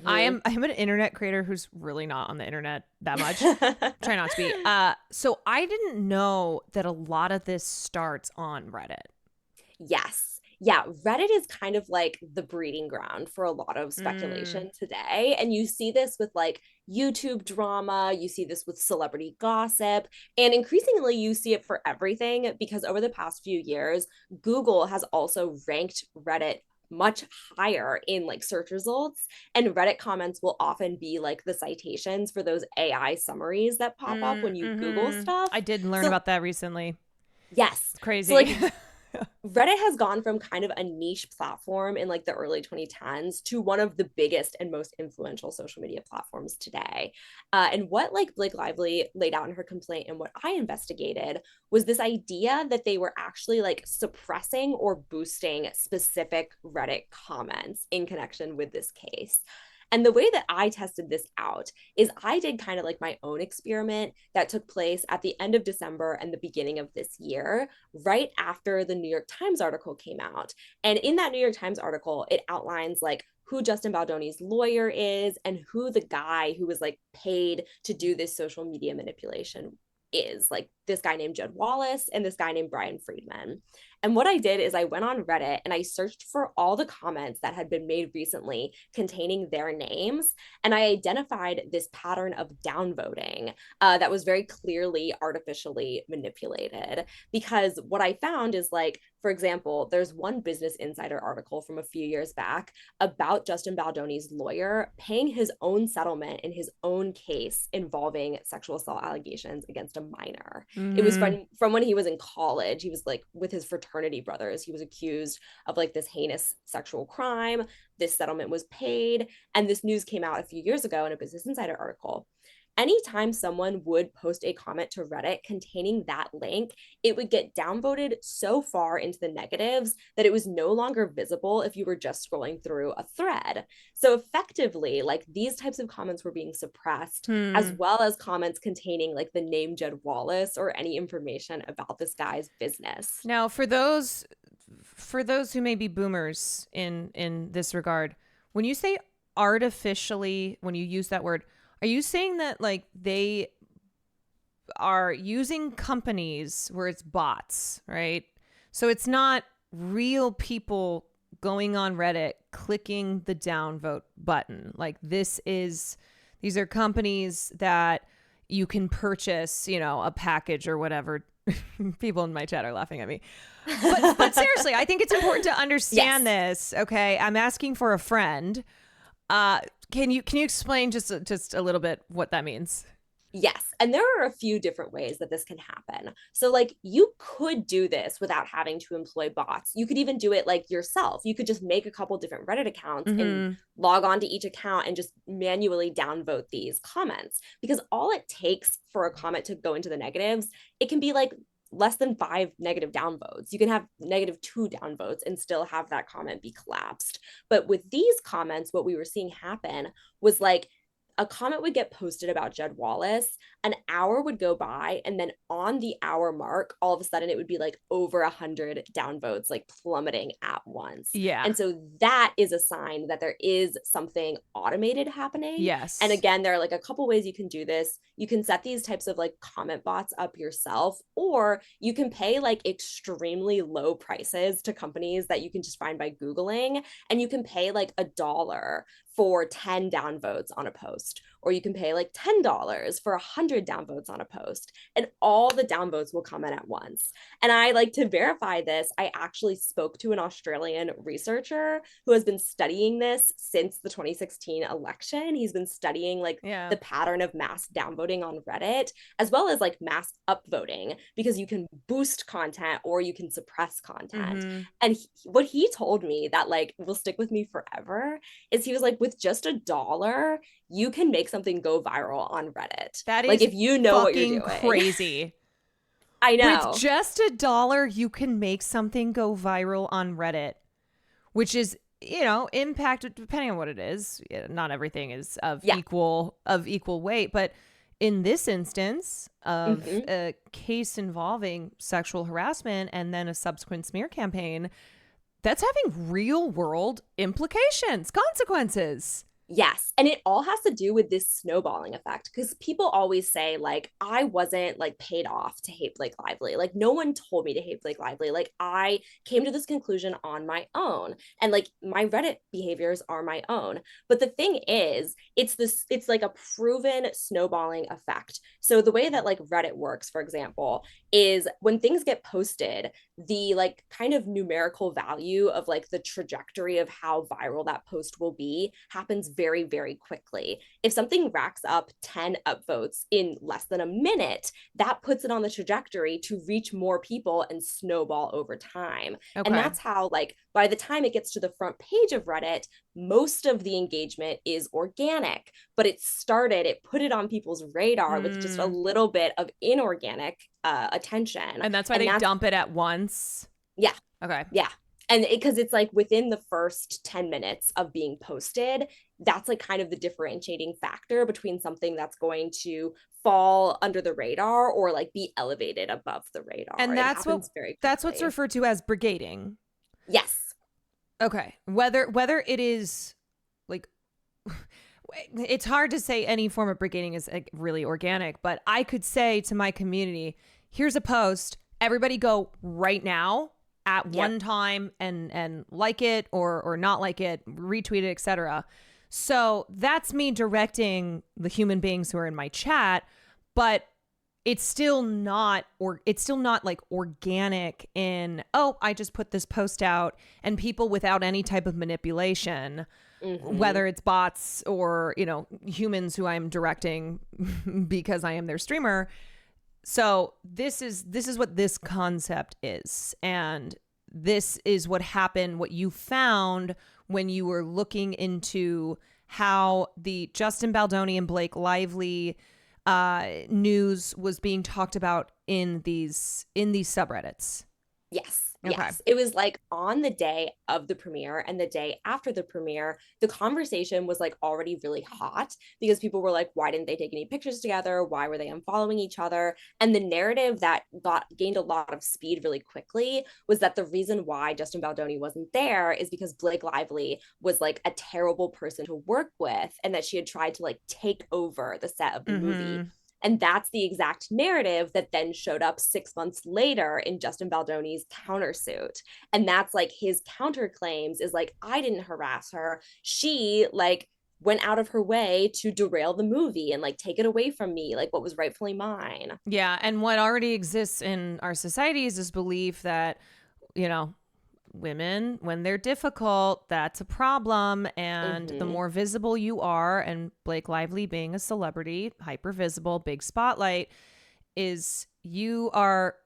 I'm an internet creator who's really not on the internet that much. Try not to be. So I didn't know that a lot of this starts on Reddit. Yes. Yeah, Reddit is kind of like the breeding ground for a lot of speculation today. And you see this with like YouTube drama, you see this with celebrity gossip, and increasingly you see it for everything, because over the past few years, Google has also ranked Reddit much higher in like search results, and Reddit comments will often be like the citations for those AI summaries that pop up when you Google stuff. I did learn about that recently. Yes. It's crazy. So like Reddit has gone from kind of a niche platform in like the early 2010s to one of the biggest and most influential social media platforms today. And what like Blake Lively laid out in her complaint and what I investigated was this idea that they were actually like suppressing or boosting specific Reddit comments in connection with this case. And the way that I tested this out is I did kind of like my own experiment that took place at the end of December and the beginning of this year, right after the New York Times article came out. And in that New York Times article, it outlines like who Justin Baldoni's lawyer is and who the guy who was like paid to do this social media manipulation is, like this guy named Judd Wallace and this guy named Brian Friedman. And what I did is I went on Reddit and I searched for all the comments that had been made recently containing their names. And I identified this pattern of downvoting that was very clearly artificially manipulated. Because what I found is like, for example, there's one Business Insider article from a few years back about Justin Baldoni's lawyer paying his own settlement in his own case involving sexual assault allegations against a minor. It was from when he was in college. He was like with his fraternity brothers. He was accused of like this heinous sexual crime. This settlement was paid. And this news came out a few years ago in a Business Insider article. Anytime someone would post a comment to Reddit containing that link, it would get downvoted so far into the negatives that it was no longer visible if you were just scrolling through a thread. So effectively, like these types of comments were being suppressed, as well as comments containing like the name Judd Wallace or any information about this guy's business. Now, for those who may be boomers in this regard, when you say artificially, when you use that word, are you saying that like they are using companies where it's bots, right? So it's not real people going on Reddit clicking the downvote button. Like these are companies that you can purchase, you know, a package or whatever. People in my chat are laughing at me. But seriously, I think it's important to understand this. Okay, I'm asking for a friend. Can you explain just a little bit what that means? Yes. And there are a few different ways that this can happen. So like you could do this without having to employ bots. You could even do it like yourself. You could just make a couple different Reddit accounts and log on to each account and just manually downvote these comments. Because all it takes for a comment to go into the negatives, it can be like less than 5 negative downvotes. You can have -2 downvotes and still have that comment be collapsed. But with these comments, what we were seeing happen was like a comment would get posted about Judd Wallace, an hour would go by, and then on the hour mark, all of a sudden it would be like over 100 downvotes, like plummeting at once. Yeah. And so that is a sign that there is something automated happening. Yes. And again, there are like a couple ways you can do this. You can set these types of like comment bots up yourself, or you can pay like extremely low prices to companies that you can just find by Googling, and you can pay like $1 for 10 downvotes on a post, or you can pay like $10 for 100 downvotes on a post, and all the downvotes will come in at once. And I like to verify this. I actually spoke to an Australian researcher who has been studying this since the 2016 election. He's been studying like the pattern of mass downvoting on Reddit, as well as like mass upvoting, because you can boost content or you can suppress content. And what he told me that like will stick with me forever is he was like, with just $1, you can make something go viral on Reddit. That is like if you know what you're doing. Crazy. I know. With just $1, you can make something go viral on Reddit, which is, you know, impacted depending on what it is. Not everything is of equal weight, but in this instance of a case involving sexual harassment and then a subsequent smear campaign, that's having real world implications, consequences. Yes. And it all has to do with this snowballing effect, because people always say, like, I wasn't like paid off to hate Blake Lively. Like, no one told me to hate Blake Lively. Like, I came to this conclusion on my own. And like my Reddit behaviors are my own. But the thing is, it's like a proven snowballing effect. So the way that like Reddit works, for example, is when things get posted, the like kind of numerical value of like the trajectory of how viral that post will be happens very, very quickly. If something racks up 10 upvotes in less than a minute, that puts it on the trajectory to reach more people and snowball over time. And that's how, like, by the time it gets to the front page of Reddit, most of the engagement is organic, but it put it on people's radar with just a little bit of inorganic attention. And that's why they dump it at once? Yeah. Okay. Yeah. And because it's like within the first 10 minutes of being posted, that's like kind of the differentiating factor between something that's going to fall under the radar or like be elevated above the radar. And that's what's referred to as brigading. Yes. Okay. Whether it is like, it's hard to say any form of brigading is like really organic, but I could say to my community, here's a post, everybody go right now at one time and like it or not like it, retweet it, etc. So that's me directing the human beings who are in my chat, but it's still not like organic in, oh, I just put this post out, and people without any type of manipulation, whether it's bots or, you know, humans who I'm directing because I am their streamer. So this is what this concept is. And this is what happened, what you found when you were looking into how the Justin Baldoni and Blake Lively news was being talked about in these subreddits. Yes. Okay. Yes. It was like on the day of the premiere and the day after the premiere, the conversation was like already really hot because people were like, why didn't they take any pictures together? Why were they unfollowing each other? And the narrative that gained a lot of speed really quickly was that the reason why Justin Baldoni wasn't there is because Blake Lively was like a terrible person to work with, and that she had tried to like take over the set of the movie. And that's the exact narrative that then showed up 6 months later in Justin Baldoni's countersuit. And that's like his counterclaims is like, I didn't harass her. She like went out of her way to derail the movie and like take it away from me, like what was rightfully mine. Yeah. And what already exists in our society is this belief that, you know, women, when they're difficult, that's a problem. And the more visible you are, and Blake Lively being a celebrity, hyper visible, big spotlight, is you are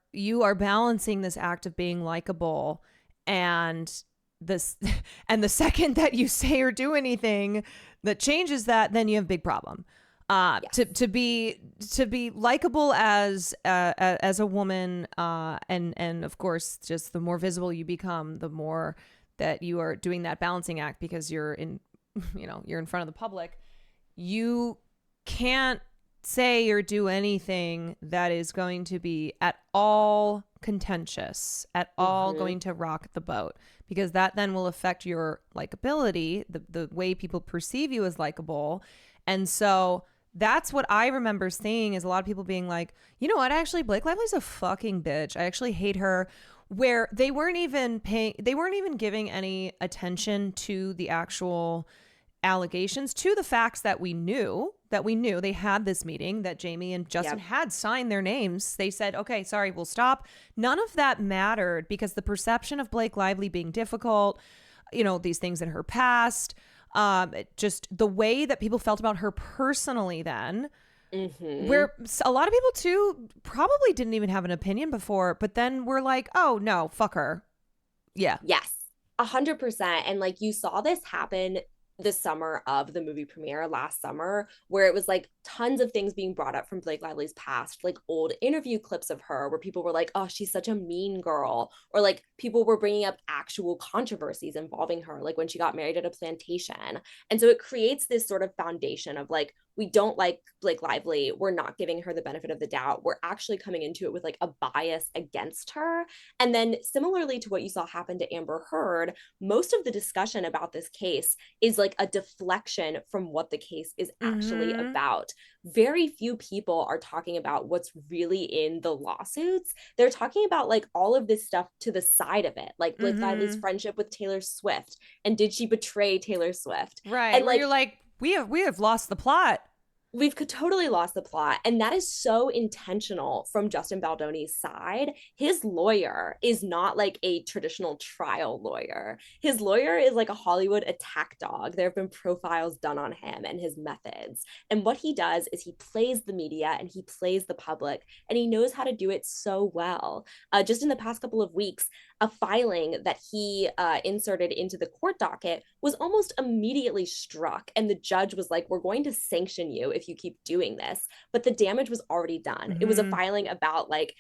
balancing this act of being likable and the second that you say or do anything that changes that, then you have a big problem. To be likable as a woman, and of course, just the more visible you become, the more that you are doing that balancing act because you're in front of the public. You can't say or do anything that is going to be at all contentious, at all going to rock the boat, because that then will affect your likability, the way people perceive you as likable. And so that's what I remember seeing, is a lot of people being like, you know what, actually Blake Lively's a fucking bitch. I actually hate her, where they weren't even giving any attention to the actual allegations, to the facts that we knew that we knew. They had this meeting that Jamie and Justin had signed their names. They said, okay, sorry, we'll stop. None of that mattered because the perception of Blake Lively being difficult, you know, these things in her past, just the way that people felt about her personally then, where a lot of people too probably didn't even have an opinion before, but then we're like, oh no, fuck her. Yeah. Yes, 100%. And like you saw this happen the summer of the movie premiere last summer, where it was like tons of things being brought up from Blake Lively's past, like old interview clips of her where people were like, oh, she's such a mean girl, or like people were bringing up actual controversies involving her, like when she got married at a plantation. And so it creates this sort of foundation of like, we don't like Blake Lively, we're not giving her the benefit of the doubt, we're actually coming into it with like a bias against her. And then similarly to what you saw happen to Amber Heard, most of the discussion about this case is like a deflection from what the case is actually about. Very few people are talking about what's really in the lawsuits. They're talking about like all of this stuff to the side of it, like Blake Lively's friendship with Taylor Swift, and did she betray Taylor Swift? Right. And like, you're like, we have lost the plot. We've totally lost the plot. And that is so intentional from Justin Baldoni's side. His lawyer is not like a traditional trial lawyer. His lawyer is like a Hollywood attack dog. There have been profiles done on him and his methods. And what he does is he plays the media and he plays the public, and he knows how to do it so well. Just in the past couple of weeks, a filing that he inserted into the court docket was almost immediately struck. And the judge was like, we're going to sanction you if you keep doing this. But the damage was already done. It was a filing about like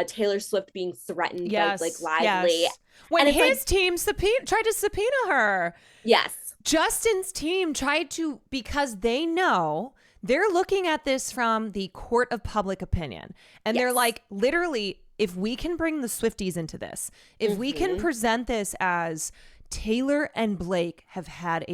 Taylor Swift being threatened by Blake Lively. Yes. When and his team tried to subpoena her. Yes. Justin's team tried to, because they know they're looking at this from the court of public opinion. And they're like, literally, if we can bring the Swifties into this, if we can present this as Taylor and Blake have had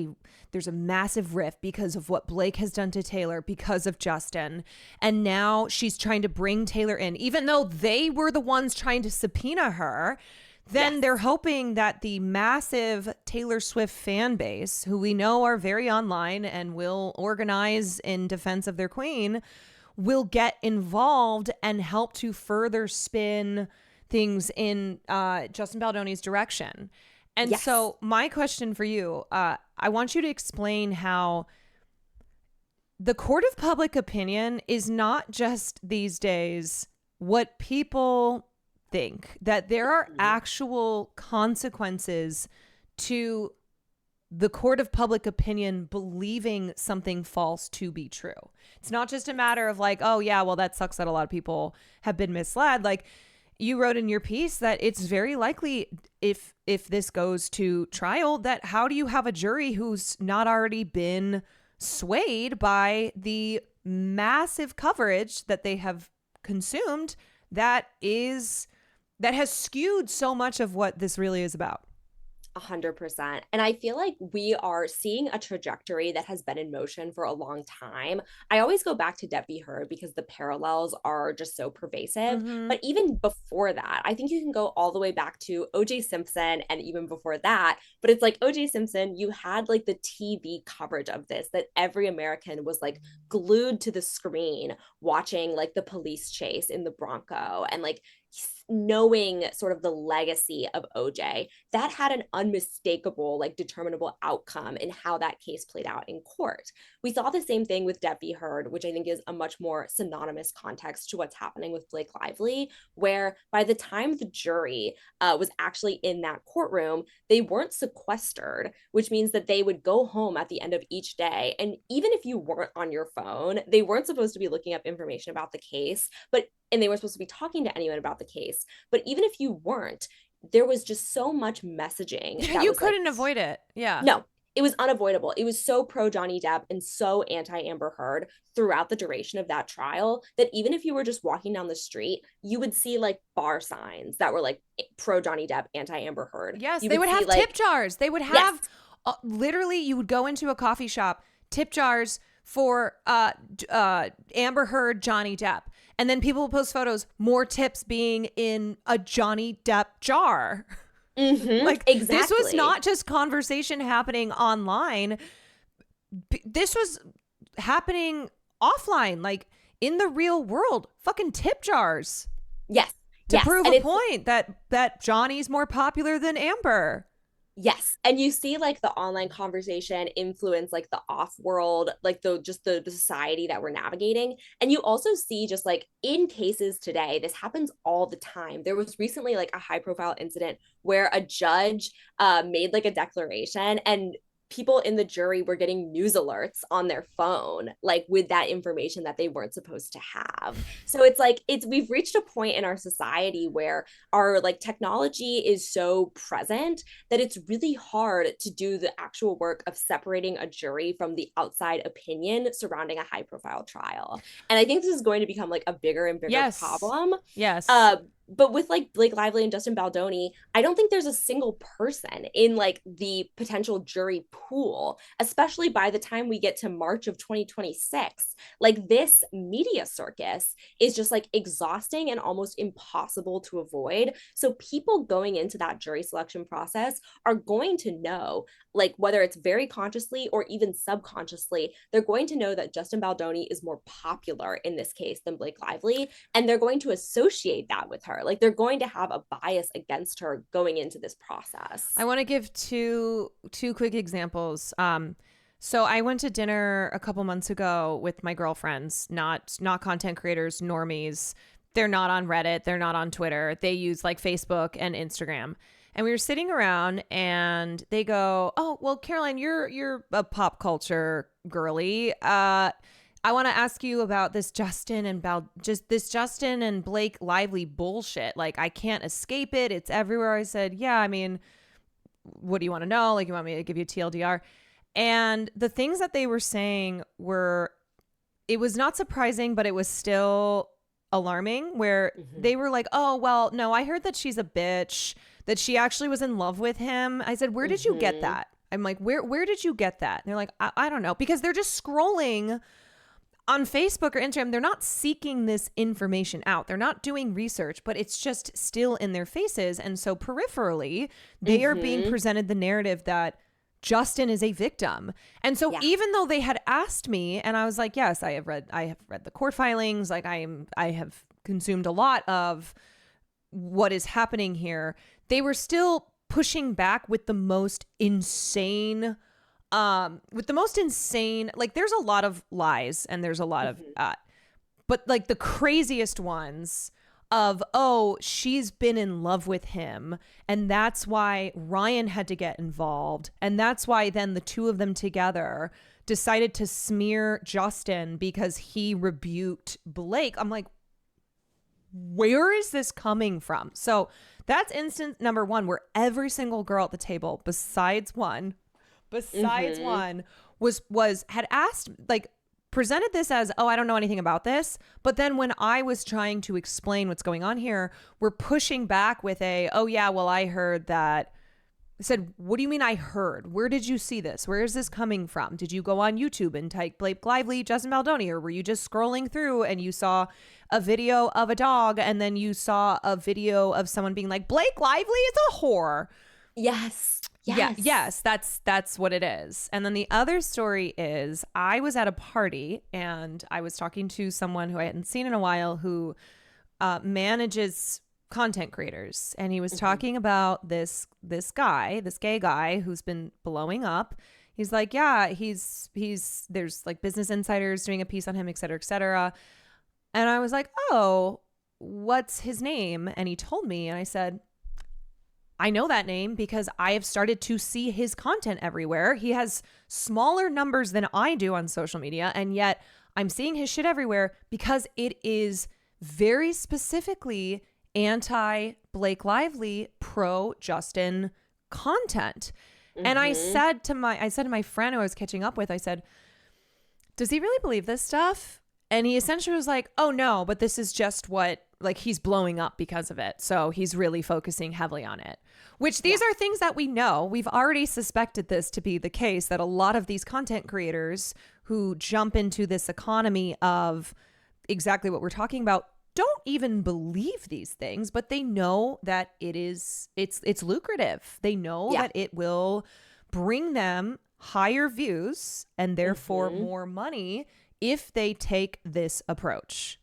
there's a massive rift because of what Blake has done to Taylor because of Justin. And now she's trying to bring Taylor in, even though they were the ones trying to subpoena her. Then they're hoping that the massive Taylor Swift fan base, who we know are very online and will organize in defense of their queen, will get involved and help to further spin things in Justin Baldoni's direction. And so my question for you, I want you to explain how the court of public opinion is not just these days what people think, that there are actual consequences to the court of public opinion believing something false to be true. It's not just a matter of like, oh yeah, well that sucks that a lot of people have been misled. Like you wrote in your piece that it's very likely if this goes to trial, that how do you have a jury who's not already been swayed by the massive coverage that they have consumed that has skewed so much of what this really is about? 100%. And I feel like we are seeing a trajectory that has been in motion for a long time. I always go back to Depp v. Heard because the parallels are just so pervasive. But even before that, I think you can go all the way back to O.J. Simpson and even before that. But it's like O.J. Simpson, you had like the TV coverage of this, that every American was like glued to the screen watching like the police chase in the Bronco and like knowing sort of the legacy of OJ. That had an unmistakable, like determinable outcome in how that case played out in court. We saw the same thing with Depp v. Heard, which I think is a much more synonymous context to what's happening with Blake Lively, where by the time the jury was actually in that courtroom, they weren't sequestered, which means that they would go home at the end of each day. And even if you weren't on your phone, they weren't supposed to be looking up information about the case, and they were supposed to be talking to anyone about the case. But even if you weren't, there was just so much messaging. You couldn't avoid it. Yeah. No, it was unavoidable. It was so pro Johnny Depp and so anti Amber Heard throughout the duration of that trial that even if you were just walking down the street, you would see like bar signs that were like pro Johnny Depp, anti Amber Heard. Yes, they would have tip jars. They would have literally, you would go into a coffee shop, tip jars for Amber Heard, Johnny Depp. And then people will post photos, more tips being in a Johnny Depp jar. Like, exactly. This was not just conversation happening online. This was happening offline, like in the real world, fucking tip jars. Yes. To prove a point that Johnny's more popular than Amber. Yes. And you see like the online conversation influence like the off world, like the society that we're navigating. And you also see just like in cases today, this happens all the time. There was recently like a high profile incident where a judge made like a declaration, and people in the jury were getting news alerts on their phone, like with that information that they weren't supposed to have. So it's like, we've reached a point in our society where our like technology is so present that it's really hard to do the actual work of separating a jury from the outside opinion surrounding a high profile trial. And I think this is going to become like a bigger and bigger problem. Yes. But with like Blake Lively and Justin Baldoni, I don't think there's a single person in like the potential jury pool, especially by the time we get to March of 2026. Like this media circus is just like exhausting and almost impossible to avoid. So people going into that jury selection process are going to know, like whether it's very consciously or even subconsciously, they're going to know that Justin Baldoni is more popular in this case than Blake Lively, and they're going to associate that with her. Like they're going to have a bias against her going into this process. I want to give two quick examples. So I went to dinner a couple months ago with my girlfriends, not content creators, normies. They're not on Reddit. They're not on Twitter. They use like Facebook and Instagram. And we were sitting around and they go, "Oh, well, Caroline, you're a pop culture girly. I want to ask you about this Justin and Blake Lively bullshit. Like, I can't escape it. It's everywhere." I said, "Yeah, I mean, what do you want to know? Like, you want me to give you TLDR?" And the things that they were saying it was not surprising, but it was still alarming, where they were like, "Oh, well, no, I heard that she's a bitch, that she actually was in love with him." I said, "Where did you get that?" I'm like, where did you get that? And they're like, I don't know, because they're just scrolling on Facebook or Instagram. They're not seeking this information out. They're not doing research, but it's just still in their faces. And so peripherally, they are being presented the narrative that Justin is a victim. And so even though they had asked me, and I was like, yes, I have read the court filings. Like I have consumed a lot of what is happening here. They were still pushing back with the most insane, like there's a lot of lies and there's a lot of, but like the craziest ones of, oh, she's been in love with him, and that's why Ryan had to get involved. And that's why then the two of them together decided to smear Justin because he rebuked Blake. I'm like, where is this coming from? So that's instance number one, where every single girl at the table, besides one, had asked, like, presented this as, oh, I don't know anything about this. But then when I was trying to explain what's going on here, we're pushing back with oh yeah, well, I heard that. I said, what do you mean I heard? Where did you see this? Where is this coming from? Did you go on YouTube and type Blake Lively, Justin Baldoni, or were you just scrolling through and you saw a video of a dog and then you saw a video of someone being like, Blake Lively is a whore? Yes. Yeah, yes, that's what it is. And then the other story is, I was at a party and I was talking to someone who I hadn't seen in a while who manages content creators, and he was talking about this gay guy who's been blowing up. He's like, yeah, he's there's like Business Insiders doing a piece on him, et cetera, et cetera. And I was like, oh, what's his name? And he told me, and I said, I know that name because I have started to see his content everywhere. He has smaller numbers than I do on social media, and yet I'm seeing his shit everywhere because it is very specifically anti-Blake Lively, pro-Justin content. And I said to my friend who I was catching up with, I said, does he really believe this stuff? And he essentially was like, oh no, but this is just what, like, he's blowing up because of it. So he's really focusing heavily on it, which these are things that we know. We've already suspected this to be the case, that a lot of these content creators who jump into this economy of exactly what we're talking about don't even believe these things, but they know that it's lucrative. They know that it will bring them higher views and therefore more money if they take this approach.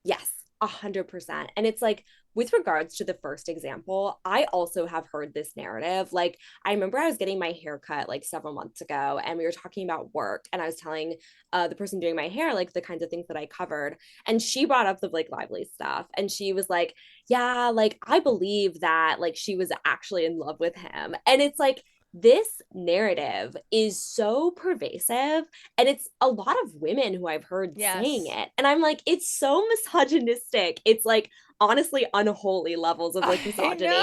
Yes, 100%. And it's like, with regards to the first example, I also have heard this narrative. Like, I remember I was getting my hair cut like several months ago, and we were talking about work, and I was telling the person doing my hair like the kinds of things that I covered, and she brought up the Blake Lively stuff, and she was like, yeah, like I believe that like she was actually in love with him. And it's like, this narrative is so pervasive, and it's a lot of women who I've heard saying it, and I'm like, it's so misogynistic. It's like honestly unholy levels of like misogyny,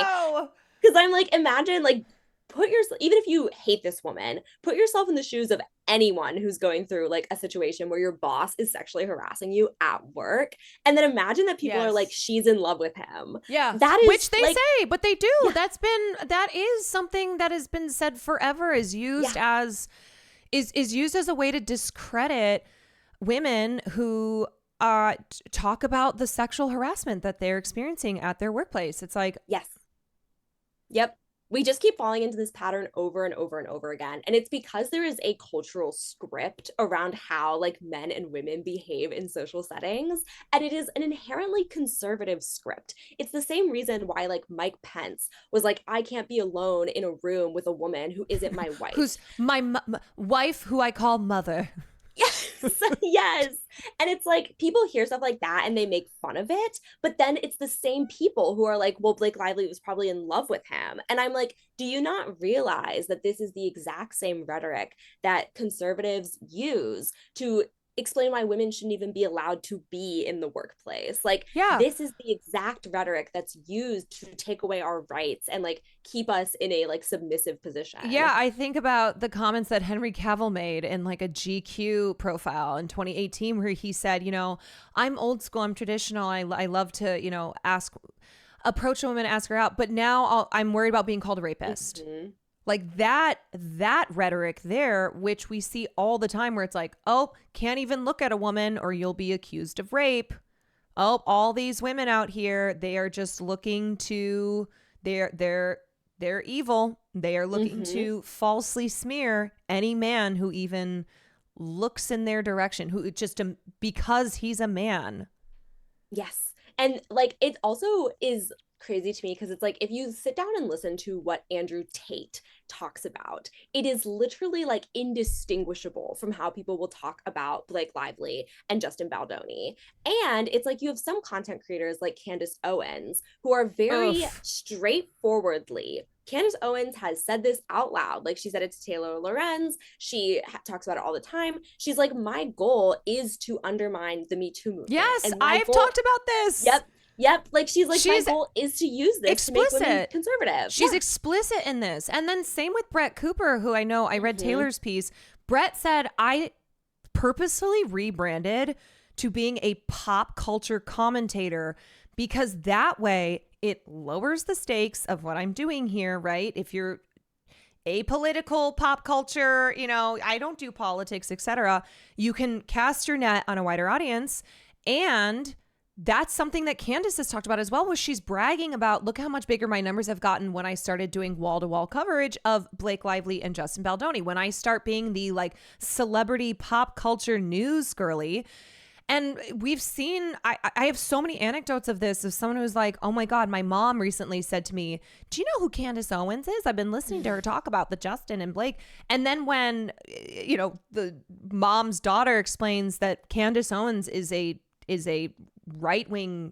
because I'm like, imagine like, put yourself, even if you hate this woman, put yourself in the shoes of anyone who's going through like a situation where your boss is sexually harassing you at work, and then imagine that people are like, she's in love with him. That is, which they like, say, but they do. That is something that has been said forever, is used as is used as a way to discredit women who talk about the sexual harassment that they're experiencing at their workplace. It's like, yep, we just keep falling into this pattern over and over and over again. And it's because there is a cultural script around how like men and women behave in social settings. And it is an inherently conservative script. It's the same reason why like Mike Pence was like, I can't be alone in a room with a woman who isn't my wife. Who's my wife, who I call mother. Yes. And it's like, people hear stuff like that and they make fun of it, but then it's the same people who are like, well, Blake Lively was probably in love with him. And I'm like, do you not realize that this is the exact same rhetoric that conservatives use to explain why women shouldn't even be allowed to be in the workplace? Like, this is the exact rhetoric that's used to take away our rights and like keep us in a like submissive position. I think about the comments that Henry Cavill made in like a GQ profile in 2018, where he said, you know, I'm old school, I'm traditional, I love to, you know, approach a woman, ask her out, but now I'm worried about being called a rapist. Like that rhetoric there, which we see all the time, where it's like, oh, can't even look at a woman or you'll be accused of rape. Oh, all these women out here, they are just looking to, they're evil. They are looking to falsely smear any man who even looks in their direction, who just because he's a man. Yes. And like, it also is crazy to me because it's like, if you sit down and listen to what Andrew Tate talks about, it is literally like indistinguishable from how people will talk about Blake Lively and Justin Baldoni. And it's like, you have some content creators like Candace Owens who are very straightforwardly, Candace Owens has said this out loud. Like, she said it to Taylor Lorenz. She talks about it all the time. She's like, my goal is to undermine the Me Too movement. Yes, I've talked about this. Yep. Like, she's like, my goal is to use this to make women conservative. She's explicit in this. And then same with Brett Cooper, who I know, I read Taylor's piece. Brett said, I purposefully rebranded to being a pop culture commentator because that way it lowers the stakes of what I'm doing here, right? If you're apolitical pop culture, you know, I don't do politics, etc., you can cast your net on a wider audience. And that's something that Candace has talked about as well, was she's bragging about, look how much bigger my numbers have gotten when I started doing wall-to-wall coverage of Blake Lively and Justin Baldoni, when I start being the like celebrity pop culture news girly. And we've seen, I have so many anecdotes of this, of someone who's like, oh my God, my mom recently said to me, do you know who Candace Owens is? I've been listening to her talk about the Justin and Blake. And then when, you know, the mom's daughter explains that Candace Owens is a right-wing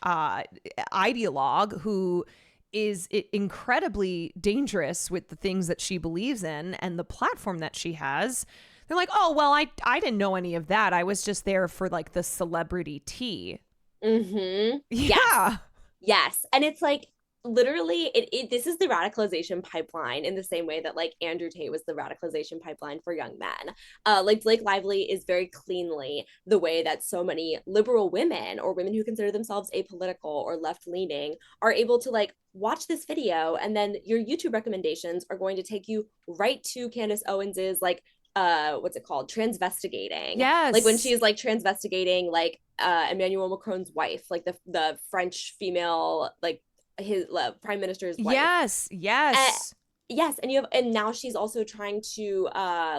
ideologue who is incredibly dangerous with the things that she believes in and the platform that she has, they're like, oh, well, I didn't know any of that. I was just there for like the celebrity tea. Mm-hmm. Yeah. Yes. And it's like, literally, this is the radicalization pipeline in the same way that like Andrew Tate was the radicalization pipeline for young men. Like Blake Lively is very cleanly the way that so many liberal women or women who consider themselves apolitical or left-leaning are able to like watch this video, and then your YouTube recommendations are going to take you right to Candace Owens's like what's it called, transvestigating. Yes, like when she's like transvestigating like Emmanuel Macron's wife, like the French female, like his prime minister's wife. Yes. Yes, and now she's also trying to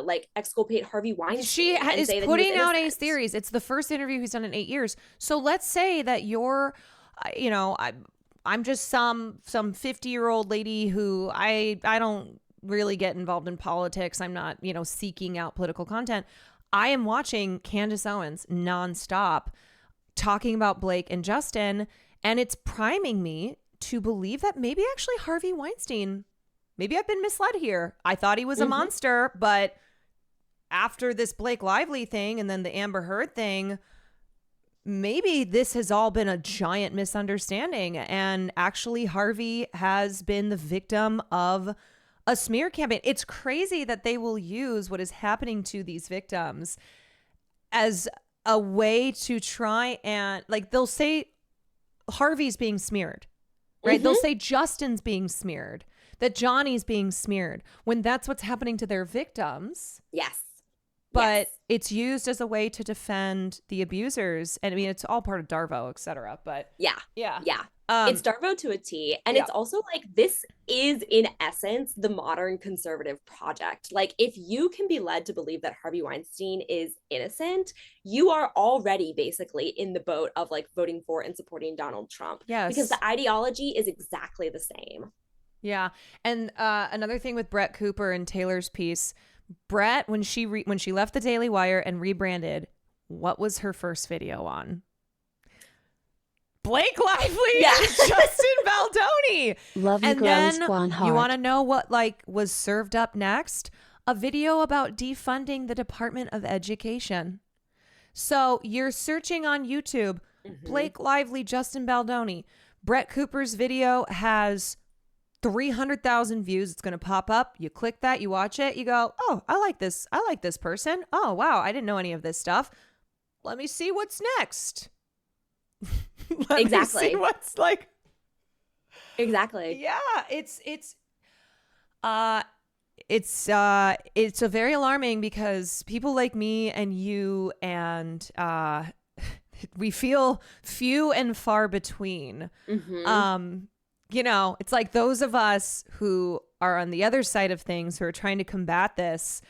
like exculpate Harvey Weinstein. She and is say that putting he was out innocent. Ace theories. It's the first interview he's done in 8 years. So let's say that you're, you know, I'm just some 50-year-old lady who I don't really get involved in politics. I'm not, you know, seeking out political content. I am watching Candace Owens nonstop talking about Blake and Justin, and it's priming me to believe that maybe actually Harvey Weinstein, maybe I've been misled here. I thought he was a monster, but after this Blake Lively thing and then the Amber Heard thing, maybe this has all been a giant misunderstanding. And actually, Harvey has been the victim of a smear campaign. It's crazy that they will use what is happening to these victims as a way to try and, like, they'll say Harvey's being smeared, right? They'll say Justin's being smeared, that Johnny's being smeared, when that's what's happening to their victims. Yes. But it's used as a way to defend the abusers. And I mean, it's all part of Darvo, et cetera. But yeah. It's Darvo to a T. And it's also like, this is in essence the modern conservative project. Like, if you can be led to believe that Harvey Weinstein is innocent, you are already basically in the boat of like voting for and supporting Donald Trump. Yes. Because the ideology is exactly the same. Yeah. And another thing with Brett Cooper and Taylor's piece, Brett, when she left the Daily Wire and rebranded, what was her first video on? Blake Lively and Justin Baldoni. Love you, and girl, then Squan Hart. you want to know what like was served up next? A video about defunding the Department of Education. So you're searching on YouTube, Blake Lively, Justin Baldoni. Brett Cooper's video has 300,000 views. It's going to pop up. You click that, you watch it, you go, oh, I like this. I like this person. Oh, wow. I didn't know any of this stuff. Let me see what's next. Let me see what's like. Exactly. Yeah. It's a very alarming because people like me and you and, we feel few and far between. You know, it's like those of us who are on the other side of things, who are trying to combat this,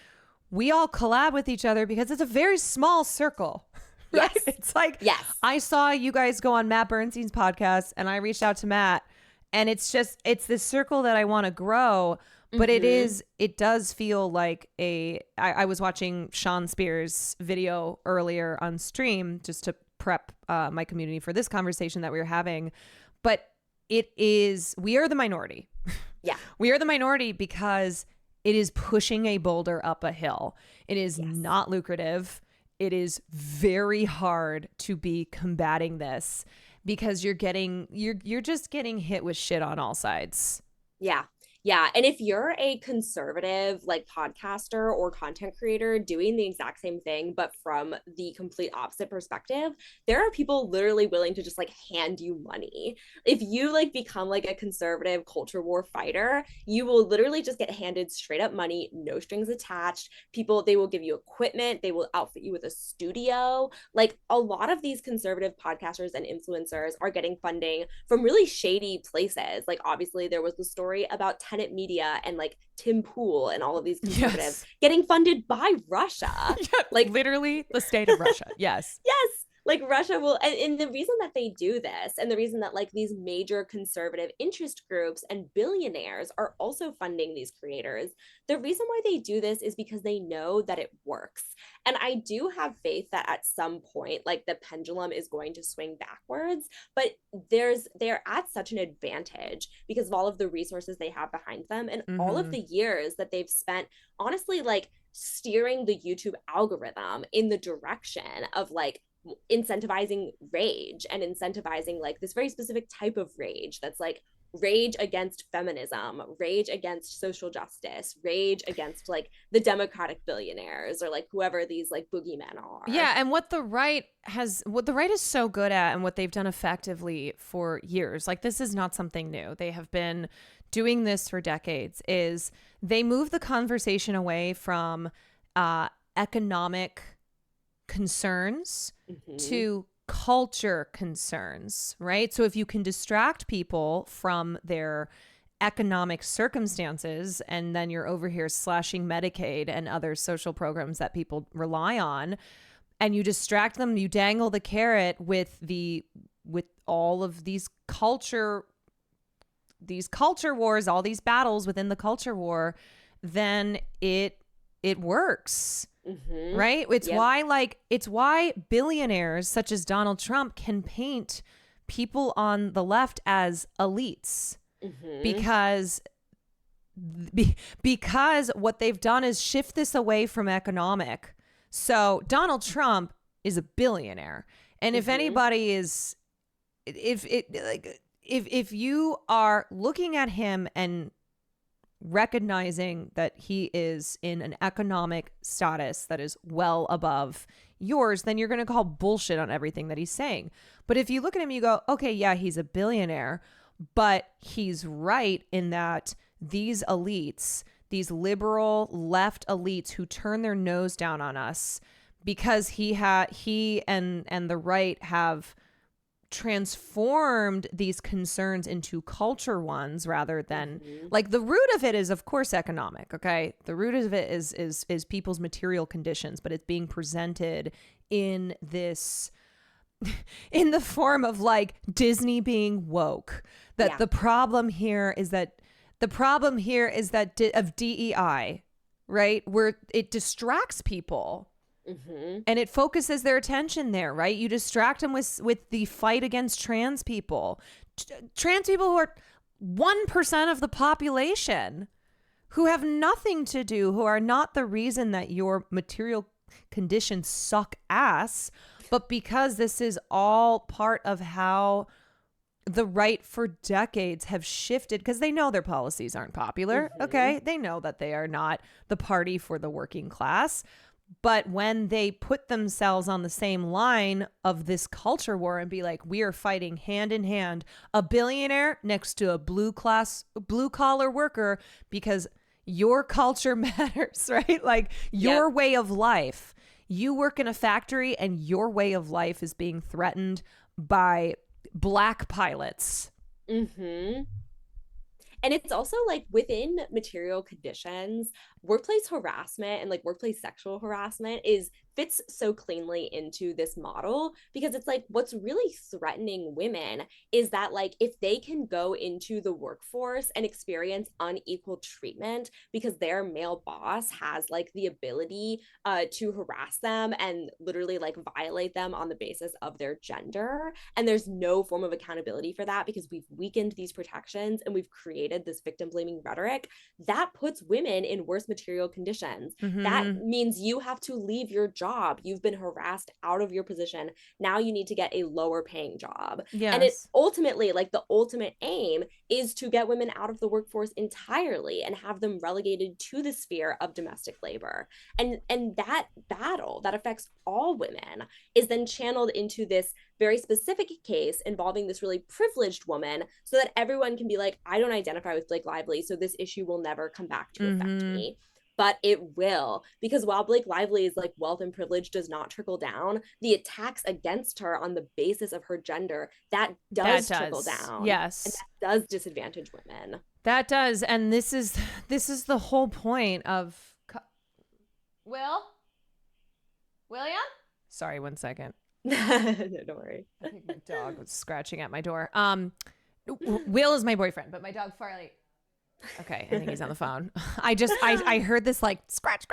we all collab with each other because it's a very small circle, right? Yes. It's like, I saw you guys go on Matt Bernstein's podcast and I reached out to Matt, and it's this circle that I want to grow. But it does feel like I was watching Sean Spears' video earlier on stream just to prep my community for this conversation that we were having. But we are the minority. Yeah. We are the minority because it is pushing a boulder up a hill. It is not lucrative. It is very hard to be combating this because you're just getting hit with shit on all sides. Yeah. Yeah. And if you're a conservative like podcaster or content creator doing the exact same thing, but from the complete opposite perspective, there are people literally willing to just like hand you money. If you like become like a conservative culture war fighter, you will literally just get handed straight up money, no strings attached. People, they will give you equipment. They will outfit you with a studio. Like, a lot of these conservative podcasters and influencers are getting funding from really shady places. Like, obviously there was the story about Tenet Media and like Tim Pool and all of these conservatives getting funded by Russia. Like, literally the state of Russia. Yes. Yes. Like, Russia will, and the reason that they do this, and the reason that like these major conservative interest groups and billionaires are also funding these creators, the reason why they do this is because they know that it works. And I do have faith that at some point, like, the pendulum is going to swing backwards, but they're at such an advantage because of all of the resources they have behind them and all of the years that they've spent, honestly, like, steering the YouTube algorithm in the direction of like incentivizing rage and incentivizing like this very specific type of rage that's like rage against feminism, rage against social justice, rage against like the democratic billionaires or like whoever these like boogeymen are. Yeah, and what the right is so good at and what they've done effectively for years, like, this is not something new. They have been doing this for decades, is they move the conversation away from economic concerns to culture concerns, right? So if you can distract people from their economic circumstances, and then you're over here slashing Medicaid and other social programs that people rely on, and you distract them, you dangle the carrot with all of these culture wars, all these battles within the culture war, then it works. Mm-hmm. Right? It's why billionaires such as Donald Trump can paint people on the left as elites. Mm-hmm. Because what they've done is shift this away from economic. So Donald Trump is a billionaire. And if anybody is, if you are looking at him and recognizing that he is in an economic status that is well above yours, then you're going to call bullshit on everything that he's saying. But if you look at him, you go, okay, yeah, he's a billionaire, but he's right in that these elites, these liberal left elites who turn their nose down on us because he and the right have transformed these concerns into culture ones rather than like the root of it is of course economic. Okay. The root of it is people's material conditions, but it's being presented in this, in the form of like Disney being woke, that the problem here is that of DEI, right? Where it distracts people. Mm-hmm. And it focuses their attention there, right? You distract them with the fight against trans people. Trans people who are 1% of the population, who have nothing to do, who are not the reason that your material conditions suck ass, but because this is all part of how the right for decades have shifted, because they know their policies aren't popular. Mm-hmm. Okay. They know that they are not the party for the working class. But when they put themselves on the same line of this culture war and be like, we are fighting hand in hand, a billionaire next to a blue collar worker, because your culture matters, right? Like your way of life. You work in a factory and your way of life is being threatened by black pilots. Mm-hmm. And it's also like within material conditions, workplace harassment and like workplace sexual harassment fits so cleanly into this model, because it's like what's really threatening women is that like if they can go into the workforce and experience unequal treatment because their male boss has like the ability to harass them and literally like violate them on the basis of their gender, and there's no form of accountability for that because we've weakened these protections and we've created this victim blaming rhetoric, that puts women in worse material conditions. Mm-hmm. That means you have to leave your job. You've been harassed out of your position. Now you need to get a lower paying job. Yes. And it ultimately, like the ultimate aim is to get women out of the workforce entirely and have them relegated to the sphere of domestic labor. And that battle that affects all women is then channeled into this very specific case involving this really privileged woman so that everyone can be like, I don't identify with Blake Lively, so this issue will never come back to affect me. But it will, because while Blake Lively's like wealth and privilege does not trickle down, the attacks against her on the basis of her gender, that does trickle down. Yes. And that does disadvantage women. That does. And this is the whole point of William? Sorry, 1 second. No, don't worry. I think my dog was scratching at my door. Will is my boyfriend, but my dog Farley. Okay, I think he's on the phone. I heard this like scratch.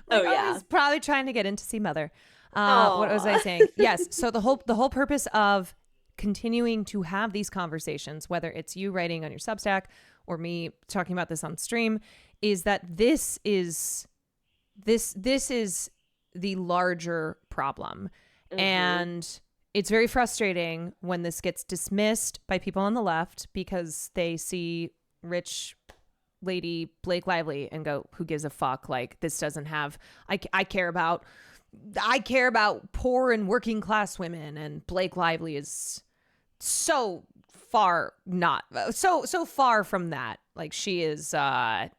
Like, he's probably trying to get in to see mother. What was I saying? Yes. So the whole purpose of continuing to have these conversations, whether it's you writing on your Substack or me talking about this on stream, is that this is the larger problem. Mm-hmm. And it's very frustrating when this gets dismissed by people on the left because they see rich lady Blake Lively and go, who gives a fuck? Like, this doesn't have, I care about poor and working class women, and Blake Lively is so far far from that. Like, she is of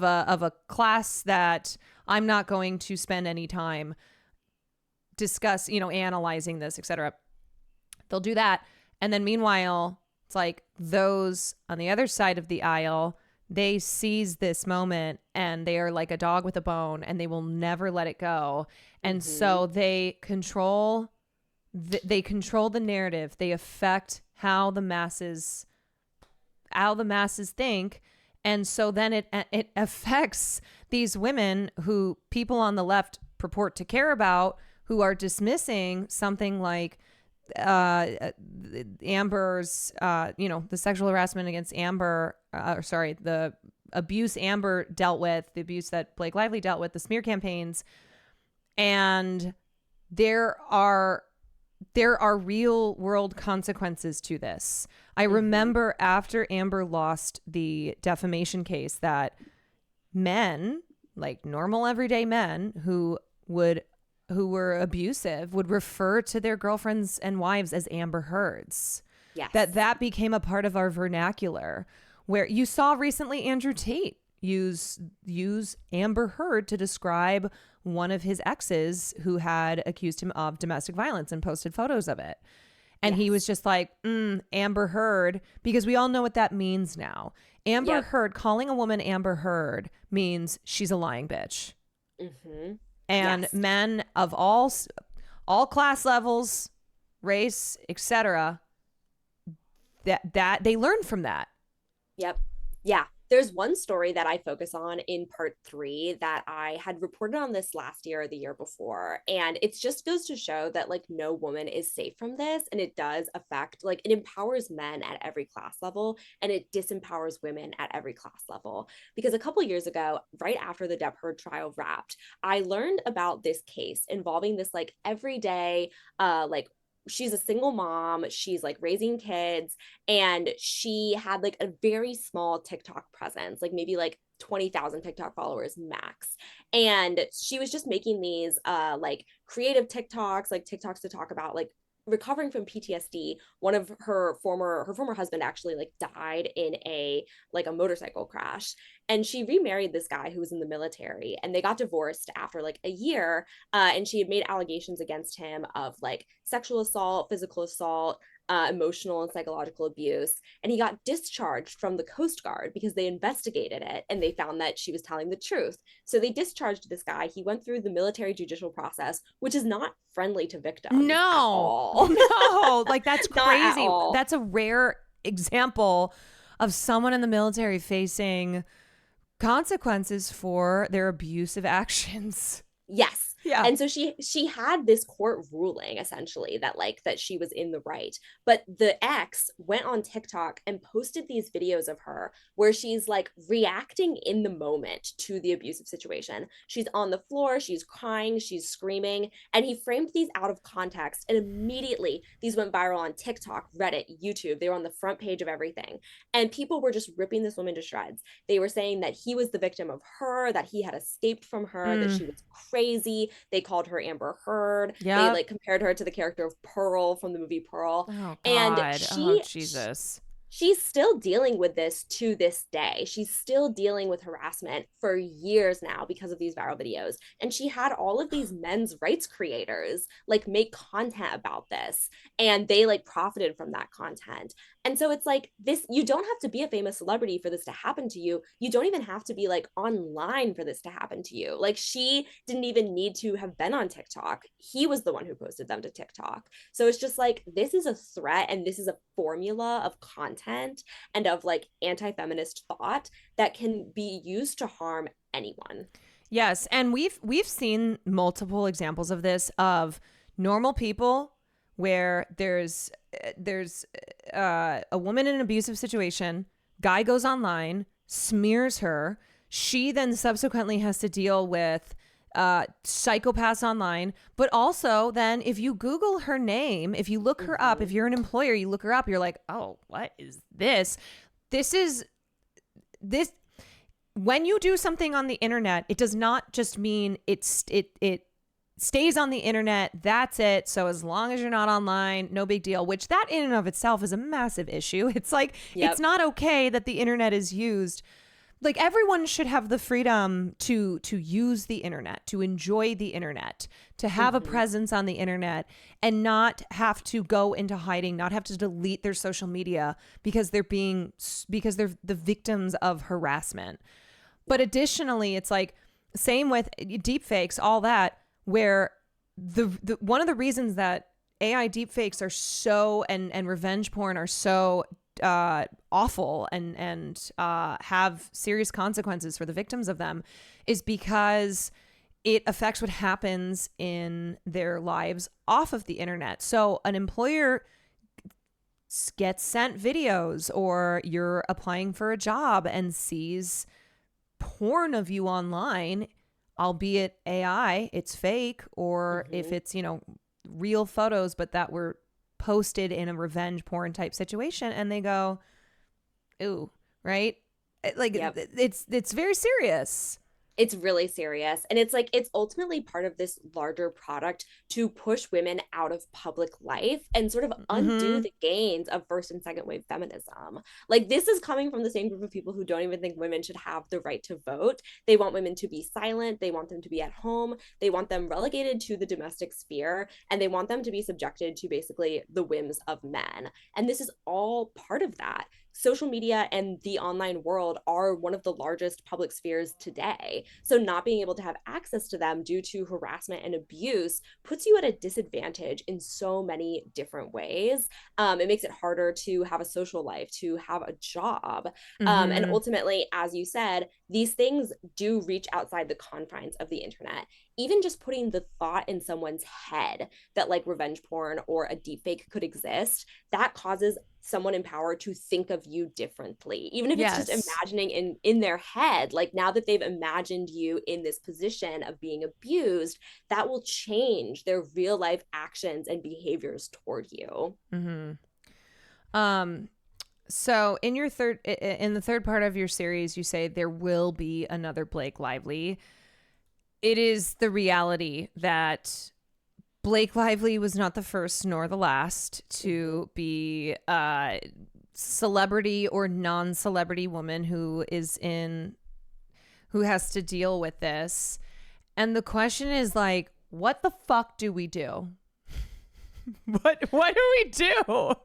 a class that I'm not going to spend any time analyzing this, etc. They'll do that. And then meanwhile, It's like those on the other side of the aisle, they seize this moment and they are like a dog with a bone and they will never let it go. And so they control the narrative. They affect how the masses think. And so then it affects these women who people on the left purport to care about, who are dismissing something like Amber's, the sexual harassment against Amber, the abuse Amber dealt with, the abuse that Blake Lively dealt with, the smear campaigns. And there are real world consequences to this. I remember after Amber lost the defamation case that men, like normal everyday men who were abusive would refer to their girlfriends and wives as Amber Heards. Yes. That became a part of our vernacular, where you saw recently Andrew Tate use Amber Heard to describe one of his exes who had accused him of domestic violence and posted photos of it. And he was just like, Amber Heard, because we all know what that means now. Amber Heard, calling a woman Amber Heard means she's a lying bitch. Mm-hmm. And men of all class levels, race, etc., that they learn from that. Yep. Yeah. There's one story that I focus on in part 3 that I had reported on this last year or the year before. And it just goes to show that like no woman is safe from this. And it does affect, like it empowers men at every class level and it disempowers women at every class level. Because a couple years ago, right after the Depp Heard trial wrapped, I learned about this case involving this like everyday, she's a single mom, she's like raising kids, and she had like a very small TikTok presence, like maybe like 20,000 TikTok followers max. And she was just making these like creative TikToks, like TikToks to talk about like recovering from PTSD. One of her former husband actually like died in a motorcycle crash, and she remarried this guy who was in the military, and they got divorced after like a year, and she had made allegations against him of like sexual assault, physical assault, emotional and psychological abuse, and he got discharged from the Coast Guard because they investigated it and they found that she was telling the truth. So they discharged this guy. He went through the military judicial process, which is not friendly to victims at all. No, like that's crazy. That's a rare example of someone in the military facing consequences for their abusive actions. Yes. Yeah. And so she had this court ruling essentially that she was in the right. But the ex went on TikTok and posted these videos of her where she's like reacting in the moment to the abusive situation. She's on the floor, she's crying, she's screaming, and he framed these out of context, and immediately these went viral on TikTok, Reddit, YouTube. They were on the front page of everything. And people were just ripping this woman to shreds. They were saying that he was the victim of her, that he had escaped from her, that she was crazy. They called her Amber Heard. Yep. They like compared her to the character of Pearl from the movie Pearl. Oh, God. And Jesus. She's still dealing with this to this day. She's still dealing with harassment for years now because of these viral videos. And she had all of these men's rights creators like make content about this, and they like profited from that content. And so it's like this, you don't have to be a famous celebrity for this to happen to you. You don't even have to be like online for this to happen to you. Like she didn't even need to have been on TikTok. He was the one who posted them to TikTok. So it's just like, this is a threat, and this is a formula of content and of like anti-feminist thought that can be used to harm anyone. Yes. And we've seen multiple examples of this, of normal people where there's a woman in an abusive situation, guy goes online, smears her, she then subsequently has to deal with psychopaths online. But also then if you Google her name, if you look her up, if you're an employer, you look her up, you're like, oh, what is this? This when you do something on the internet, it does not just mean it stays on the internet. That's it. So as long as you're not online, no big deal, which that in and of itself is a massive issue. It's like, It's not okay that the internet is used like everyone should have the freedom to use the internet, to enjoy the internet, to have a presence on the internet, and not have to go into hiding, not have to delete their social media because they're the victims of harassment. But additionally, it's like same with deepfakes, all that, where the one of the reasons that AI deepfakes are so and revenge porn are so awful and have serious consequences for the victims of them is because it affects what happens in their lives off of the internet. So an employer gets sent videos, or you're applying for a job and sees porn of you online, albeit AI, it's fake, or if it's, real photos, but that were posted in a revenge porn type situation, and they go, ooh, right? Like, it's very serious. It's really serious. And it's like, it's ultimately part of this larger product to push women out of public life and sort of undo the gains of first and second wave feminism. Like, this is coming from the same group of people who don't even think women should have the right to vote. They want women to be silent. They want them to be at home. They want them relegated to the domestic sphere, and they want them to be subjected to basically the whims of men. And this is all part of that. Social media and the online world are one of the largest public spheres today. So not being able to have access to them due to harassment and abuse puts you at a disadvantage in so many different ways. It makes it harder to have a social life, to have a job. And ultimately, as you said, these things do reach outside the confines of the internet. Even just putting the thought in someone's head that like revenge porn or a deepfake could exist, that causes someone in power to think of you differently. Even if it's just imagining in their head, like now that they've imagined you in this position of being abused, that will change their real life actions and behaviors toward you. So in the third part of your series, you say there will be another Blake Lively. It is the reality that Blake Lively was not the first nor the last to be a celebrity or non-celebrity woman who has to deal with this. And the question is like, what the fuck do we do? What do we do?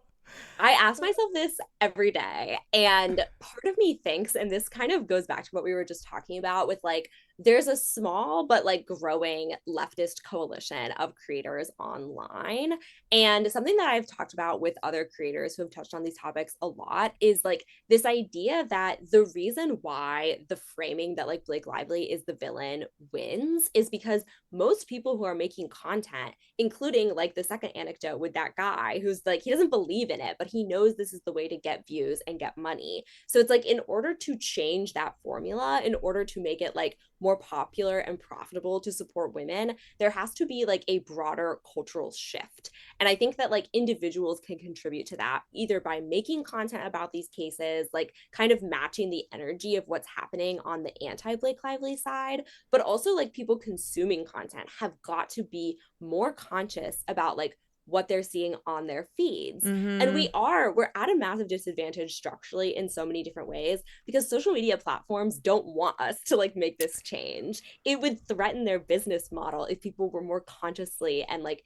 I ask myself this every day, and part of me thinks, and this kind of goes back to what we were just talking about with like, there's a small but like growing leftist coalition of creators online. And something that I've talked about with other creators who have touched on these topics a lot is like this idea that the reason why the framing that like Blake Lively is the villain wins is because most people who are making content, including like the second anecdote with that guy who's like, he doesn't believe in it, but he knows this is the way to get views and get money. So it's like, in order to change that formula, in order to make it like more popular and profitable to support women, there has to be like a broader cultural shift. And I think that like individuals can contribute to that either by making content about these cases, like kind of matching the energy of what's happening on the anti-Blake Lively side, but also like people consuming content have got to be more conscious about like what they're seeing on their feeds. And we're at a massive disadvantage structurally in so many different ways because social media platforms don't want us to like make this change. It would threaten their business model if people were more consciously and like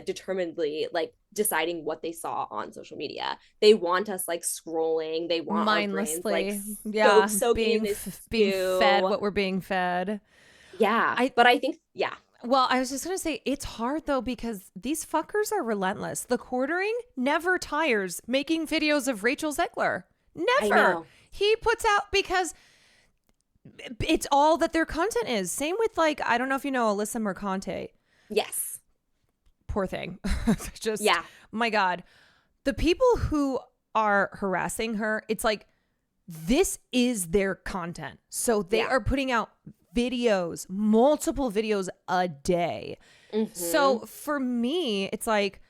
determinedly like deciding what they saw on social media. They want us like scrolling, they want mindlessly our brains, like soaking being fed what we're being fed. But I think Well, I was just going to say, it's hard, though, because these fuckers are relentless. The Quartering never tires making videos of Rachel Zegler. Never. He puts out because it's all that their content is. Same with, like, I don't know if you know Alyssa Mercante. Yes. Poor thing. My God. The people who are harassing her, it's like, this is their content. So they are putting out videos, multiple videos a day. So for me, it's like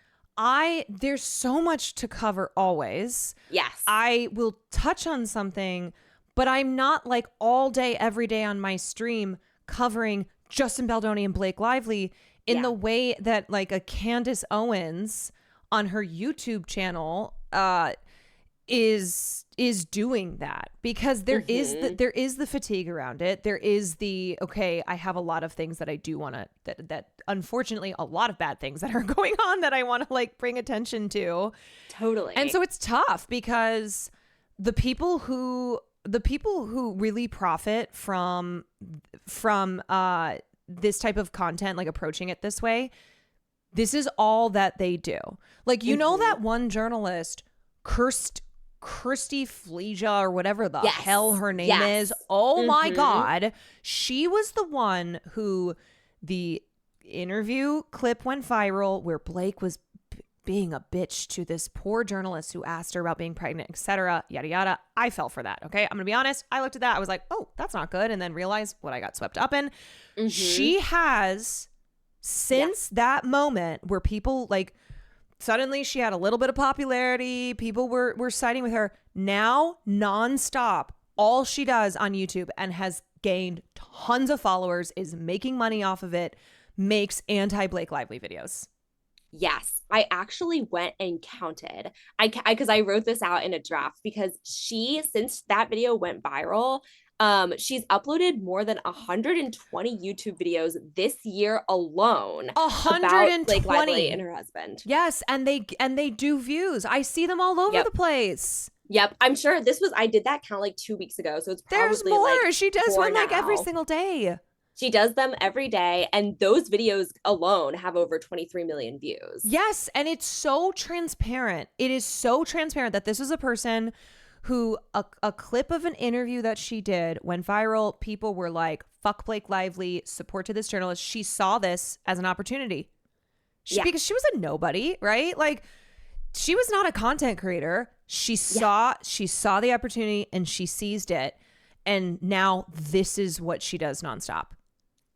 there's so much to cover always. Yes. I will touch on something, but I'm not like all day, every day on my stream covering Justin Baldoni and Blake Lively in the way that like a Candace Owens on her YouTube channel is doing that, because there is the fatigue around it. There is the, okay, I have a lot of things that I do want to, that unfortunately a lot of bad things that are going on that I want to like bring attention to. Totally. And so it's tough because the people who really profit from this type of content, like approaching it this way, this is all that they do. Like, you know, that one journalist, Kirsty Fleja or whatever the hell her name is. Oh my God. She was the one who the interview clip went viral where Blake was being a bitch to this poor journalist who asked her about being pregnant, etc. Yada, yada. I fell for that. Okay. I'm going to be honest. I looked at that. I was like, oh, that's not good. And then realized what I got swept up in. She has, since that moment where people like, suddenly she had a little bit of popularity. People were siding with her. Now, nonstop, all she does on YouTube and has gained tons of followers, is making money off of it, makes anti-Blake Lively videos. Yes, I actually went and counted. Because I wrote this out in a draft, because since that video went viral, she's uploaded more than 120 YouTube videos this year alone. 120 about Blake Lively and her husband. Yes, and they do views. I see them all over the place. Yep, I'm sure I did that count like 2 weeks ago, so it's probably there's more. Like she does one like every single day. She does them every day, and those videos alone have over 23 million views. Yes, and it's so transparent. It is so transparent that this is a person who a clip of an interview that she did went viral. People were like, fuck Blake Lively, support to this journalist. She saw this as an opportunity. Because she was a nobody, right? Like, she was not a content creator. She saw the opportunity and she seized it. And now this is what she does nonstop.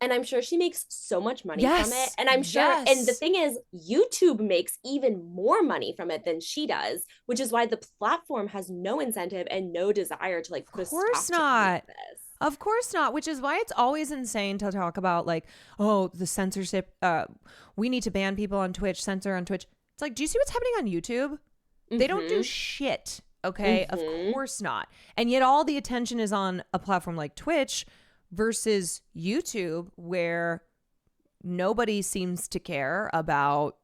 And I'm sure she makes so much money from it. And I'm sure, and the thing is, YouTube makes even more money from it than she does, which is why the platform has no incentive and no desire to like put a stop to this. Of course not, which is why it's always insane to talk about like, oh, the censorship, we need to ban people on Twitch, censor on Twitch. It's like, do you see what's happening on YouTube? They don't do shit, okay? Of course not. And yet all the attention is on a platform like Twitch versus YouTube, where nobody seems to care about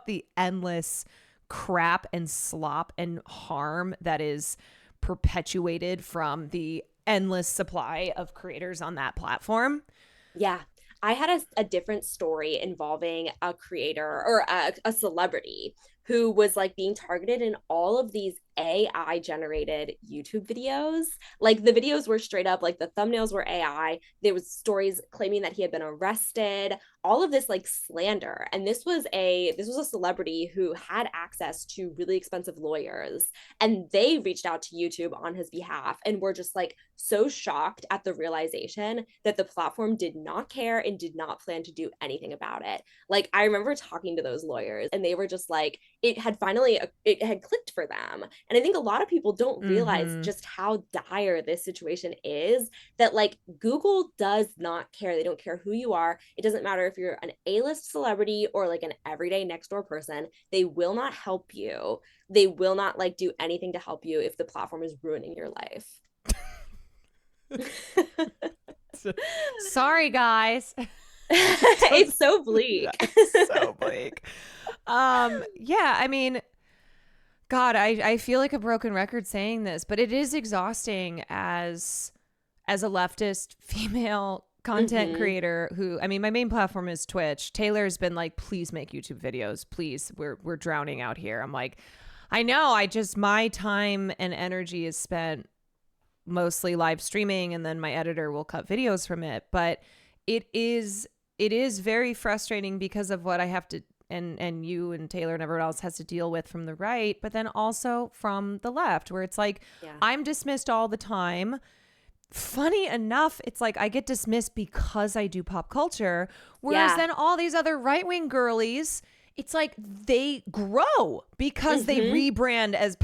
the endless crap and slop and harm that is perpetuated from the endless supply of creators on that platform. Yeah. I had a different story involving a creator or a celebrity who was like being targeted in all of these AI generated YouTube videos. Like, the videos were straight up, like the thumbnails were AI. There was stories claiming that he had been arrested, all of this like slander. And this was a celebrity who had access to really expensive lawyers, and they reached out to YouTube on his behalf and were just like so shocked at the realization that the platform did not care and did not plan to do anything about it. Like, I remember talking to those lawyers and they were just like, it had clicked for them. And I think a lot of people don't realize just how dire this situation is, that like Google does not care. They don't care who you are. It doesn't matter if you're an A-list celebrity or like an everyday next door person. They will not help you. They will not like do anything to help you if the platform is ruining your life. Sorry, guys. It's so bleak. So bleak. Yeah, I mean, God, I feel like a broken record saying this, but it is exhausting as a leftist female content creator who, I mean, my main platform is Twitch. Taylor's been like, please make YouTube videos. Please. We're drowning out here. I'm like, I know, my time and energy is spent mostly live streaming, and then my editor will cut videos from it. But it is very frustrating because of what I have to, and you and Taylor and everyone else has to deal with from the right, but then also from the left, where it's like, I'm dismissed all the time. Funny enough, it's like I get dismissed because I do pop culture, whereas then all these other right-wing girlies, it's like they grow because they rebrand as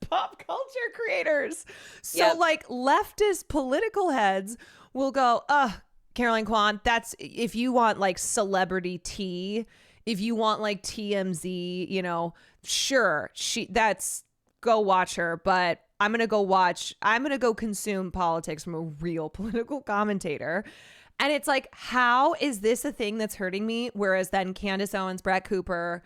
pop culture creators. So like leftist political heads will go, Caroline Kwan, that's if you want like celebrity tea, if you want like TMZ, you know, sure, that's go watch her, but I'm going to go consume politics from a real political commentator. And it's like, how is this a thing that's hurting me? Whereas then Candace Owens, Brett Cooper,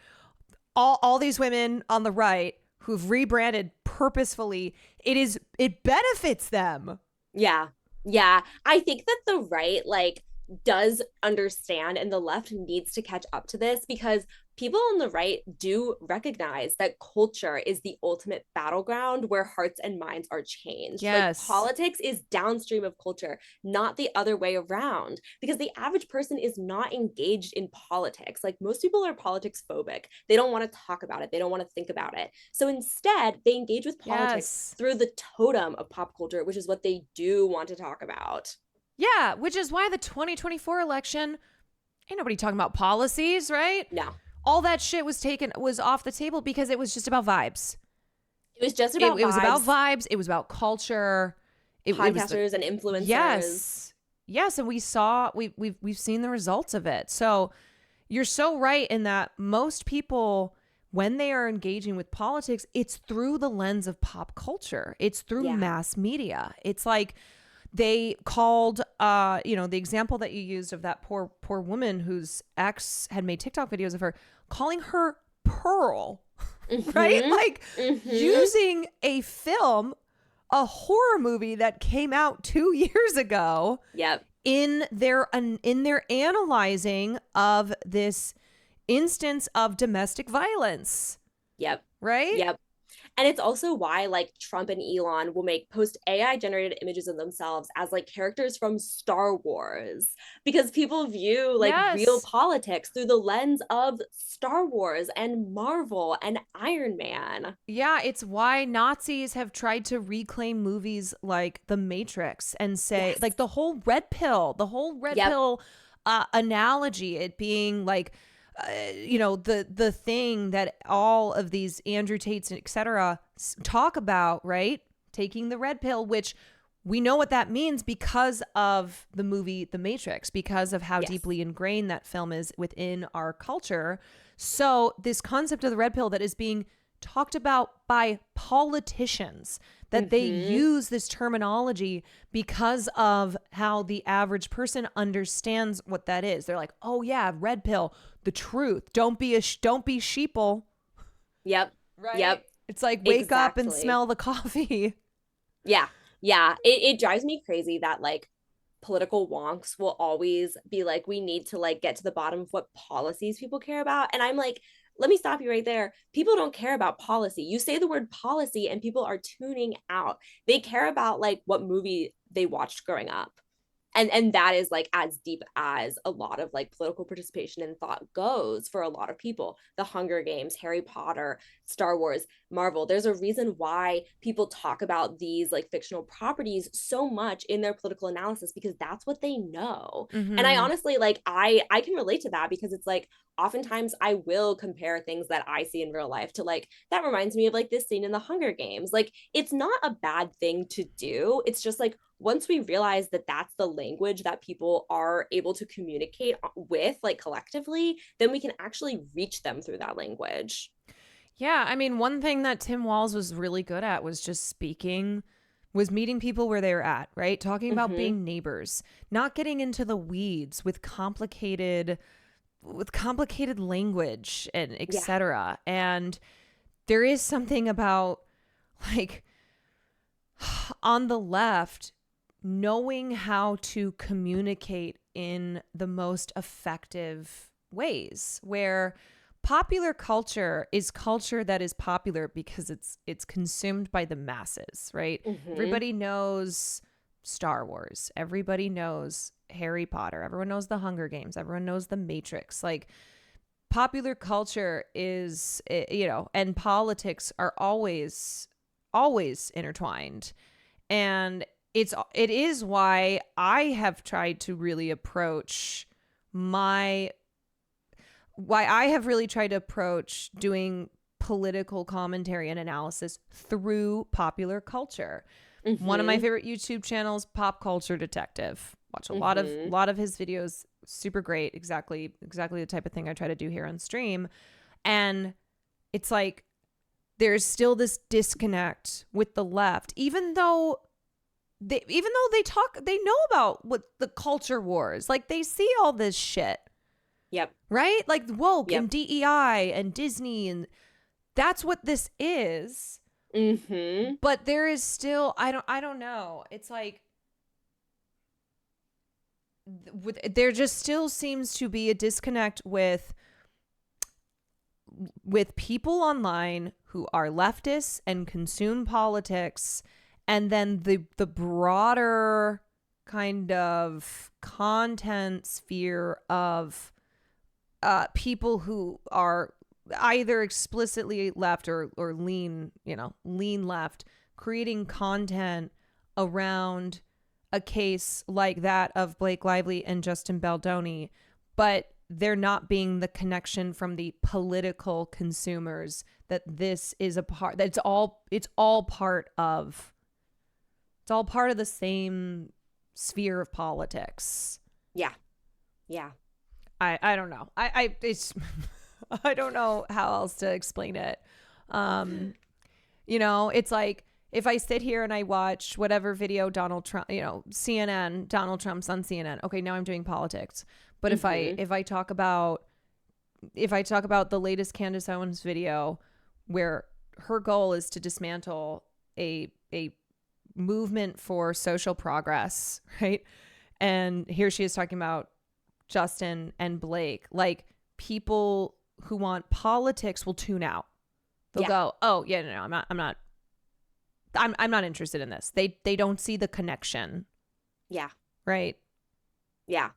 all these women on the right who've rebranded purposefully, it benefits them. Yeah. Yeah. I think that the right, like, does understand, and the left needs to catch up to this, because people on the right do recognize that culture is the ultimate battleground where hearts and minds are changed. Yes. Like, politics is downstream of culture, not the other way around, because the average person is not engaged in politics. Like, most people are politics phobic. They don't want to talk about it. They don't want to think about it. So instead, they engage with politics through the totem of pop culture, which is what they do want to talk about. Yeah, which is why the 2024 election, ain't nobody talking about policies, right? No. All that shit was off the table because it was just about vibes. It was just about vibes. It was about vibes. It was about culture. Podcasters and influencers. Yes, and we've seen the results of it. So you're so right in that most people, when they are engaging with politics, it's through the lens of pop culture. It's through mass media. It's like, they called, the example that you used of that poor woman whose ex had made TikTok videos of her, calling her Pearl, right? Like, using a film, a horror movie that came out 2 years ago. Yep. In their analyzing of this instance of domestic violence. Yep. Right? Yep. And it's also why, like, Trump and Elon will post AI generated images of themselves as like characters from Star Wars, because people view like real politics through the lens of Star Wars and Marvel and Iron Man. Yeah, it's why Nazis have tried to reclaim movies like The Matrix and say like the whole red pill analogy, it being like, the thing that all of these Andrew Tates, etc., talk about, right? Taking the red pill, which we know what that means because of the movie The Matrix, because of how deeply ingrained that film is within our culture. So this concept of the red pill that is being talked about by politicians, that they use this terminology because of how the average person understands what that is. They're like, oh yeah, red pill, the truth. Don't be sheeple. Yep. Right. Yep. It's like, wake up and smell the coffee. Yeah. Yeah. It drives me crazy that like political wonks will always be like, we need to like get to the bottom of what policies people care about. And I'm like, let me stop you right there. People don't care about policy. You say the word policy and people are tuning out. They care about like what movie they watched growing up. And that is like as deep as a lot of like political participation and thought goes for a lot of people. The Hunger Games, Harry Potter, Star Wars, Marvel. There's a reason why people talk about these like fictional properties so much in their political analysis, because that's what they know. And I honestly like, I can relate to that, because it's like, oftentimes I will compare things that I see in real life to like, that reminds me of like this scene in the Hunger Games. Like, it's not a bad thing to do. It's just like, once we realize that that's the language that people are able to communicate with, like collectively, then we can actually reach them through that language. Yeah. I mean, one thing that Tim Walz was really good at was meeting people where they were at, right? Talking about being neighbors, not getting into the weeds with complicated language and etc. And there is something about like on the left knowing how to communicate in the most effective ways, where popular culture is culture that is popular because it's consumed by the masses, right? Everybody knows Star Wars. Everybody knows Harry Potter. Everyone knows the Hunger Games. Everyone knows the Matrix. Like, popular culture is, and politics are always intertwined. And it is why I have tried to really approach doing political commentary and analysis through popular culture. One of my favorite YouTube channels, Pop Culture Detective. Watch a lot of his videos. Super great. Exactly the type of thing I try to do here on stream. And it's like, there's still this disconnect with the left, even though they know about what the culture wars, like they see all this shit. Yep. Right? Like woke Yep. and DEI and Disney, and that's what this is. Mm-hmm. But there is still, I don't know. It's like there just still seems to be a disconnect with people online who are leftists and consume politics, and then the broader kind of content sphere of people who are either explicitly left or lean left, creating content around a case like that of Blake Lively and Justin Baldoni, but there not being the connection from the political consumers that this is a part, that it's all part of the same sphere of politics. Yeah. Yeah. I don't know. It's I don't know how else to explain it. It's like if I sit here and I watch whatever video Donald Trump, CNN, Donald Trump's on CNN. Okay, now I'm doing politics. But if I talk about the latest Candace Owens video where her goal is to dismantle a movement for social progress, right? And here she is talking about Justin and Blake. Like, people who want politics will tune out. They'll go, "Oh, yeah, no, I'm not interested in this." They don't see the connection. Yeah. Right? Yeah.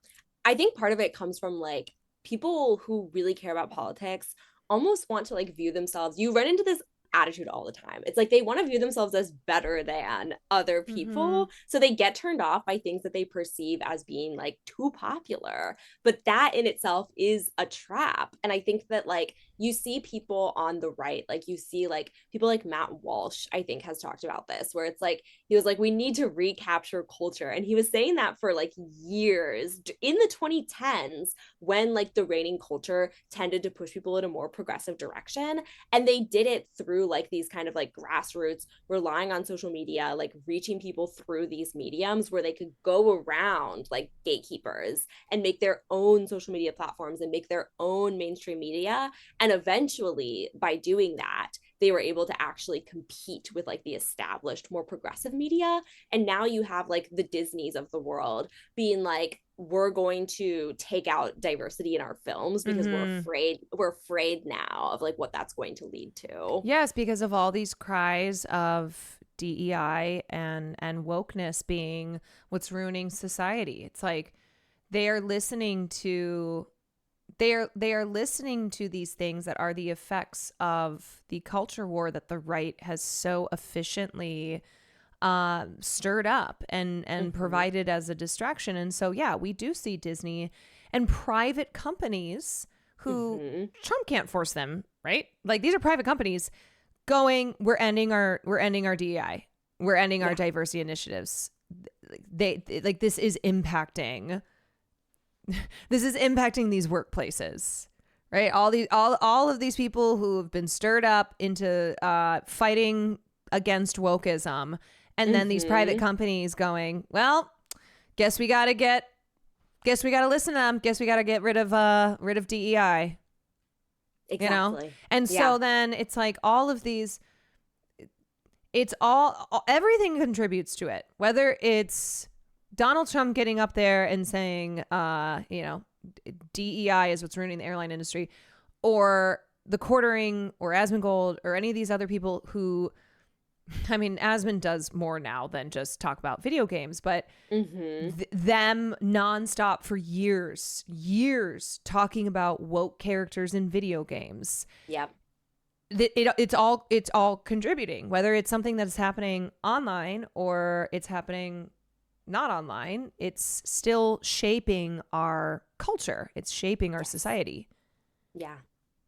I think part of it comes from like people who really care about politics almost want to like view themselves. You run into this attitude all the time. It's like they want to view themselves as better than other people. Mm-hmm. So they get turned off by things that they perceive as being like too popular. But that in itself is a trap. And I think that like you see people on the right, like you see like people like Matt Walsh, I think has talked about this, where it's like, he was like, we need to recapture culture. And he was saying that for like years in the 2010s when like the reigning culture tended to push people in a more progressive direction. And they did it through like these kind of like grassroots, relying on social media, like reaching people through these mediums where they could go around like gatekeepers and make their own social media platforms and make their own mainstream media. And eventually by doing that, they were able to actually compete with like the established, more progressive media. And now you have like the Disneys of the world being like, we're going to take out diversity in our films because we're afraid now of like what that's going to lead to. Yes, because of all these cries of DEI and wokeness being what's ruining society. It's like they are listening to these things that are the effects of the culture war that the right has so efficiently stirred up and provided as a distraction. And so, yeah, we do see Disney and private companies who Trump can't force them, right? Like, these are private companies going, we're ending our DEI. We're ending our diversity initiatives. They like, this is impacting these workplaces, right? All of these people who have been stirred up into fighting against wokeism. And then these private companies going, well, guess we got to listen to them. Guess we got to get rid of DEI. Exactly. And so then it's like all of these, everything contributes to it. Whether it's Donald Trump getting up there and saying, DEI is what's ruining the airline industry, or the Quartering or Asmongold or any of these other people who, I mean, Asmon does more now than just talk about video games, but them nonstop for years talking about woke characters in video games. Yep. It's all contributing, whether it's something that is happening online or it's happening not online. It's still shaping our culture. It's shaping our society. Yeah.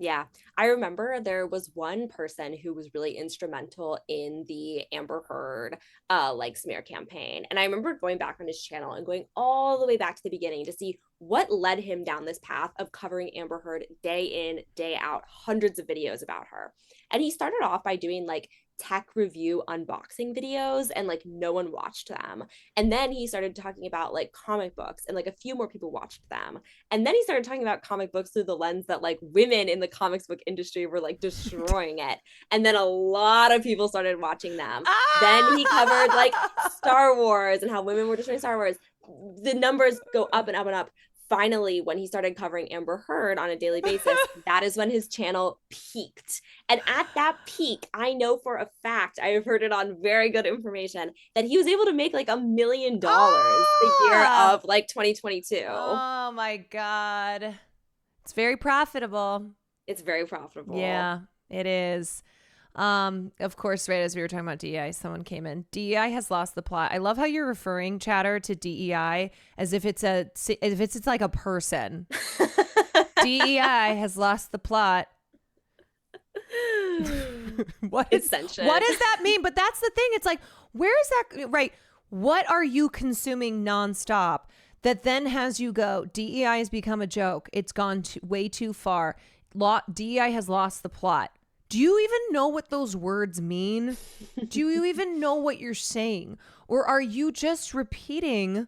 Yeah. I remember there was one person who was really instrumental in the Amber Heard like smear campaign. And I remember going back on his channel and going all the way back to the beginning to see what led him down this path of covering Amber Heard day in, day out, hundreds of videos about her. And he started off by doing like tech review unboxing videos, and like no one watched them. And then he started talking about like comic books, and like a few more people watched them. And then he started talking about comic books through the lens that like women in the comics book industry were like destroying it. And then a lot of people started watching them. Then he covered like Star Wars and how women were destroying Star Wars. The numbers go up and up and up. Finally, when he started covering Amber Heard on a daily basis, that is when his channel peaked. And at that peak, I know for a fact, I have heard it on very good information, that he was able to make like $1 million the year of like 2022. Oh my God. It's very profitable. It's very profitable. Yeah, it is. Of course, right as we were talking about DEI, someone came in. DEI has lost the plot. I love how you're referring, Chatter, to DEI as if it's like a person. DEI has lost the plot. What does that mean? But that's the thing. It's like, where is that? Right. What are you consuming nonstop that then has you go, DEI has become a joke. It's gone way too far. DEI has lost the plot. Do you even know what those words mean? Do you even know what you're saying? Or are you just repeating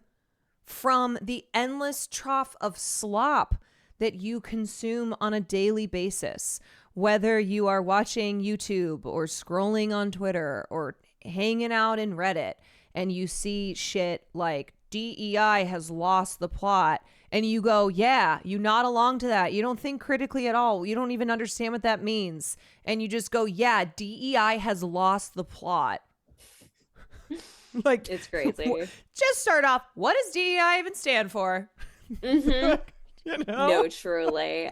from the endless trough of slop that you consume on a daily basis? Whether you are watching YouTube or scrolling on Twitter or hanging out in Reddit and you see shit like DEI has lost the plot, and you go, yeah, you nod along to that. You don't think critically at all. You don't even understand what that means. And you just go, yeah, DEI has lost the plot. Like, it's crazy. Just start off, what does DEI even stand for? Mm-hmm. You know? No, truly.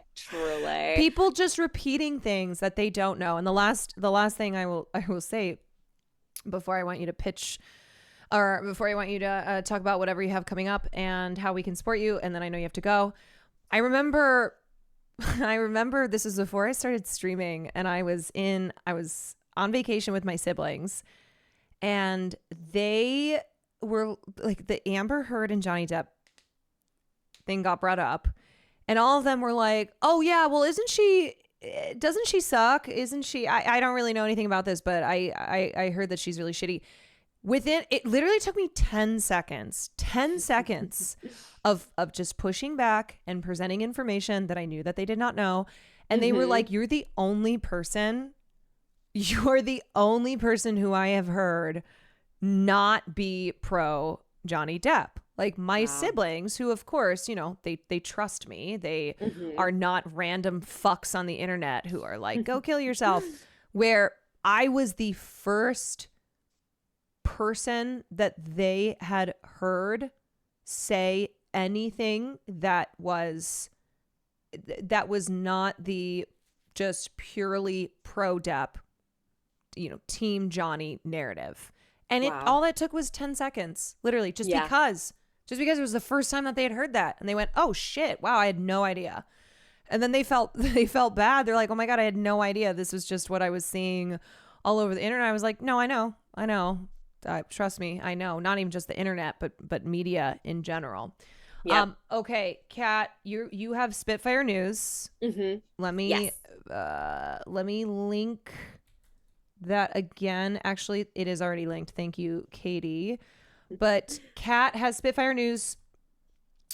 People just repeating things that they don't know. And the last thing I will say before I want you to pitch, or before I want you to talk about whatever you have coming up and how we can support you, and then I know you have to go. I remember this is before I started streaming, and I was on vacation with my siblings, and they were like, the Amber Heard and Johnny Depp thing got brought up, and all of them were like, oh yeah, well, doesn't she suck? Isn't she? I don't really know anything about this, but I heard that she's really shitty. It literally took me 10 seconds of just pushing back and presenting information that I knew that they did not know. And they were like, you're the only person who I have heard not be pro Johnny Depp. Like my siblings, who of course, you know, they trust me. They are not random fucks on the internet who are like, go kill yourself. Where I was the first person that they had heard say anything that was not the just purely pro Depp, you know, team Johnny narrative. And all that took was 10 seconds, literally, because it was the first time that they had heard that, and they went, oh shit, wow, I had no idea. And then they felt bad. They're like, oh my God, I had no idea. This was just what I was seeing all over the internet. I was like, no, I know. Trust me, I know. Not even just the internet, but media in general. Yep. Okay, Kat, you have Spitfire News. Mm-hmm. Let me link that again. Actually, it is already linked. Thank you, Katie. But Kat has Spitfire News,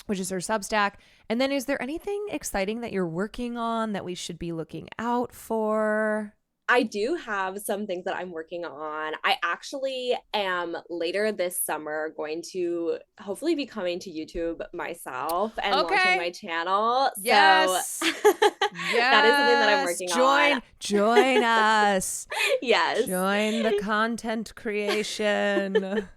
which is her Substack. And then, is there anything exciting that you're working on that we should be looking out for? I do have some things that I'm working on. I actually am later this summer going to hopefully be coming to YouTube myself and launching my channel. Yes. So that is something that I'm working on. Join us. Yes. Join the content creation.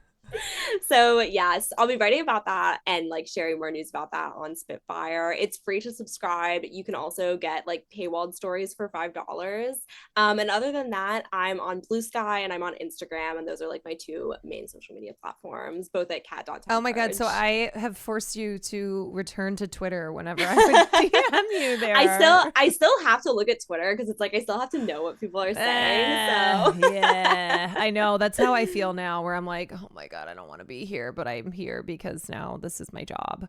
So yes, I'll be writing about that and like sharing more news about that on Spitfire. It's free to subscribe. You can also get like paywalled stories for $5. And other than that, I'm on Blue Sky and I'm on Instagram, and those are like my two main social media platforms, both at cat.tenbarge. Oh my God. So I have forced you to return to Twitter whenever I would DM you there. I still have to look at Twitter because it's like I still have to know what people are saying. So yeah, I know. That's how I feel now, where I'm like, oh my God, I don't want to be here, but I'm here because now this is my job.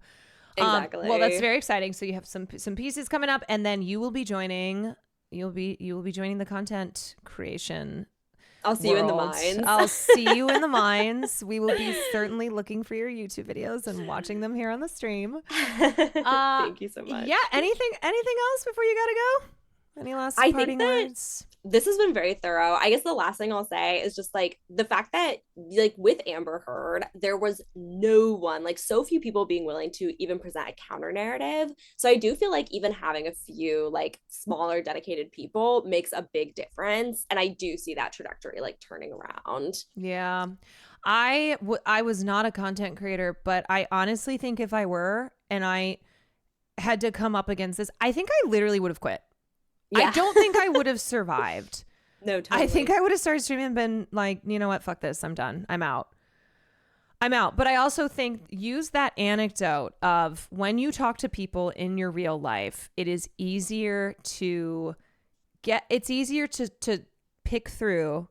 Exactly. Well, that's very exciting. So you have some pieces coming up, and then you will be joining. You will be joining the content creation. I'll see you in the mines. I'll see you in the mines. We will be certainly looking for your YouTube videos and watching them here on the stream. Thank you so much. Yeah. Anything else before you gotta go? Any last parting words? This has been very thorough. I guess the last thing I'll say is just like the fact that like with Amber Heard, there was no one, like so few people being willing to even present a counter narrative. So I do feel like even having a few like smaller dedicated people makes a big difference. And I do see that trajectory like turning around. Yeah. I was not a content creator, but I honestly think if I were and I had to come up against this, I think I literally would have quit. Yeah. I don't think I would have survived. No, totally. I think I would have started streaming and been like, you know what, fuck this, I'm done. I'm out. But I also think use that anecdote of when you talk to people in your real life, it is easier to pick through,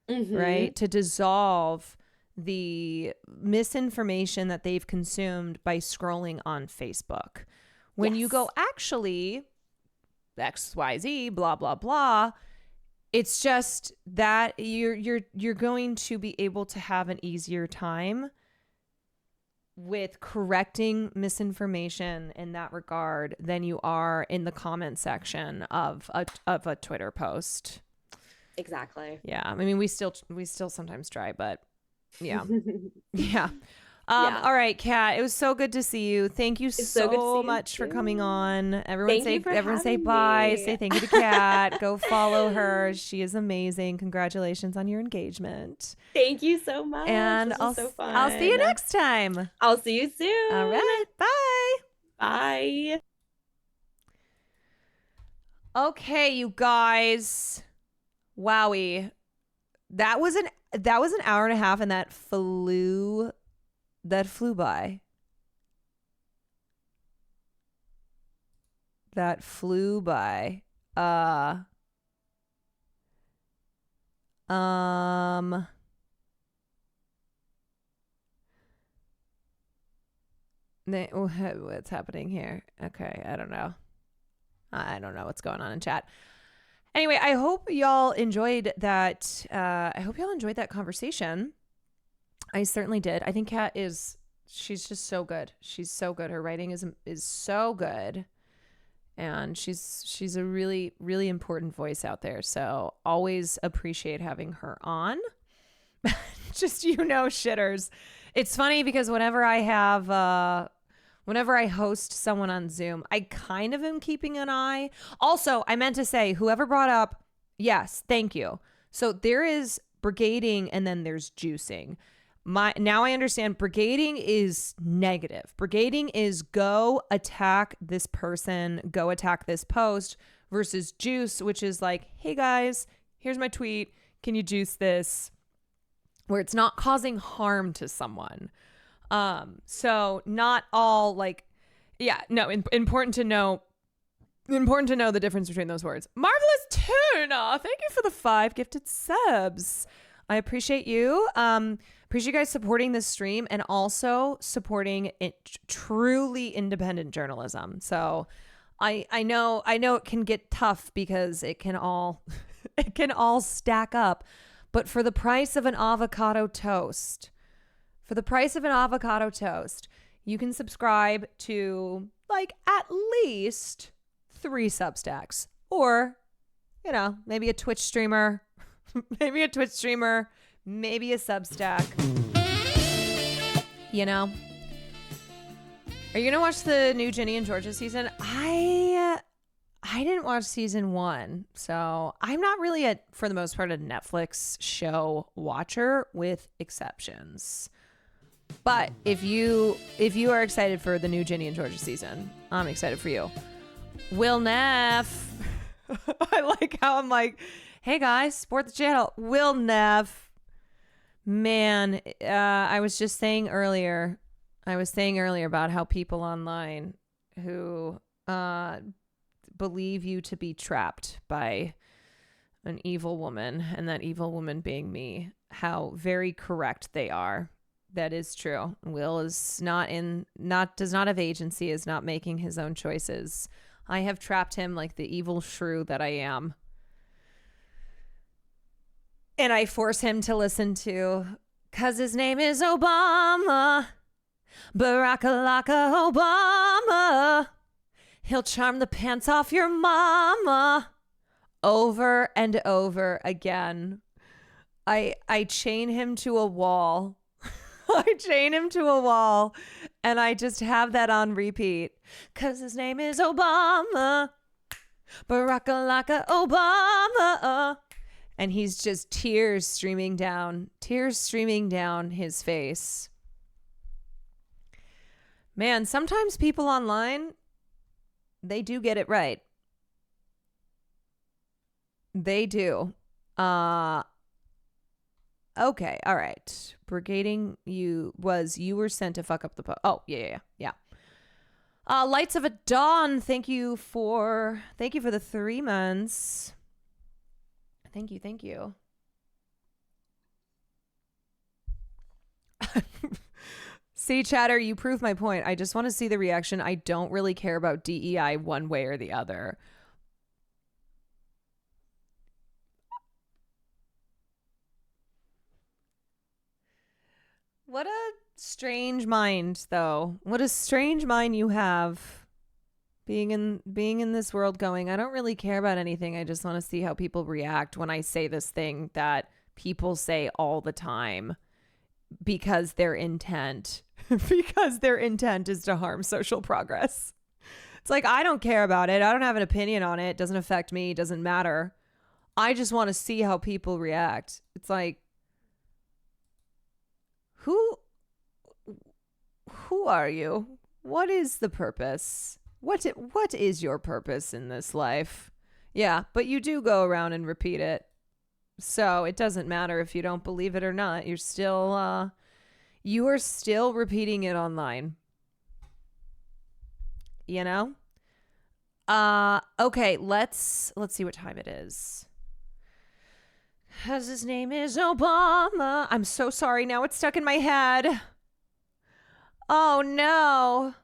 right? To dissolve the misinformation that they've consumed by scrolling on Facebook. When you go, actually, XYZ, blah, blah, blah, it's just that you're going to be able to have an easier time with correcting misinformation in that regard than you are in the comment section of a Twitter post. Exactly. Yeah. I mean, we still sometimes try, but yeah. Yeah. All right, Kat, it was so good to see you. Thank you so much for coming on. Everyone say bye. Say thank you to Kat. Go follow her. She is amazing. Congratulations on your engagement. Thank you so much. And so fun. I'll see you next time. I'll see you soon. All right. Bye. Bye. Okay, you guys. Wowie. That was an hour and a half, and that flew by. That flew by. What's happening here? Okay, I don't know what's going on in chat. Anyway, I hope y'all enjoyed that. I hope y'all enjoyed that conversation. I certainly did. I think Kat she's just so good. She's so good. Her writing is so good. And she's a really, really important voice out there. So always appreciate having her on. Just, shitters. It's funny because whenever I host someone on Zoom, I kind of am keeping an eye. Also, I meant to say, whoever brought up, yes, thank you. So there is brigading and then there's juicing. Now I understand brigading is negative. Brigading is go attack this person, go attack this post, versus juice, which is like, hey guys, here's my tweet. Can you juice this? Where it's not causing harm to someone. So not all important to know the difference between those words. Marvelous Tuna, thank you for the 5 gifted subs. I appreciate you. Appreciate you guys supporting this stream and also supporting it, truly independent journalism. So I know it can get tough because it can all stack up, but for the price of an avocado toast, you can subscribe to at least 3 Substacks, or maybe a Twitch streamer, maybe a Substack. Are you gonna watch the new Ginny and Georgia season? I didn't watch season 1, so I'm not really for the most part, a Netflix show watcher, with exceptions. But if you are excited for the new Ginny and Georgia season, I'm excited for you. Will Neff. I like how I'm like, hey guys, support the channel. Will Neff. Man, I was saying earlier about how people online who believe you to be trapped by an evil woman, and that evil woman being me, how very correct they are. That is true. Will is does not have agency, is not making his own choices. I have trapped him like the evil shrew that I am. And I force him to listen to, 'cause his name is Obama. Barack Obama. He'll charm the pants off your mama. Over and over again. I chain him to a wall. I chain him to a wall, and I just have that on repeat. 'Cause his name is Obama. Barack Obama. And he's just tears streaming down his face. Man, sometimes people online, they do get it right. They do. Okay, all right. Brigading you were sent to fuck up the post. Oh, yeah. Lights of a Dawn, thank you for the 3 months. Thank you. See, chatter, you prove my point. I just want to see the reaction. I don't really care about DEI one way or the other. What a strange mind, though. What a strange mind you have, being in this world going, I don't really care about anything. I just want to see how people react when I say this thing that people say all the time because their intent is to harm social progress. It's like, I don't care about it. I don't have an opinion on it. It doesn't affect me. It doesn't matter. I just want to see how people react. It's like, who are you? What is the purpose? What is your purpose in this life? Yeah, but you do go around and repeat it. So it doesn't matter if you don't believe it or not. You are still repeating it online. You know? Okay, let's see what time it is. 'Cause his name is Obama. I'm so sorry. Now it's stuck in my head. Oh no.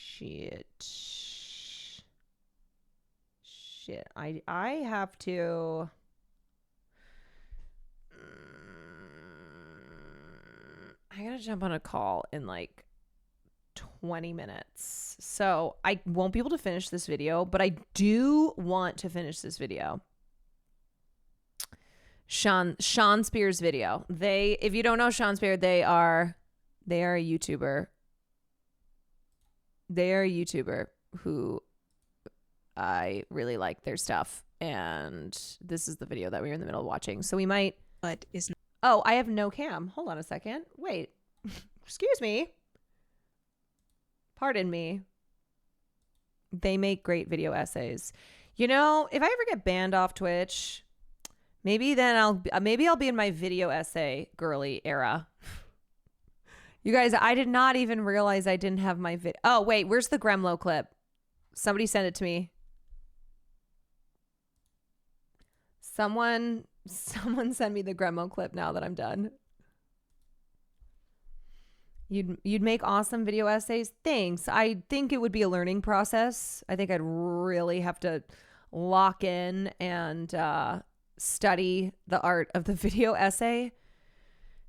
Shit. I have to. I gotta jump on a call in like 20 minutes. So I won't be able to finish this video, but I do want to finish this video. Sean Spears video. If you don't know Sean Spears, they are a YouTuber. They are a YouTuber who I really like their stuff. And this is the video that we were in the middle of watching. So we might. But is not. Oh, I have no cam. Hold on a second. Wait. Excuse me. Pardon me. They make great video essays. You know, if I ever get banned off Twitch, maybe I'll be in my video essay girly era. You guys, I did not even realize I didn't have my video. Oh, wait, where's the Gremlo clip? Somebody send it to me. Someone send me the Gremlo clip now that I'm done. You'd make awesome video essays. Thanks. I think it would be a learning process. I think I'd really have to lock in and study the art of the video essay.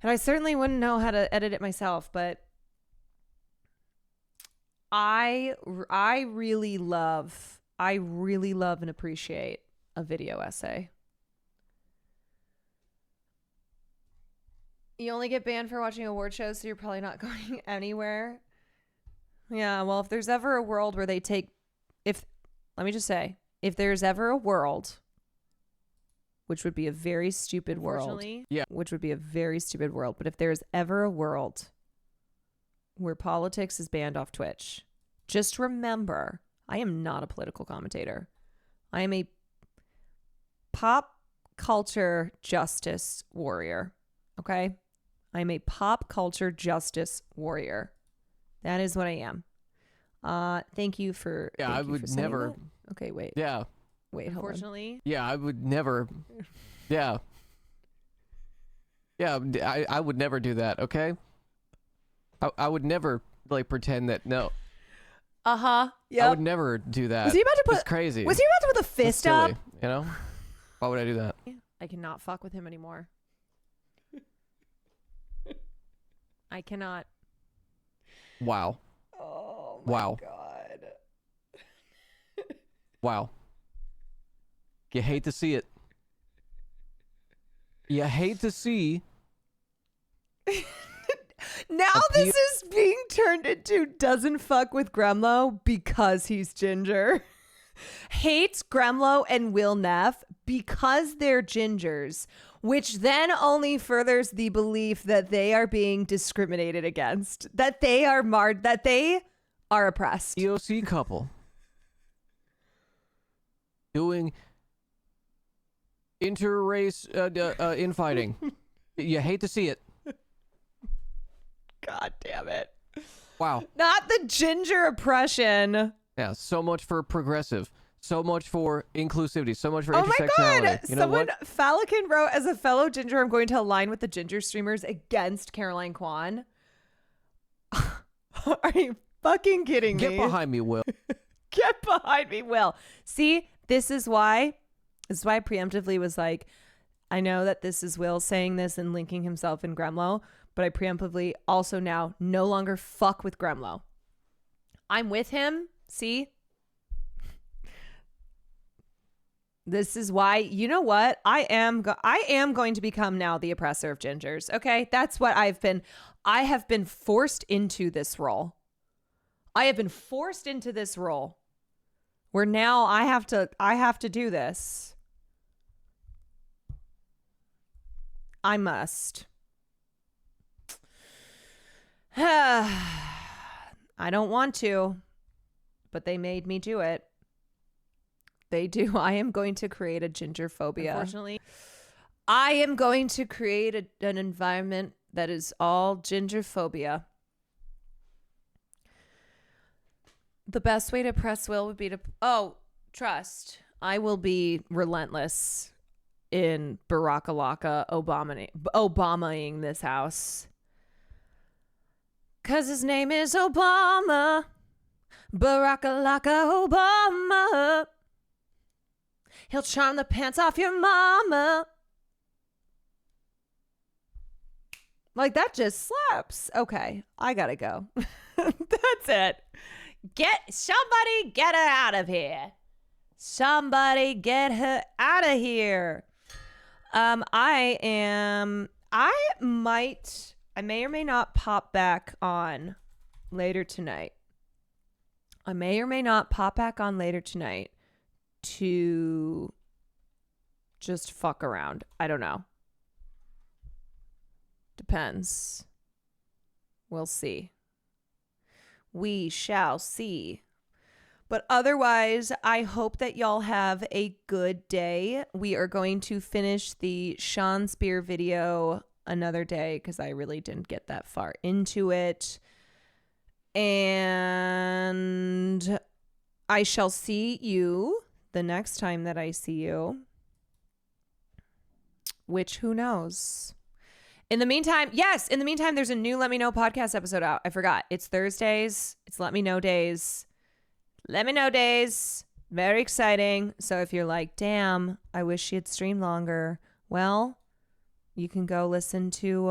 And I certainly wouldn't know how to edit it myself, but I really love and appreciate a video essay. You only get banned for watching award shows, so you're probably not going anywhere. Yeah, well, if there's ever a world where let me just say, if there's ever a world, which would be a very stupid world. Yeah. Which would be a very stupid world. But if there's ever a world where politics is banned off Twitch, just remember, I am not a political commentator. I am a pop culture justice warrior. Okay? I'm a pop culture justice warrior. That is what I am. Thank you for. Yeah, thank I you would for saying never. that. Okay, wait. Yeah. Wait, hold on. Unfortunately. Yeah, I would never. Yeah. Yeah, I would never do that, okay? I would never, like, pretend that, no. Yeah. I would never do that. Was he about to put? It's crazy. Was he about to put the That's fist up? silly, you know? Why would I do that? I cannot fuck with him anymore. I cannot. Wow. Oh Wow. God. Wow. You hate to see it. You hate to see. Now this is being turned into doesn't fuck with Gremlo because he's ginger. Hates Gremlo and Will Neff because they're gingers, which then only furthers the belief that they are being discriminated against, that they are marred, that they are oppressed. EOC couple doing inter-race infighting. You hate to see it. God damn it. Wow. Not the ginger oppression. Yeah, so much for progressive. So much for inclusivity. So much for Oh my intersectionality. God. You know Someone, what? Falcon wrote, as a fellow ginger, I'm going to align with the ginger streamers against Caroline Kwan. Are you fucking kidding me? Get behind me, Will. Get behind me, Will. See, this is why I preemptively was like, I know that this is Will saying this and linking himself in Gremlo, but I preemptively also now no longer fuck with Gremlo. I'm with him. See? This is why, you know what? I am going to become now the oppressor of gingers. Okay? That's what I have been forced into this role. I have been forced into this role where now I have to do this. I must. I don't want to, but they made me do it. They do. I am going to create a ginger phobia. Unfortunately. I am going to create an environment that is all ginger phobia. The best way to press Will would be to... Oh, trust. I will be relentless in Barack-a-laka Obamaing this house. Because his name is Obama. Barack-a-laka Obama. He'll charm the pants off your mama. Like, that just slaps. Okay, I gotta go. That's it. Somebody get her out of here. Somebody get her out of here. I may or may not pop back on later tonight. To just fuck around. I don't know. Depends. We'll see. We shall see. But otherwise, I hope that y'all have a good day. We are going to finish the Sean Spear video another day because I really didn't get that far into it. And I shall see you the next time that I see you. Which, who knows? In the meantime, there's a new Let Me Know podcast episode out. I forgot. It's Thursdays. It's Let Me Know days. Let Me Know days. Very exciting. So if you're like, damn, I wish she had streamed longer. Well, you can go listen to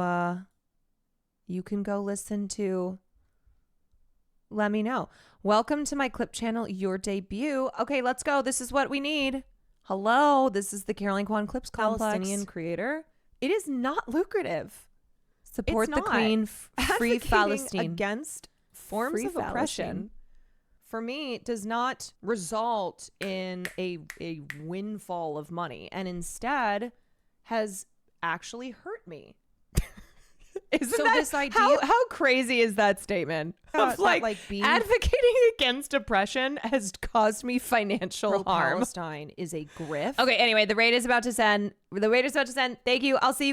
Let Me Know. Welcome to my clip channel, your debut. Okay, let's go. This is what we need. Hello, this is the Caroline Kwan Clips Palestinian creator. It is not lucrative. Support the Queen, free Palestine. Against forms of oppression. for me does not result in a windfall of money, and instead has actually hurt me. Isn't So that this idea- how crazy is that statement? Of like being advocating against oppression has caused me financial harm. pro-Palestine is a grift. Okay, anyway, the raid is about to send. Thank you. I'll see you